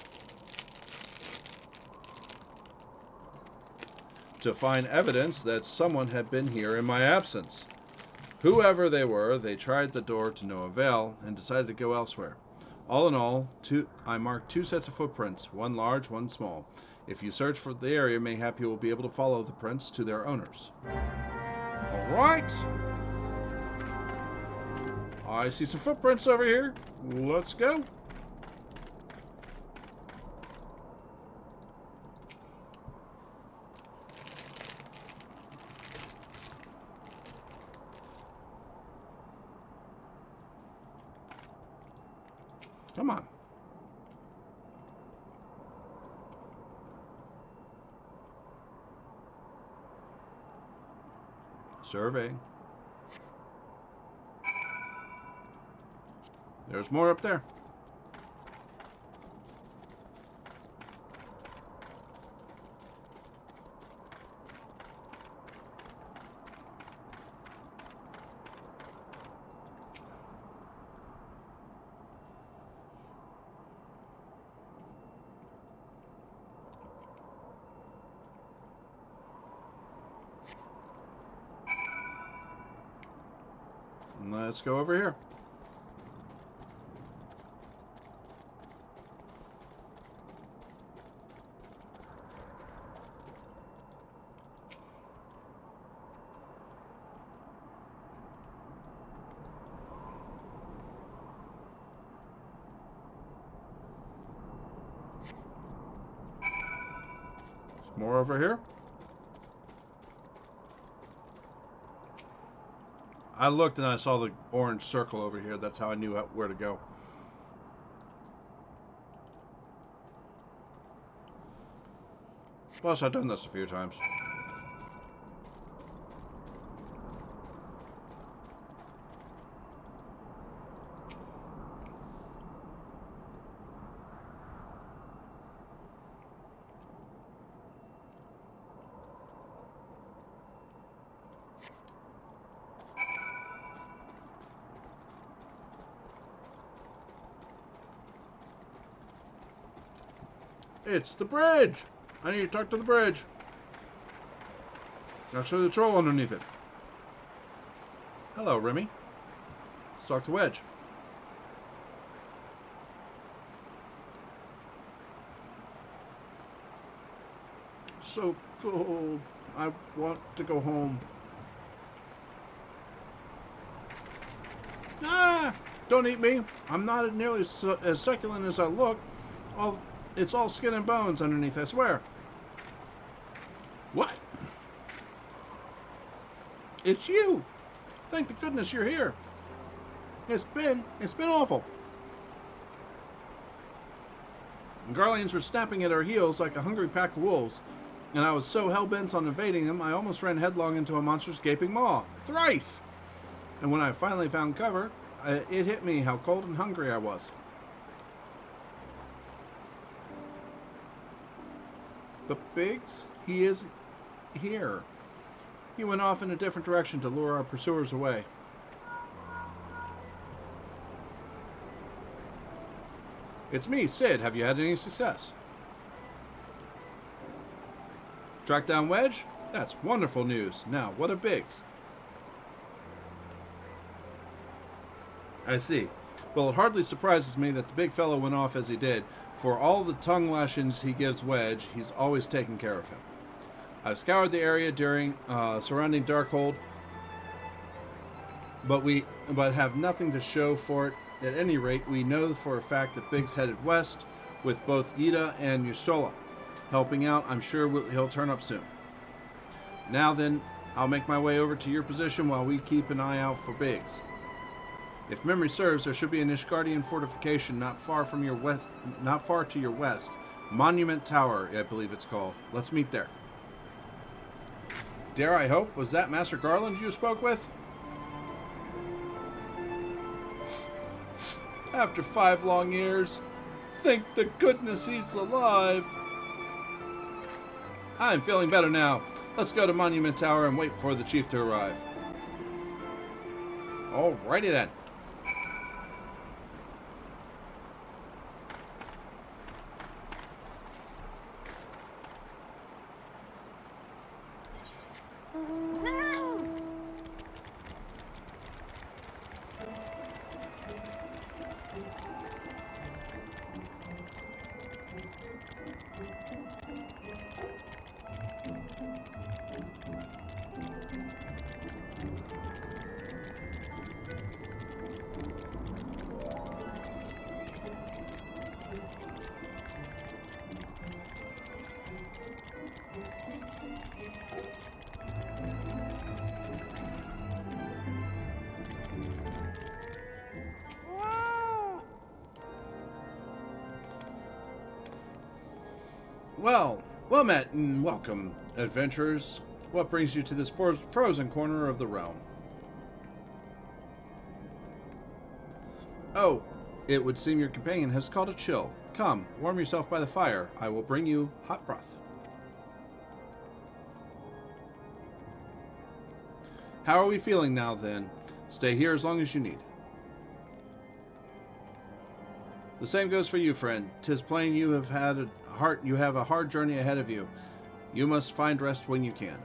to find evidence that someone had been here in my absence. Whoever they were, they tried the door to no avail and decided to go elsewhere. All in all, I marked 2 sets of footprints, one large, one small. If you search for the area, mayhap you will be able to follow the prints to their owners. All right. I see some footprints over here. Let's go. Come on. Surveying. There's more up there. Let's go over here. More over here. I looked and I saw the orange circle over here. That's how I knew where to go. Plus, I've done this a few times. It's the bridge! I need to talk to the bridge. Actually, the troll underneath it. Hello, Remy. Let's talk to Wedge. So cold. I want to go home. Ah! Don't eat me. I'm not nearly as succulent as I look. It's all skin and bones underneath, I swear. What? It's you! Thank the goodness you're here. It's been awful. Guardians were snapping at our heels like a hungry pack of wolves, and I was so hell-bent on evading them, I almost ran headlong into a monster's gaping maw. Thrice! And when I finally found cover, it hit me how cold and hungry I was. But Biggs, he isn't here. He went off in a different direction to lure our pursuers away. It's me, Sid. Have you had any success? Track down Wedge? That's wonderful news. Now, what of Biggs? I see. Well, it hardly surprises me that the big fellow went off as he did. For all the tongue lashings he gives Wedge, he's always taken care of him. I've scoured the area during surrounding Darkhold, but have nothing to show for it. At any rate, we know for a fact that Biggs headed west with both Yida and Yustola. Helping out, I'm sure he'll turn up soon. Now then, I'll make my way over to your position while we keep an eye out for Biggs. If memory serves, there should be an Ishgardian fortification not far to your west. Monument Tower, I believe it's called. Let's meet there. Dare I hope? Was that Master Garland you spoke with? After 5 long years, thank the goodness he's alive. I'm feeling better now. Let's go to Monument Tower and wait for the chief to arrive. Alrighty then. Well met and welcome, adventurers. What brings you to this frozen corner of the realm? Oh, it would seem your companion has caught a chill. Come, warm yourself by the fire. I will bring you hot broth. How are we feeling now, then? Stay here as long as you need. The same goes for you, friend. 'Tis plain you have a hard journey ahead of you. You must find rest when you can.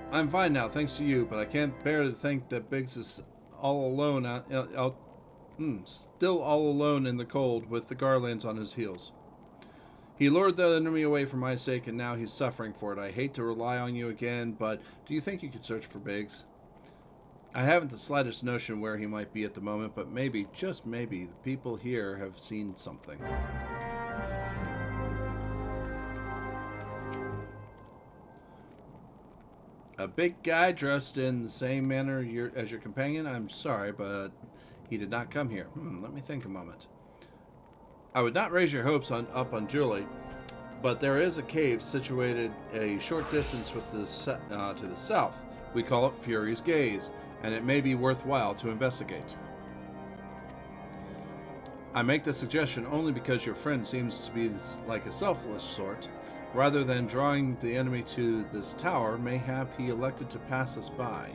I'm fine now, thanks to you, but I can't bear to think that Biggs is all alone still all alone in the cold with the Garlands on his heels. He lured the enemy away for my sake, and now he's suffering for it. I hate to rely on you again, but do you think you could search for Biggs? I haven't the slightest notion where he might be at the moment, but maybe, just maybe, the people here have seen something. A big guy dressed in the same manner as your companion? I'm sorry, but he did not come here. Let me think a moment. I would not raise your hopes up on Julie, but there is a cave situated a short distance to the south. We call it Fury's Gaze, and it may be worthwhile to investigate. I make the suggestion only because your friend seems to be like a selfless sort. Rather than drawing the enemy to this tower, mayhap he elected to pass us by.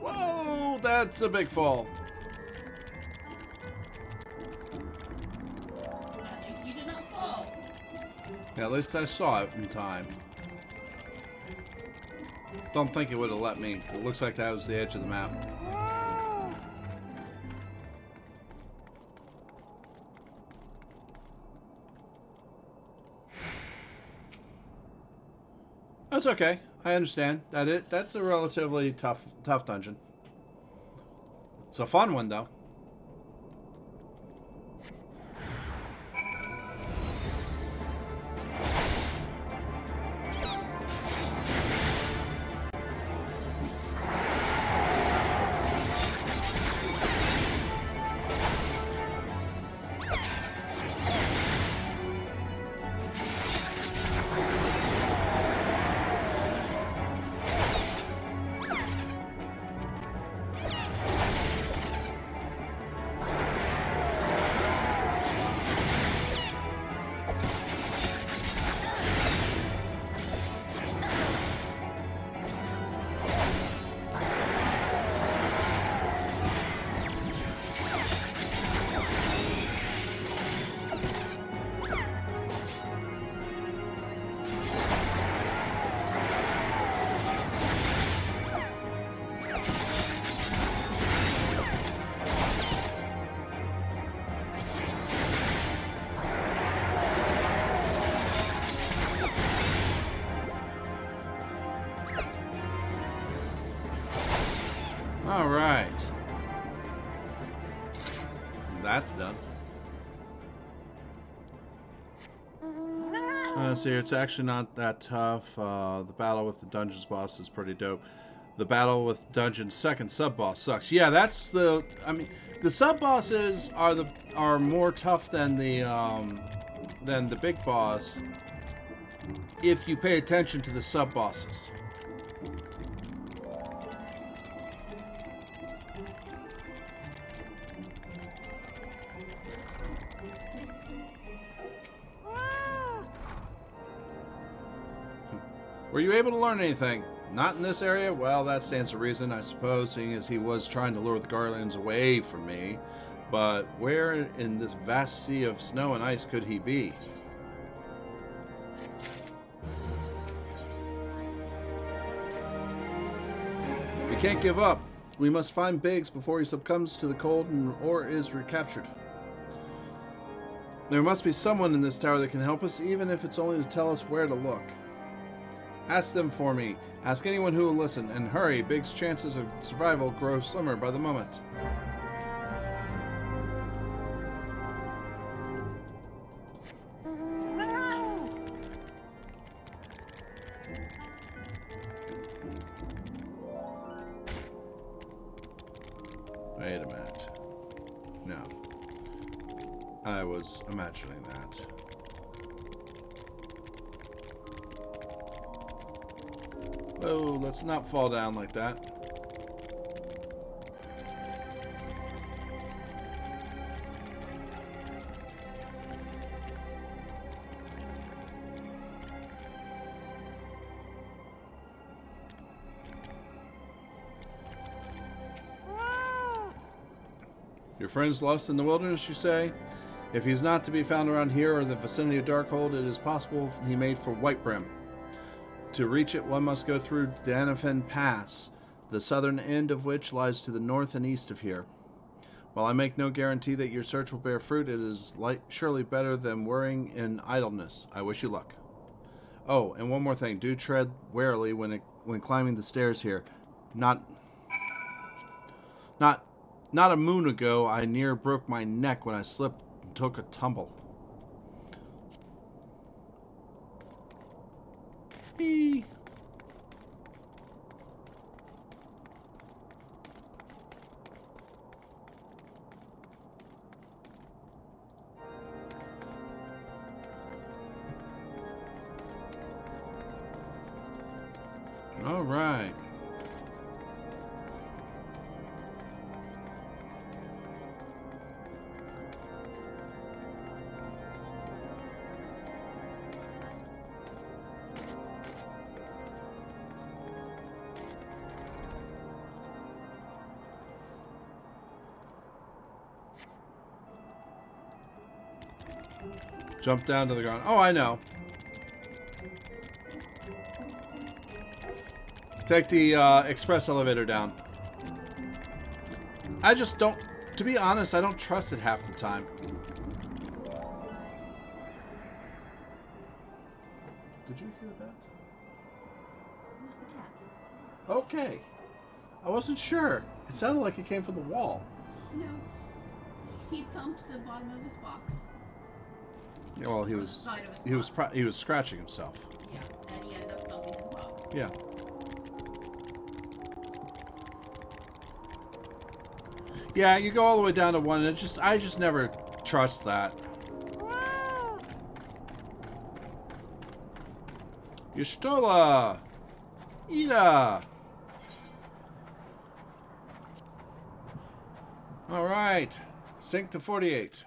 Whoa, that's a big fall. Yeah, at least I saw it in time. Don't think it would have let me. It looks like that was the edge of the map. That's okay. I understand. That's a relatively tough dungeon. It's a fun one though. All right. That's done. See, it's actually not that tough. The battle with the dungeon's boss is pretty dope. The battle with dungeon's second sub-boss sucks. Yeah, that's the... I mean, the sub-bosses are more tough than the big boss if you pay attention to the sub-bosses. Were you able to learn anything? Not in this area? Well, that stands to reason, I suppose, seeing as he was trying to lure the Garlands away from me. But where in this vast sea of snow and ice could he be? We can't give up. We must find Biggs before he succumbs to the cold or is recaptured. There must be someone in this tower that can help us, even if it's only to tell us where to look. Ask them for me. Ask anyone who will listen. And hurry, Biggs' chances of survival grow slimmer by the moment. Wait a minute. No. I was imagining that. Oh, let's not fall down like that. Your friend's lost in the wilderness, you say? If he's not to be found around here or the vicinity of Darkhold, it is possible he made for Whitebrim. To reach it, one must go through Danafen Pass, the southern end of which lies to the north and east of here. While I make no guarantee that your search will bear fruit, it is surely better than worrying in idleness. I wish you luck. Oh, and one more thing. Do tread warily when climbing the stairs here. Not a moon ago, I near broke my neck when I slipped and took a tumble. Eee. All right. Jump down to the ground. Oh, I know. Take the express elevator down. I just don't, to be honest, I don't trust it half the time. Did you hear that? Who's the cat? Okay. I wasn't sure. It sounded like it came from the wall. No. He thumped the bottom of his box. Yeah, well, he was scratching himself. Yeah, and he ended up thumping his box. Yeah. Yeah, you go all the way down to one, and I just never trust that. Yustola! Ida! Alright. Sync to 48.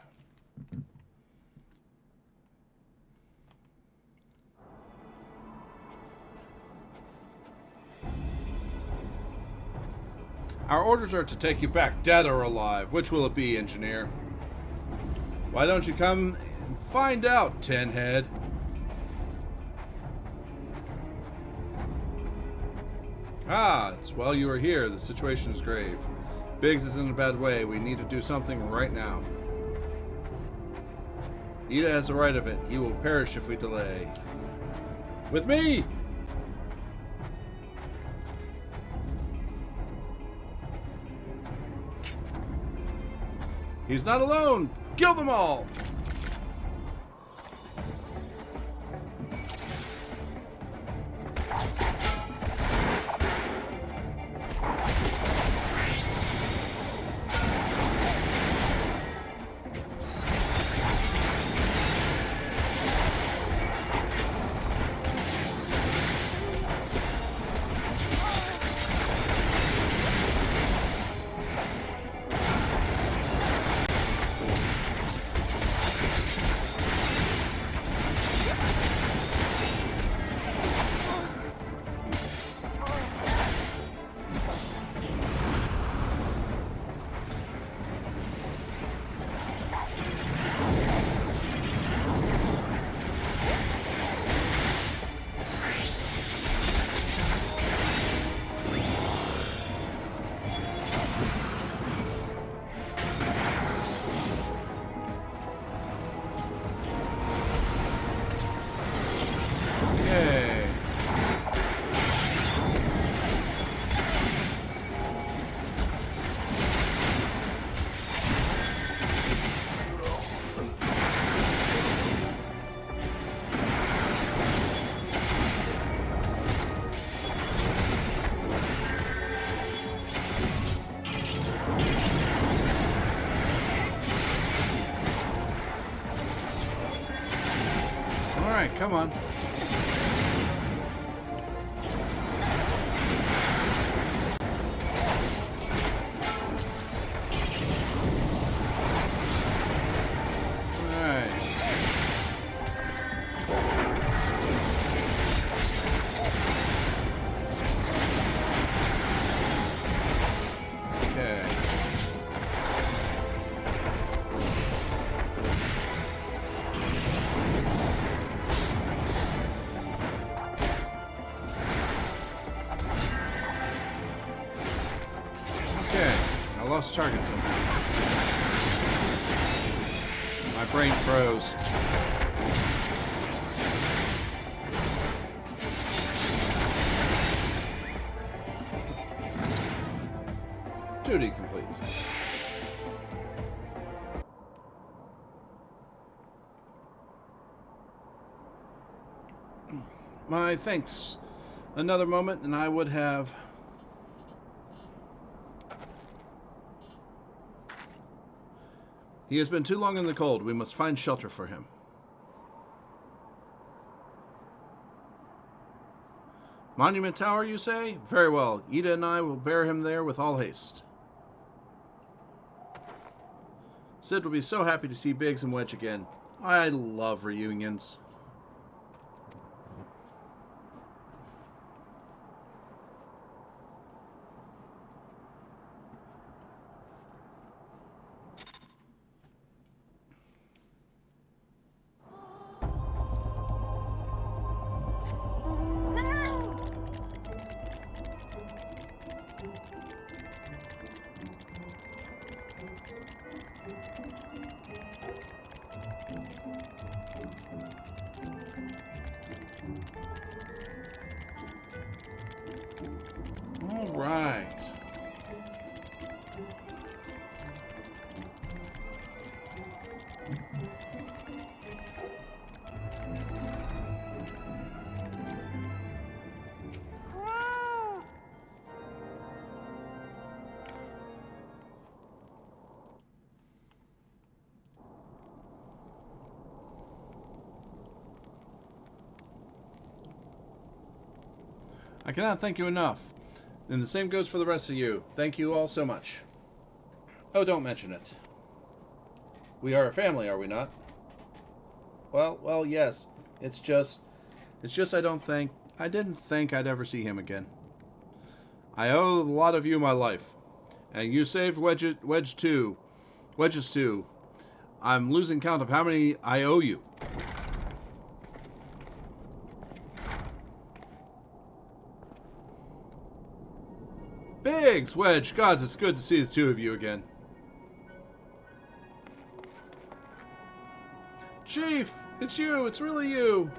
Our orders are to take you back, dead or alive. Which will it be, engineer? Why don't you come and find out, Tin Head? Ah, it's while you are here. The situation is grave. Biggs is in a bad way. We need to do something right now. Ida has the right of it. He will perish if we delay. With me! He's not alone! Kill them all! Come on. Lost target somehow. My brain froze. Duty complete. My thanks. Another moment and I would have... He has been too long in the cold. We must find shelter for him. Monument Tower, you say? Very well. Ida and I will bear him there with all haste. Sid will be so happy to see Biggs and Wedge again. I love reunions. Right. I cannot thank you enough. And the same goes for the rest of you. Thank you all so much. Oh, don't mention it. We are a family, are we not? Well, yes. It's just I didn't think I'd ever see him again. I owe a lot of you my life. And you saved Wedges too. I'm losing count of how many I owe you. Biggs, Wedge, gods, it's good to see the two of you again. Chief, it's you, it's really you.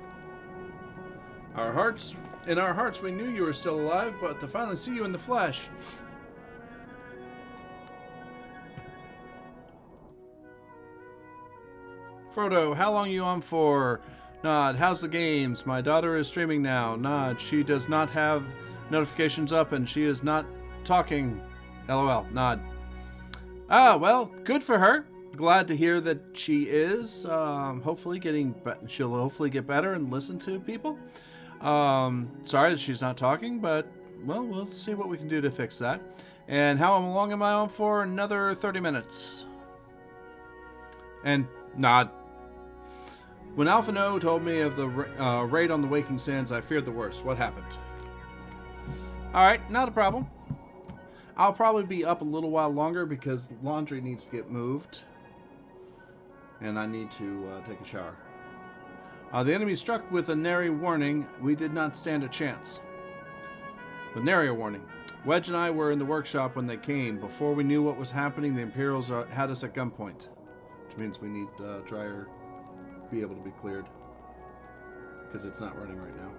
In our hearts we knew you were still alive, but to finally see you in the flesh. Frodo, how long are you on for? Nod, how's the games? My daughter is streaming now. Nod, she does not have notifications up and she is not talking. LOL. Nod. Ah, well, good for her. Glad to hear that she is. Hopefully she'll hopefully get better and listen to people. Sorry that she's not talking, but well, we'll see what we can do to fix that. And how long am I on for? Another 30 minutes. And Nod. When Alvonae told me of the raid on the Waking Sands, I feared the worst. What happened? Alright, not a problem. I'll probably be up a little while longer because laundry needs to get moved. And I need to take a shower. The enemy struck with a nary warning. We did not stand a chance. With nary a warning. Wedge and I were in the workshop when they came. Before we knew what was happening, the Imperials had us at gunpoint. Which means we need dryer be able to be cleared. Because it's not running right now.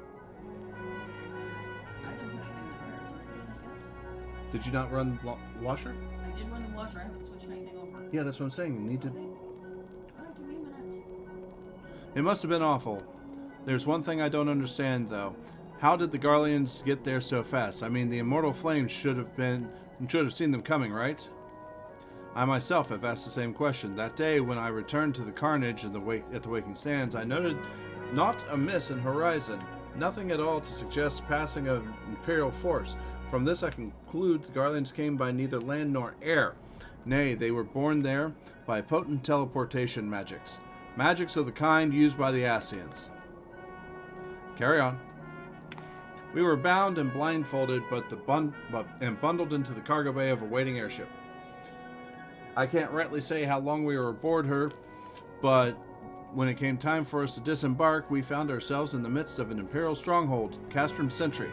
Did you not run washer? I did run the washer. I haven't switched anything over. Yeah, that's what I'm saying. You need to... Give me a minute. It must have been awful. There's one thing I don't understand, though. How did the Garleans get there so fast? I mean, the immortal flames should have seen them coming, right? I myself have asked the same question. That day, when I returned to the carnage at the Waking Sands, I noted Not amiss in horizon. Nothing at all to suggest passing of Imperial force. From this I conclude the Guardians came by neither land nor air. Nay, they were born there by potent teleportation magics. Magics of the kind used by the Ascians. Carry on. We were bound and blindfolded and bundled into the cargo bay of a waiting airship. I can't rightly say how long we were aboard her, but when it came time for us to disembark, we found ourselves in the midst of an Imperial stronghold, Castrum Sentry.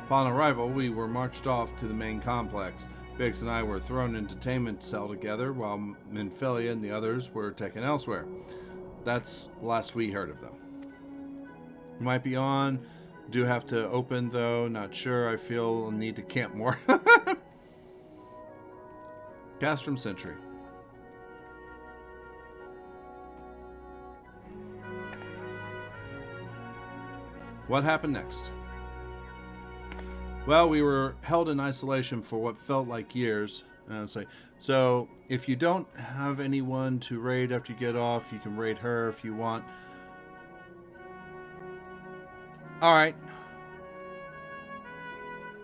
Upon arrival, we were marched off to the main complex. Biggs and I were thrown into detainment cell together, while Minfilia and the others were taken elsewhere. That's the last we heard of them. Might be on. Do have to open, though. Not sure. I feel a need to camp more. Castrum Sentry. What happened next? Well, we were held in isolation for what felt like years. So if you don't have anyone to raid after you get off, you can raid her if you want. Alright.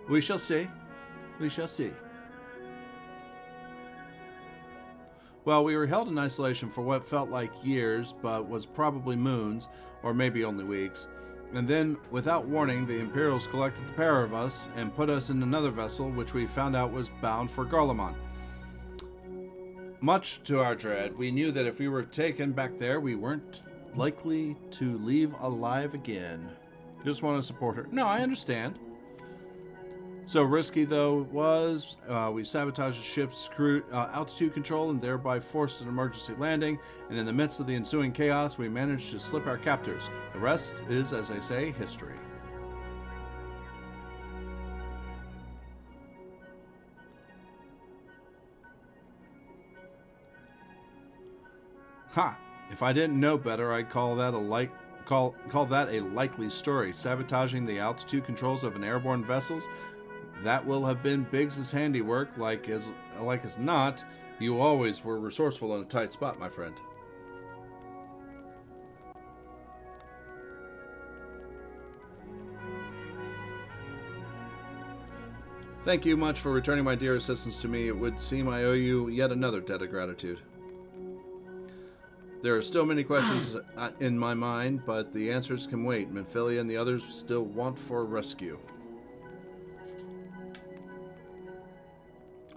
We shall see. We shall see. Well, we were held in isolation for what felt like years, but was probably moons, or maybe only weeks. And then, without warning, the Imperials collected the pair of us and put us in another vessel, which we found out was bound for Garlemald. Much to our dread, we knew that if we were taken back there, we weren't likely to leave alive again. Just want to support her. No, I understand. So risky though it was, we sabotaged the ship's crew altitude control and thereby forced an emergency landing, and in the midst of the ensuing chaos we managed to slip our captors. The rest is, as they say, history. Ha! If I didn't know better, I'd call that a likely story. Sabotaging the altitude controls of an airborne vessel. That will have been Biggs's handiwork. Like as not, you always were resourceful in a tight spot, my friend. Thank you much for returning my dear assistance to me. It would seem I owe you yet another debt of gratitude. There are still many questions in my mind, but the answers can wait. Minfilia and the others still want for rescue.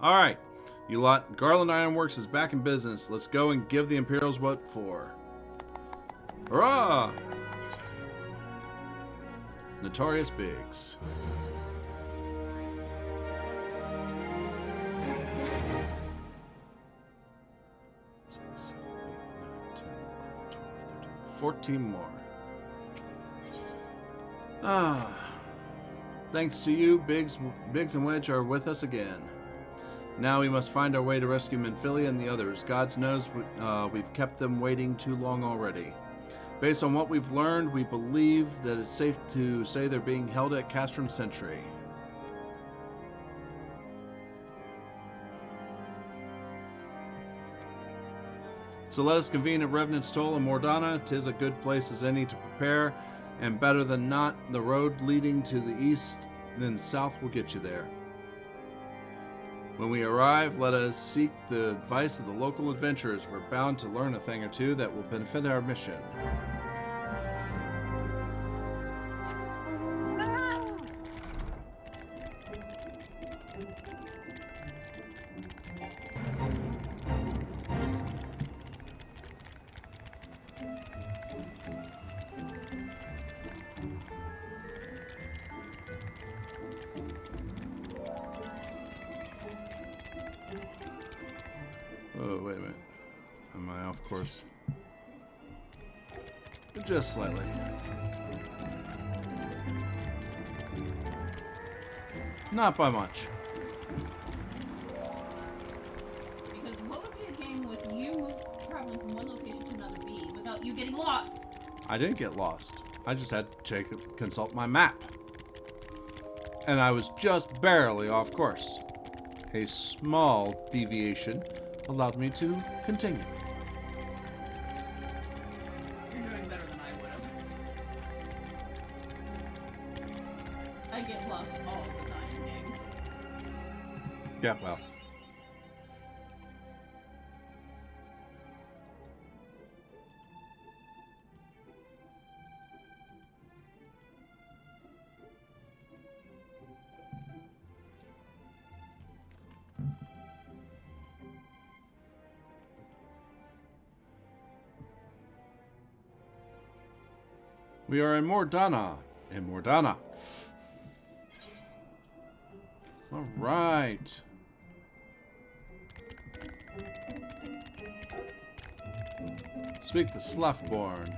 Alright, you lot. Garland Ironworks is back in business. Let's go and give the Imperials what for. Hurrah! Notorious Biggs. Seven, 8, 9, 10, 11, 12, 13, 14 more. Thanks to you, Biggs and Wedge are with us again. Now we must find our way to rescue Minfilia and the others. God knows we've kept them waiting too long already. Based on what we've learned, we believe that it's safe to say they're being held at Castrum Sentry. So let us convene at Revenant's Toll in Mordana. 'Tis a good place as any to prepare, and better than not, the road leading to the east then south will get you there. When we arrive, let us seek the advice of the local adventurers. We're bound to learn a thing or two that will benefit our mission. Oh, wait a minute. Am I off course? Just slightly. Not by much. Because what would be a game with you traveling from one location to another B without you getting lost? I didn't get lost. I just had to consult my map. And I was just barely off course. A small deviation allowed me to continue. You're doing better than I would have. I get lost all the time in games. Yeah, well. We are in Mordana. All right. Speak the Slough-born.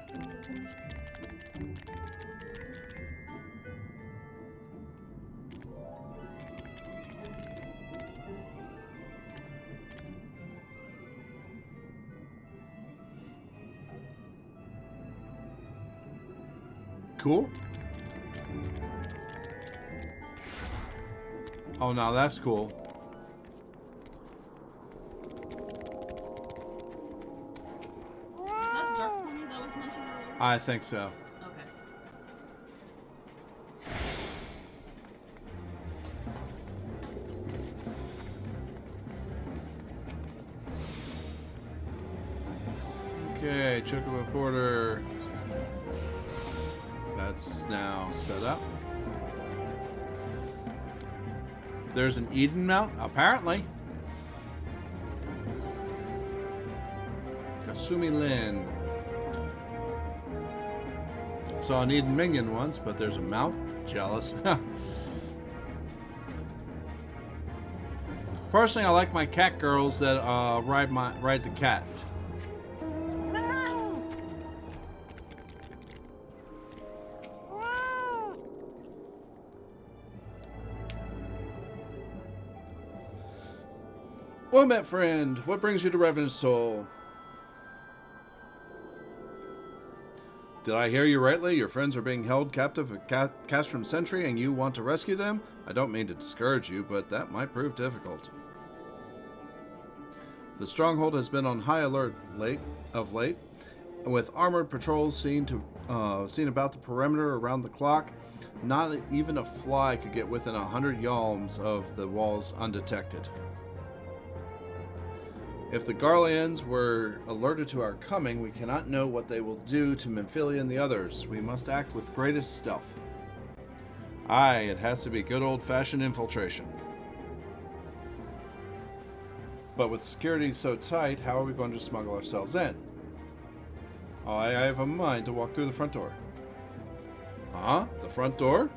Cool. Oh, now that's cool. Is that Dark Pony that was mentioned earlier? I think so. Okay, Chocobo Porter. That's now set up. There's an Eden Mount, apparently. Kasumi Lin. Saw an Eden Minion once, but there's a mount. Jealous. Personally, I like my cat girls that ride the cat. Well met, friend. What brings you to Revenant Soul? Did I hear you rightly? Your friends are being held captive at Castrum Sentry and you want to rescue them? I don't mean to discourage you, but that might prove difficult. The stronghold has been on high alert of late, with armored patrols seen about the perimeter around the clock. Not even a fly could get within 100 yalms of the walls undetected. If the Garleans were alerted to our coming, we cannot know what they will do to Memphilia and the others. We must act with greatest stealth. Aye, it has to be good old-fashioned infiltration. But with security so tight, how are we going to smuggle ourselves in? Oh, I have a mind to walk through the front door. Huh? The front door?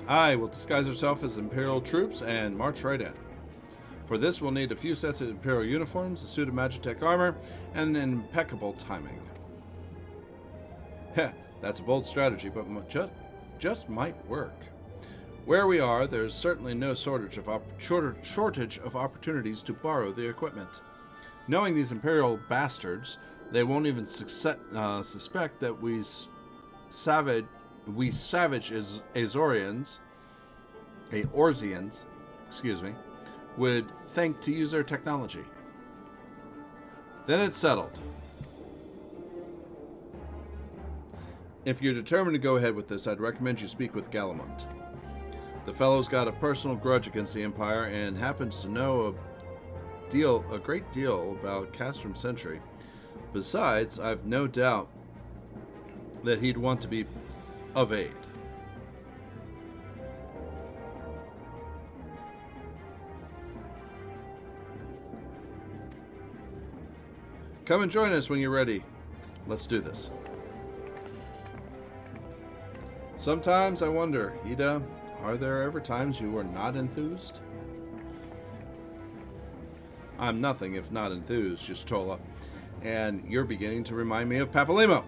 Aye, we'll disguise ourselves as Imperial troops and march right in. For this, we'll need a few sets of Imperial uniforms, a suit of Magitech armor, and impeccable timing. Heh, that's a bold strategy, but just might work. Where we are, there's certainly no shortage of opportunities to borrow the equipment. Knowing these Imperial bastards, they won't even suspect that we savage Azorians, would think to use their technology. Then it's settled. If you're determined to go ahead with this, I'd recommend you speak with Galamont. The fellow's got a personal grudge against the Empire and happens to know a great deal about Castrum Sentry. Besides, I've no doubt that he'd want to be of aid. Come and join us when you're ready. Let's do this. Sometimes I wonder, Ida, are there ever times you are not enthused? I'm nothing if not enthused, Justola, and you're beginning to remind me of Papalimo.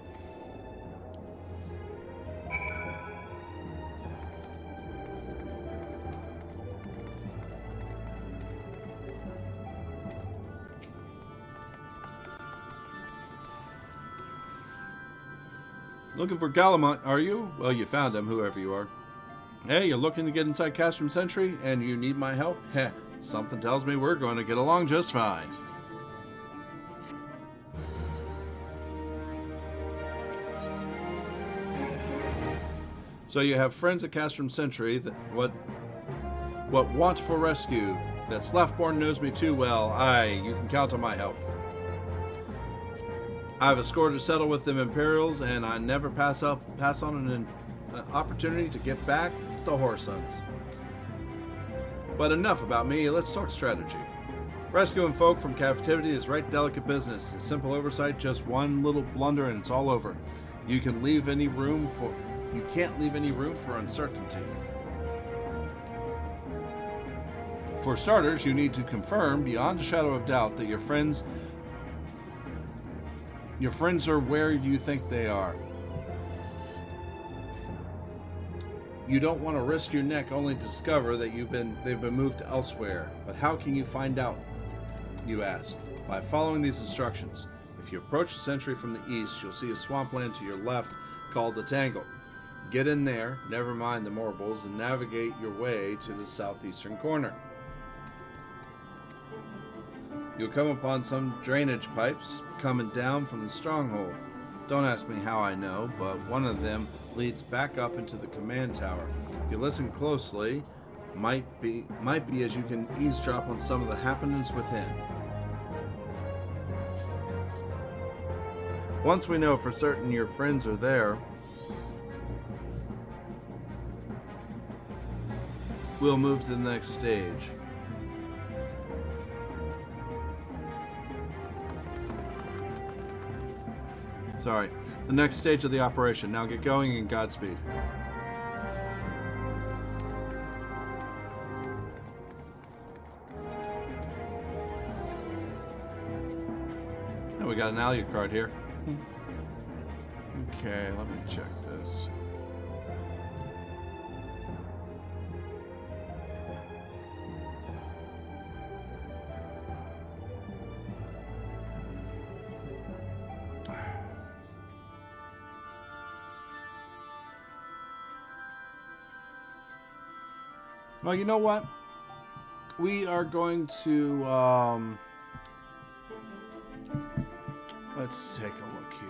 Looking for Galamont, are you? Well, you found him, whoever you are. Hey, you're looking to get inside Castrum Sentry, and you need my help? Heh, something tells me we're going to get along just fine. So you have friends at Castrum Sentry that what want for rescue. That Slaftborn knows me too well. Aye, you can count on my help. I have a score to settle with them Imperials, and I never pass on an opportunity to get back with the Horsons. But enough about me, let's talk strategy. Rescuing folk from captivity is right delicate business. A simple oversight, just one little blunder and it's all over. You can't leave any room for uncertainty. For starters, you need to confirm beyond a shadow of doubt that your friends are where you think they are. You don't want to risk your neck only to discover that they've been moved to elsewhere. But how can you find out? You ask. By following these instructions. If you approach the Sentry from the east, you'll see a swampland to your left called the Tangle. Get in there, never mind the Morbles, and navigate your way to the southeastern corner. You'll come upon some drainage pipes coming down from the stronghold. Don't ask me how I know, but one of them leads back up into the command tower. If you listen closely, might be as you can eavesdrop on some of the happenings within. Once we know for certain your friends are there, we'll move to the next stage. Sorry. The next stage of the operation. Now get going and Godspeed. Oh, we got an Alucard card here. Okay, let me check this. Well, you know what? We are going to, let's take a look here.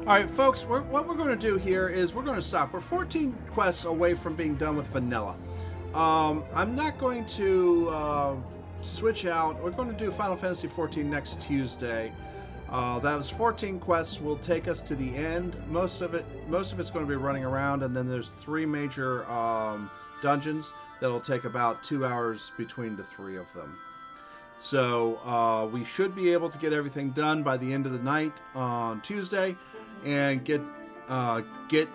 All right, folks, what we're going to do here is we're going to stop. We're 14 quests away from being done with vanilla. I'm not going to switch out. We're going to do Final Fantasy XIV next Tuesday. That was 14 quests. Will take us to the end. Most of it's going to be running around, and then there's 3 major dungeons that'll take about 2 hours between the 3 of them. So we should be able to get everything done by the end of the night on Tuesday, and get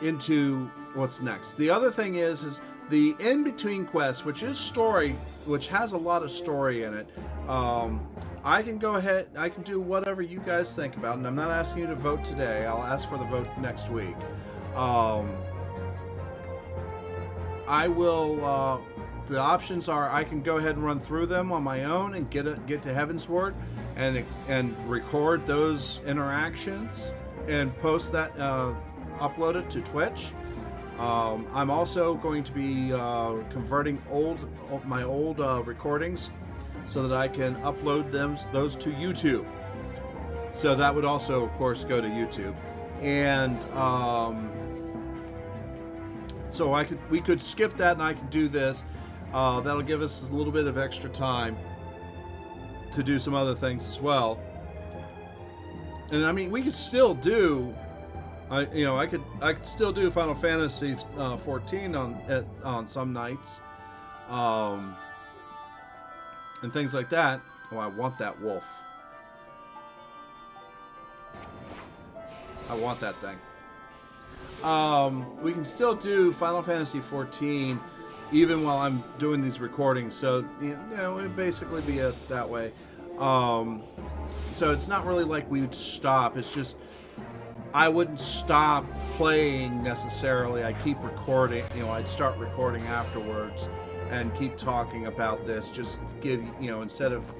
into what's next. The other thing is the in-between quest, which is story, which has a lot of story in it. I can go ahead, I can do whatever you guys think about, and I'm not asking you to vote today. I'll ask for the vote next week. I will, the options are I can go ahead and run through them on my own and get to Heavensward and record those interactions and post that, upload it to Twitch. I'm also going to be converting my old recordings so that I can upload those to YouTube. So that would also, of course, go to YouTube. And so we could skip that, and I could do this. That'll give us a little bit of extra time to do some other things as well. And I mean, we could still do, I could still do Final Fantasy 14 on some nights, and things like that. Oh, I want that wolf. I want that thing. We can still do Final Fantasy 14 even while I'm doing these recordings. So, you know, it would basically be that way. So it's not really like we would stop. It's just I wouldn't stop playing necessarily. I keep recording. You know, I'd start recording afterwards and keep talking about this. Just to give, you know, instead of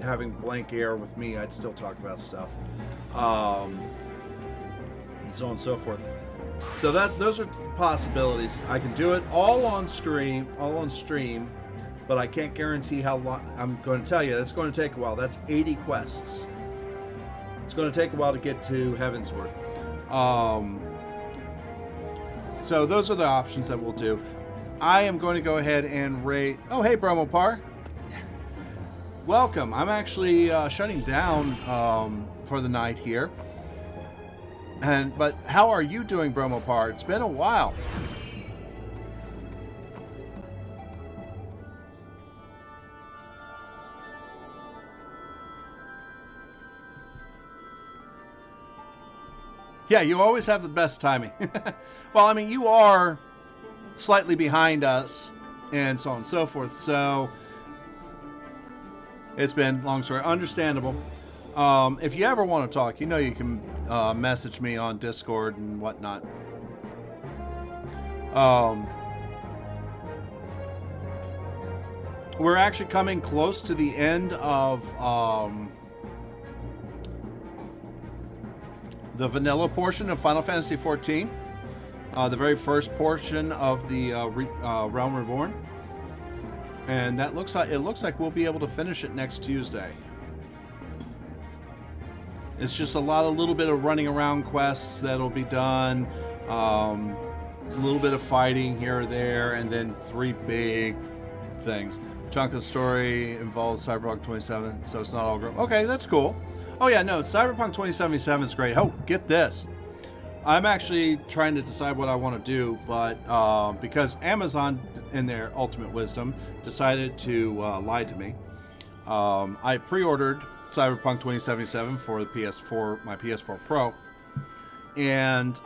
having blank air with me, I'd still talk about stuff. And so on and so forth. So those are possibilities. I can do it all on stream, but I can't guarantee how long. I'm going to tell you, it's going to take a while. That's 80 quests. It's going to take a while to get to Heavensward. So those are the options that we'll do. I am going to go ahead and rate. Oh, hey, Bromopar. Welcome. I'm actually shutting down for the night here. But how are you doing, Bromopar? It's been a while. Yeah, you always have the best timing. Well, I mean, you are slightly behind us and so on and so forth. So it's been, long story, understandable. If you ever want to talk, you know you can message me on Discord and whatnot. We're actually coming close to the end of the vanilla portion of Final Fantasy XIV. The very first portion of the Realm Reborn. And that looks like we'll be able to finish it next Tuesday. It's just a little bit of running around quests that'll be done, a little bit of fighting here or there, and then 3 big things. A chunk of the story involves Cyberpunk 2077, so it's not all group. Okay, that's cool. Oh yeah, no, Cyberpunk 2077 is great. Oh, get this. I'm actually trying to decide what I want to do, but because Amazon, in their ultimate wisdom, decided to lie to me, I pre-ordered Cyberpunk 2077 for the PS4, my PS4 Pro, and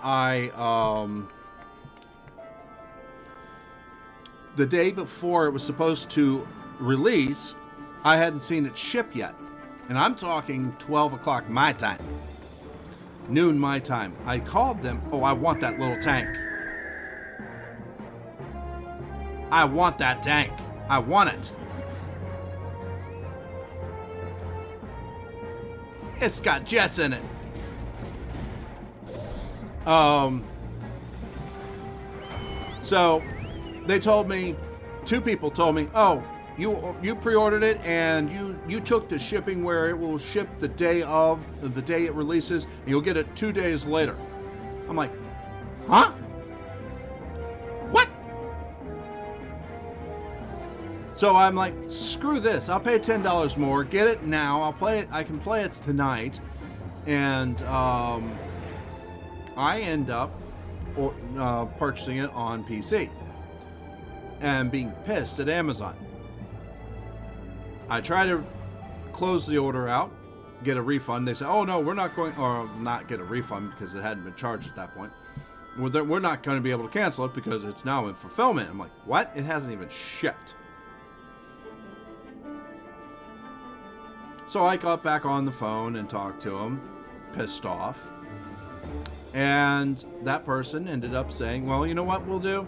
the day before it was supposed to release, I hadn't seen it ship yet, and I'm talking 12 o'clock my time, noon my time. I called them. Oh, I want that little tank. I want that tank. I want it. It's got jets in it. So they told me, 2 people told me, oh, you pre-ordered it and you took the shipping where it will ship the day it releases, and you'll get it 2 days later. I'm like, huh? What? So I'm like, screw this. I'll pay $10 more. Get it now. I'll play it. I can play it tonight. And I end up purchasing it on PC and being pissed at Amazon. I try to close the order out, get a refund. They say, oh no, we're not going, or not get a refund because it hadn't been charged at that point. We're not going to be able to cancel it because it's now in fulfillment. I'm like, what? It hasn't even shipped. So I got back on the phone and talked to him, pissed off. And that person ended up saying, well, you know what we'll do?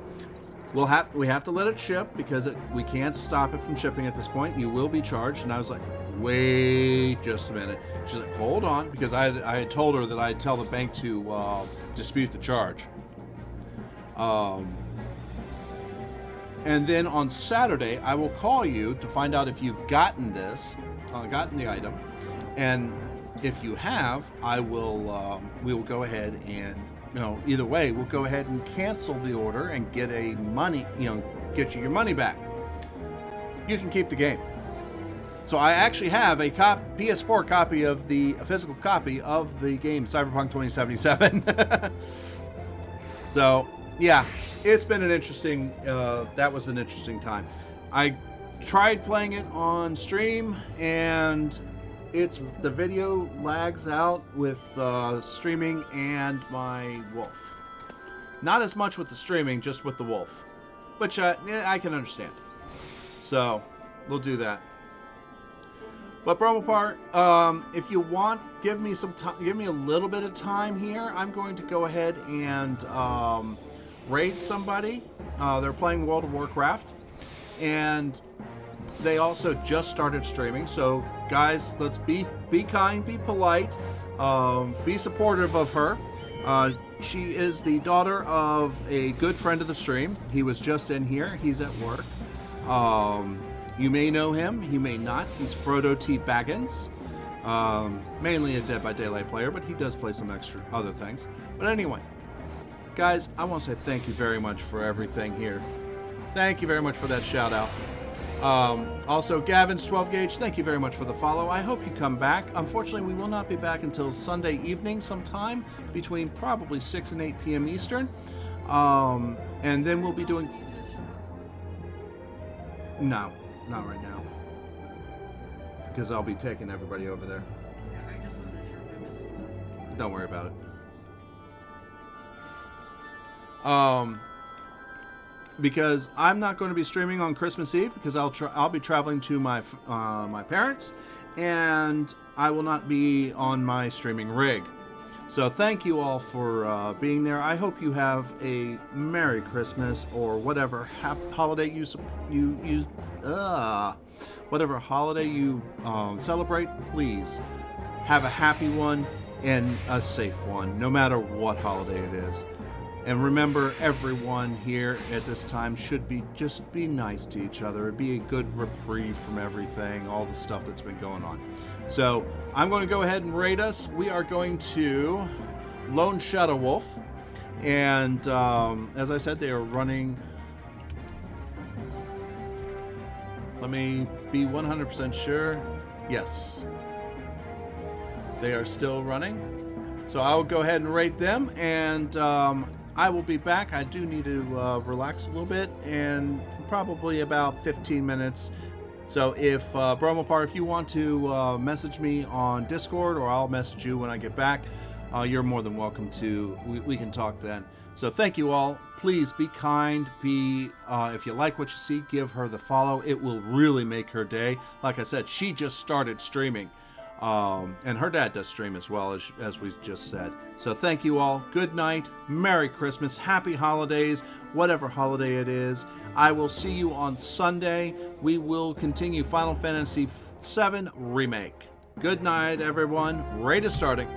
We have to let it ship because we can't stop it from shipping at this point. You will be charged. And I was like, wait just a minute. She's like, hold on, because I had told her that I'd tell the bank to dispute the charge. And then on Saturday, I will call you to find out if you've gotten this. Gotten the item, and if you have, I will we will go ahead and, you know, either way we'll go ahead and cancel the order and get get you your money back. You can keep the game. So I actually have a PS4 copy of a physical copy of the game Cyberpunk 2077. So yeah, it's been an interesting that was an interesting time. I tried playing it on stream, and the video lags out with streaming and my wolf. Not as much with the streaming, just with the wolf. which yeah, I can understand. So we'll do that. But Bromopar, if you want, give me some time. Give me a little bit of time here. I'm going to go ahead and raid somebody. They're playing World of Warcraft, and they also just started streaming. So guys, let's be kind, be polite, be supportive of her. She is the daughter of a good friend of the stream. He was just in here. He's at work. You may know him, he may not. He's Frodo T. Baggins. Mainly a Dead by Daylight player, but he does play some extra other things. But anyway, guys, I want to say thank you very much for everything here. Thank you very much for that shout out. Also, Gavin's 12 Gauge, thank you very much for the follow. I hope you come back. Unfortunately, we will not be back until Sunday evening sometime between probably 6 and 8 p.m. Eastern. And then we'll be doing... No, not right now. Because I'll be taking everybody over there. Yeah, I just wasn't sure if I missed something. Don't worry about it. Because I'm not going to be streaming on Christmas Eve because I'll be traveling to my my parents, and I will not be on my streaming rig. So thank you all for being there. I hope you have a Merry Christmas or whatever holiday whatever holiday you celebrate. Please have a happy one and a safe one, no matter what holiday it is. And remember, everyone here at this time should just be nice to each other. It'd be a good reprieve from everything, all the stuff that's been going on. So I'm going to go ahead and raid us. We are going to Lone Shadow Wolf. And as I said, they are running... Let me be 100% sure. Yes. They are still running. So I will go ahead and raid them, and I will be back. I do need to relax a little bit, and probably about 15 minutes. So if Bromopar, if you want to message me on Discord, or I'll message you when I get back, you're more than welcome to. We can talk then. So thank you all. Please be kind. If you like what you see, give her the follow. It will really make her day. Like I said, she just started streaming. And her dad does stream as well, as we just said. So thank you all. Good night. Merry Christmas. Happy holidays. Whatever holiday it is. I will see you on Sunday. We will continue Final Fantasy VII Remake. Good night, everyone. Raid is starting.